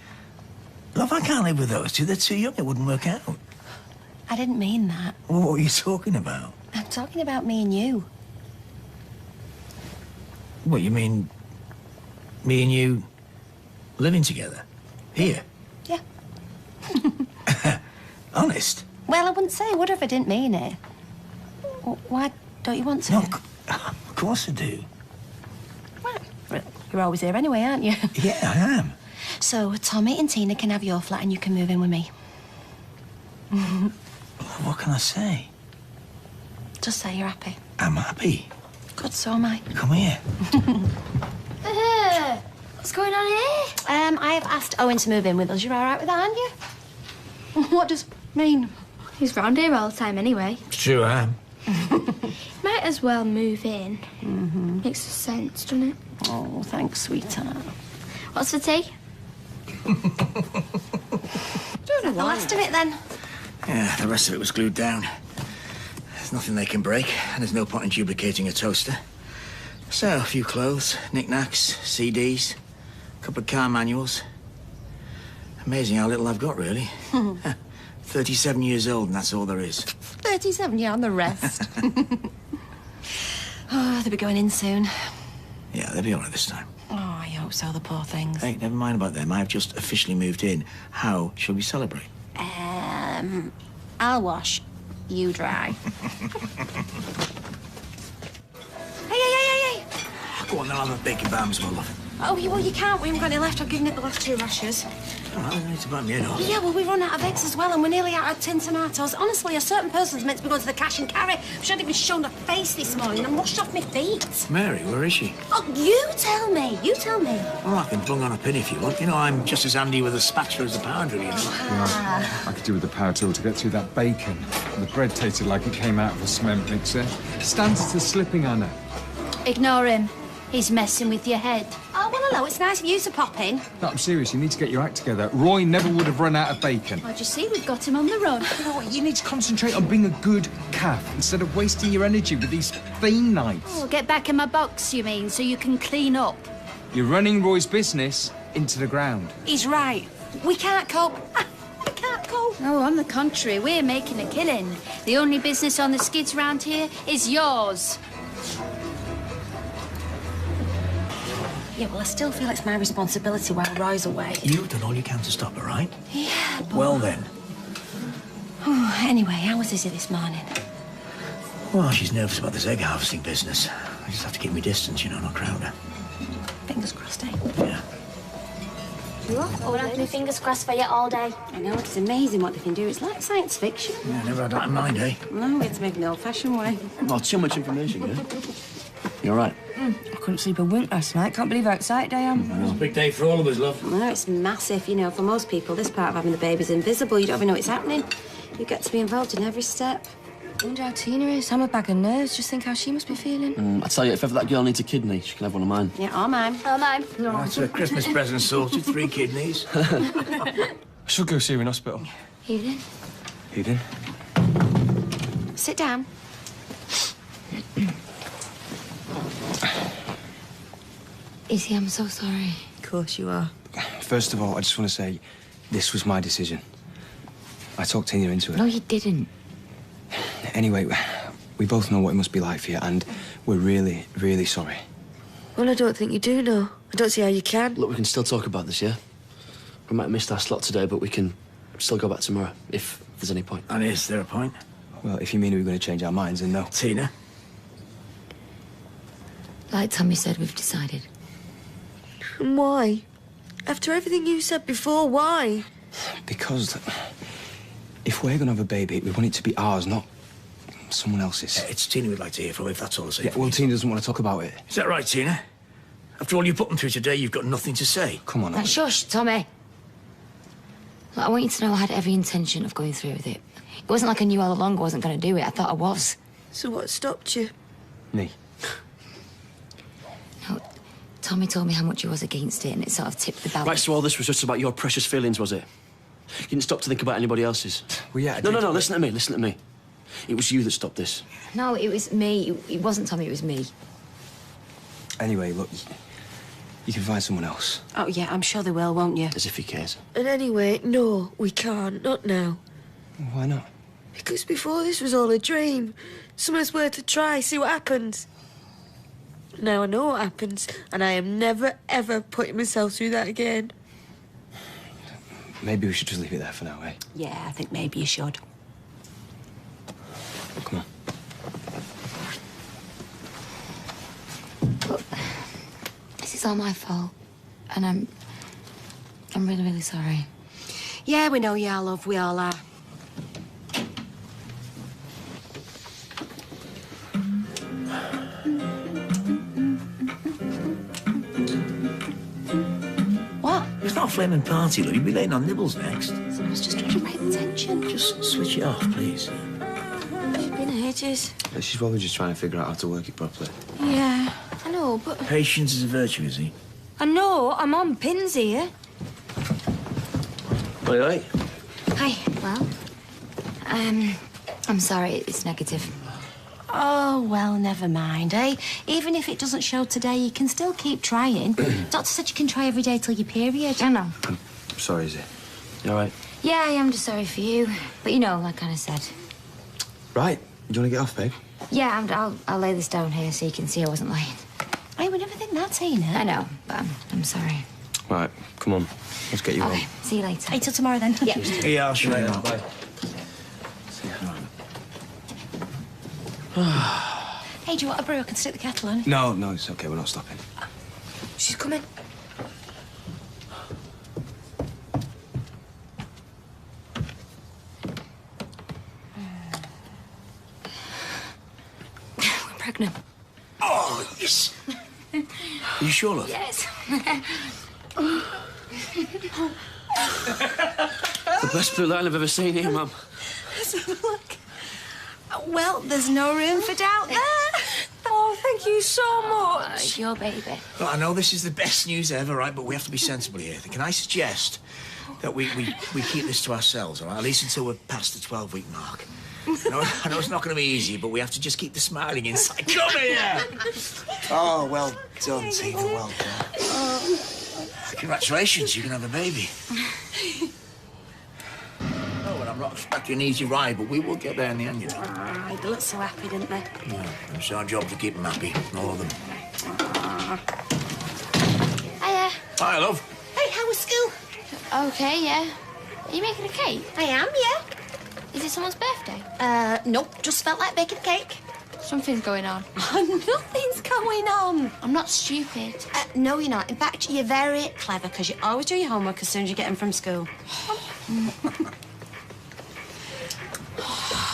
Speaker 2: Love, I can't live with those two. They're too young. It wouldn't work out.
Speaker 1: I didn't mean that.
Speaker 2: Well, what are you talking about?
Speaker 1: I'm talking about me and you.
Speaker 2: What, you mean me and you living together? Here?
Speaker 1: Yeah.
Speaker 2: Honest?
Speaker 1: Well, I wouldn't say I would if I didn't mean it. Why don't you want to?
Speaker 2: No, of course I do.
Speaker 1: Well, you're always here anyway, aren't you?
Speaker 2: Yeah, I am.
Speaker 1: So Tommy and Tina can have your flat and you can move in with me.
Speaker 2: What can I say?
Speaker 1: Just say you're happy.
Speaker 2: I'm happy.
Speaker 1: Good, so am I.
Speaker 2: Come here.
Speaker 1: What's going on here? I have asked Owen to move in with us. You're all right with that, aren't you? What does it mean?
Speaker 19: He's round here all the time anyway.
Speaker 2: It's true, I am.
Speaker 19: Might as well move in. Makes sense, doesn't it?
Speaker 1: Oh, thanks, sweetheart.
Speaker 19: What's for tea?
Speaker 1: The last of it, then.
Speaker 2: Yeah, the rest of it was glued down. There's nothing they can break, and there's no point in duplicating a toaster. So, a few clothes, knickknacks, CDs, a couple of car manuals. Amazing how little I've got, really. 37 years old, and that's all there is.
Speaker 1: 37, yeah, and the rest. Oh, they'll be going in soon.
Speaker 2: Yeah, they'll be all right this time.
Speaker 1: Oh, I hope so, the poor things.
Speaker 2: Hey, never mind about them. I've just officially moved in. How shall we celebrate?
Speaker 1: I'll wash, you dry. Hey.
Speaker 2: Go on, then I'll have a bacon bams, my love.
Speaker 1: Oh, well, you can't. We haven't got any left. I've given it the last 2 rashers.
Speaker 2: All right, I need to buy me enough.
Speaker 1: Yeah, well, we've run out of eggs as well, and we're nearly out of tin tomatoes. Honestly, a certain person's meant to be going to the cash and carry. She hadn't even shown her face this morning. I'm washed off my feet.
Speaker 2: Mary, where is she?
Speaker 1: Oh, you tell me. You tell me.
Speaker 2: Well, I can bung on a pin if you want. You know, I'm just as handy with a spatula as a power drill, you know.
Speaker 12: Yeah, I could do with the power tool to get through that bacon. The bread tasted like it came out of a cement mixer. Standards are slipping on her.
Speaker 5: Ignore him. He's messing with your head.
Speaker 1: Oh, well, hello. It's nice of you to pop in.
Speaker 12: No, I'm serious. You need to get your act together. Roy never would have run out of bacon.
Speaker 5: What'd you see? We've got him on the run.
Speaker 12: You know what? You need to concentrate on being a good calf instead of wasting your energy with these theme nights.
Speaker 5: Oh, get back in my box, you mean, so you can clean up.
Speaker 12: You're running Roy's business into the ground.
Speaker 1: He's right. We can't cope. We can't cope.
Speaker 5: Oh, on the contrary, we're making a killing. The only business on the skids round here is yours.
Speaker 1: Yeah, well, I still feel it's my responsibility while Roy's away.
Speaker 3: You've done all you can to stop her, right?
Speaker 1: Yeah, but...
Speaker 3: Well, then.
Speaker 1: Oh, anyway, how was Izzy this morning?
Speaker 3: Well, she's nervous about this egg harvesting business. I just have to keep my distance, you know, not crowd her.
Speaker 1: Fingers crossed, eh?
Speaker 3: Yeah.
Speaker 21: I've been having my fingers crossed for you all day.
Speaker 1: I know, it's amazing what they can do. It's like science fiction.
Speaker 3: Yeah, never had that in mind, eh?
Speaker 1: No, it's making the old-fashioned way.
Speaker 18: Well, too much information, yeah? You all right?
Speaker 10: I couldn't sleep a wink last night. Can't believe how excited I am.
Speaker 3: It's a big day for all of us, love.
Speaker 1: No, it's massive. You know, for most people, this part of having the baby's invisible. You don't even know it's happening. You get to be involved in every step.
Speaker 10: I wonder how Tina is. I'm a bag of nerves. Just think how she must be feeling.
Speaker 18: I tell you, if ever that girl needs a kidney, she can have one of mine.
Speaker 1: Yeah, or mine.
Speaker 21: Oh, mine.
Speaker 10: No.
Speaker 3: That's a Christmas present sorted. 3 kidneys.
Speaker 12: I should go see her in hospital.
Speaker 10: Evening.
Speaker 15: Evening.
Speaker 1: Sit down.
Speaker 10: Izzy, I'm so sorry.
Speaker 15: Of course you are. First of all, I just want to say, this was my decision. I talked Tina into it.
Speaker 10: No, you didn't.
Speaker 15: Anyway, we both know what it must be like for you, and we're really, really sorry.
Speaker 10: Well, I don't think you do know. I don't see how you can.
Speaker 18: Look, we can still talk about this, yeah? We might have missed our slot today, but we can still go back tomorrow, if there's any point.
Speaker 3: And is there a point?
Speaker 15: Well, if you mean we're going to change our minds, then no.
Speaker 3: Tina?
Speaker 10: Like Tommy said, we've decided.
Speaker 21: And why? After everything you said before, why?
Speaker 15: Because if we're going to have a baby, we want it to be ours, not someone else's.
Speaker 3: It's Tina we'd like to hear from, if that's all to say.
Speaker 15: Yeah, well, Tina doesn't want to talk about it.
Speaker 3: Is that right, Tina? After all you put them through today, you've got nothing to say.
Speaker 15: Come on, Owen.
Speaker 10: Shush, Tommy. Look, I want you to know I had every intention of going through with it. It wasn't like I knew all along I wasn't going to do it. I thought I was.
Speaker 21: So what stopped you?
Speaker 15: Me.
Speaker 10: No, Tommy told me how much he was against it, and it sort of tipped the balance.
Speaker 18: Right, so all this was just about your precious feelings, was it? You didn't stop to think about anybody else's?
Speaker 15: Well, yeah,
Speaker 18: No, listen to me, listen to me. It was you that stopped this.
Speaker 10: No, it was me. It wasn't Tommy, it was me.
Speaker 15: Anyway, look, you can find someone else.
Speaker 1: Oh, yeah, I'm sure they will, won't you?
Speaker 18: As if he cares.
Speaker 21: And anyway, no, we can't. Not now.
Speaker 15: Why not?
Speaker 21: Because before this was all a dream. Something's worth a try, see what happens. Now I know what happens, and I am never, ever putting myself through that again.
Speaker 15: Maybe we should just leave it there for now, eh?
Speaker 1: Yeah, I think maybe you should.
Speaker 15: Come on.
Speaker 10: Look, this is all my fault, and I'm really, really sorry.
Speaker 1: Yeah, we know you are, love. We all are. What?
Speaker 3: It's not a flaming party, look. You'll be laying on nibbles next.
Speaker 1: I was just trying to pay attention.
Speaker 3: Just switch it off, please.
Speaker 21: It's been ages.
Speaker 15: She's probably just trying to figure out how to work it properly.
Speaker 21: Yeah, I know, but...
Speaker 3: Patience is a virtue, is he?
Speaker 21: I know, I'm on pins here.
Speaker 18: Oi, oi.
Speaker 10: Hi. Well, I'm sorry, it's negative.
Speaker 1: Oh, well, never mind, eh? Even if it doesn't show today, you can still keep trying. Doctor said you can try every day till your period.
Speaker 10: I know.
Speaker 15: I'm sorry, Izzy.
Speaker 18: You all right?
Speaker 10: Yeah, I am just sorry for you. But you know, like I said.
Speaker 15: Right. Do you want to get off, babe?
Speaker 10: Yeah, I'll lay this down here so you can see I wasn't lying.
Speaker 1: I would never think that, Tina.
Speaker 10: I know, but I'm sorry.
Speaker 15: Right, come on. Let's get you
Speaker 10: Okay,
Speaker 15: home.
Speaker 10: see you later.
Speaker 1: Hey, till tomorrow then.
Speaker 10: Yeah.
Speaker 3: Yeah, I'll show you.
Speaker 15: Bye.
Speaker 1: Hey, do you want a brew? I can stick the kettle on.
Speaker 15: No, it's okay. We're not stopping.
Speaker 21: She's coming.
Speaker 10: We're pregnant.
Speaker 3: Oh, yes. Are you sure, love?
Speaker 10: Yes.
Speaker 18: The best blue line I've ever seen here, Mum.
Speaker 1: Let's have a look. Well, there's no room for doubt there.
Speaker 21: Oh, thank you so much.
Speaker 10: It's your baby.
Speaker 3: Look, I know this is the best news ever, right? But we have to be sensible here. Can I suggest that we keep this to ourselves, all right? At least until we're past the 12-week mark. I know it's not going to be easy, but we have to just keep the smiling inside. Come here! Oh, well done, Tina. Well done. Congratulations, you can have a baby. Oh, and I'm not expecting an easy ride, but we will get there in the end, you know.
Speaker 1: They looked so happy, didn't they?
Speaker 3: Yeah, it's our job to keep them happy, all of them.
Speaker 2: Hi, love.
Speaker 1: Hey, how was school?
Speaker 10: Okay, yeah. Are you making a cake?
Speaker 1: I am, yeah.
Speaker 10: Is it someone's birthday?
Speaker 1: Nope, just felt like baking a cake.
Speaker 10: Something's going on.
Speaker 1: Nothing's going on.
Speaker 10: I'm not stupid.
Speaker 1: No, you're not. In fact, you're very clever because you always do your homework as soon as you get in from school.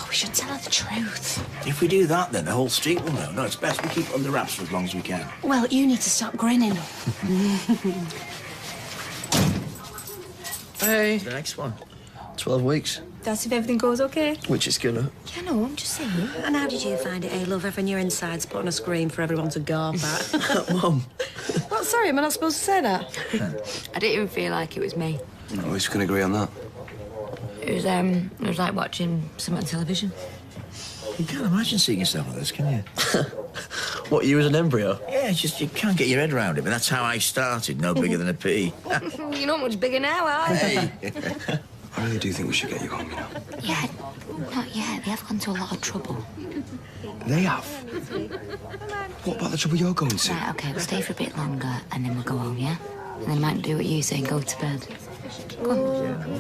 Speaker 1: We should tell her the truth.
Speaker 2: If we do that, then the whole street will know. No, it's best we keep it under wraps for as long as we can.
Speaker 1: Well, you need to stop grinning.
Speaker 4: Hey.
Speaker 2: The next one.
Speaker 4: 12 weeks.
Speaker 14: That's if everything goes okay.
Speaker 4: Which it's gonna.
Speaker 1: Yeah, no, I'm just saying. And how did you find it, eh, love, having your insides put on a screen for everyone to garp at?
Speaker 4: Mum.
Speaker 14: What, sorry, am I not supposed to say that?
Speaker 22: I didn't even feel like it was me.
Speaker 15: At least we can agree on that.
Speaker 22: It was like watching something on television.
Speaker 2: You can't imagine seeing yourself with this, can you?
Speaker 4: What, you as an embryo?
Speaker 2: Yeah, it's just you can't get your head around it, but that's how I started, no bigger than a pea.
Speaker 10: You're not much bigger now, are you?
Speaker 2: Hey!
Speaker 15: I really do think we should get you home, you know.
Speaker 22: Yeah, not yet. They have gone to a lot of trouble.
Speaker 15: They have? What about the trouble you're going to?
Speaker 22: Right, OK, we'll stay for a bit longer and then we'll go home, yeah? And then might do what you say and go to bed. Go on.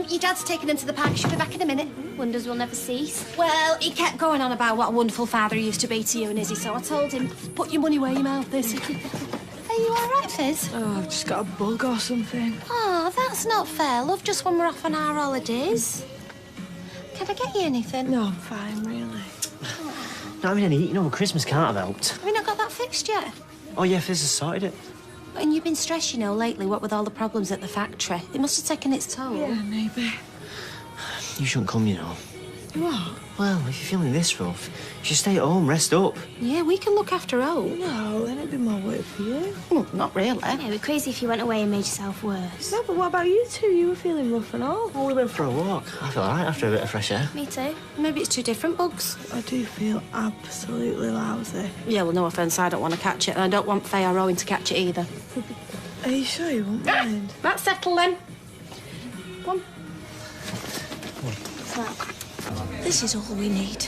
Speaker 1: Your dad's taken him to the park. She'll be back in a minute.
Speaker 10: Wonders will never cease.
Speaker 1: Well, he kept going on about what a wonderful father he used to be to you and Izzy, so I told him, put your money where your mouth is. Are you all right, Fizz?
Speaker 14: Oh, I've just got a bug or something.
Speaker 1: Oh, that's not fair, love, just when we're off on our holidays. Can I get you anything?
Speaker 14: No, I'm fine, really.
Speaker 13: Not having any eating over Christmas can't have helped.
Speaker 1: Have we not got that fixed yet?
Speaker 13: Oh, yeah, Fizz has sorted it.
Speaker 1: And you've been stressed, you know, lately, what with all the problems at the factory. It must have taken its toll.
Speaker 14: Yeah, maybe.
Speaker 13: You shouldn't come, you know.
Speaker 14: What?
Speaker 13: Well, if you're feeling this rough, you should stay at home, rest up.
Speaker 1: Yeah, we can look after Owen.
Speaker 14: No, then it'd be more work for you.
Speaker 1: Well, not really.
Speaker 10: Yeah, it'd be crazy if you went away and made yourself worse.
Speaker 14: No, but what about you two? You were feeling rough and all.
Speaker 13: Oh, we went for a walk. I feel all right after a bit of fresh air.
Speaker 10: Me too.
Speaker 1: Maybe it's two different bugs.
Speaker 14: I do feel absolutely lousy.
Speaker 1: Yeah, well, no offence, I don't want to catch it, and I don't want Faye or Owen to catch it either.
Speaker 14: Are you sure you won't mind?
Speaker 1: That's settled then. Come on.
Speaker 10: What's that?
Speaker 1: This is all we need.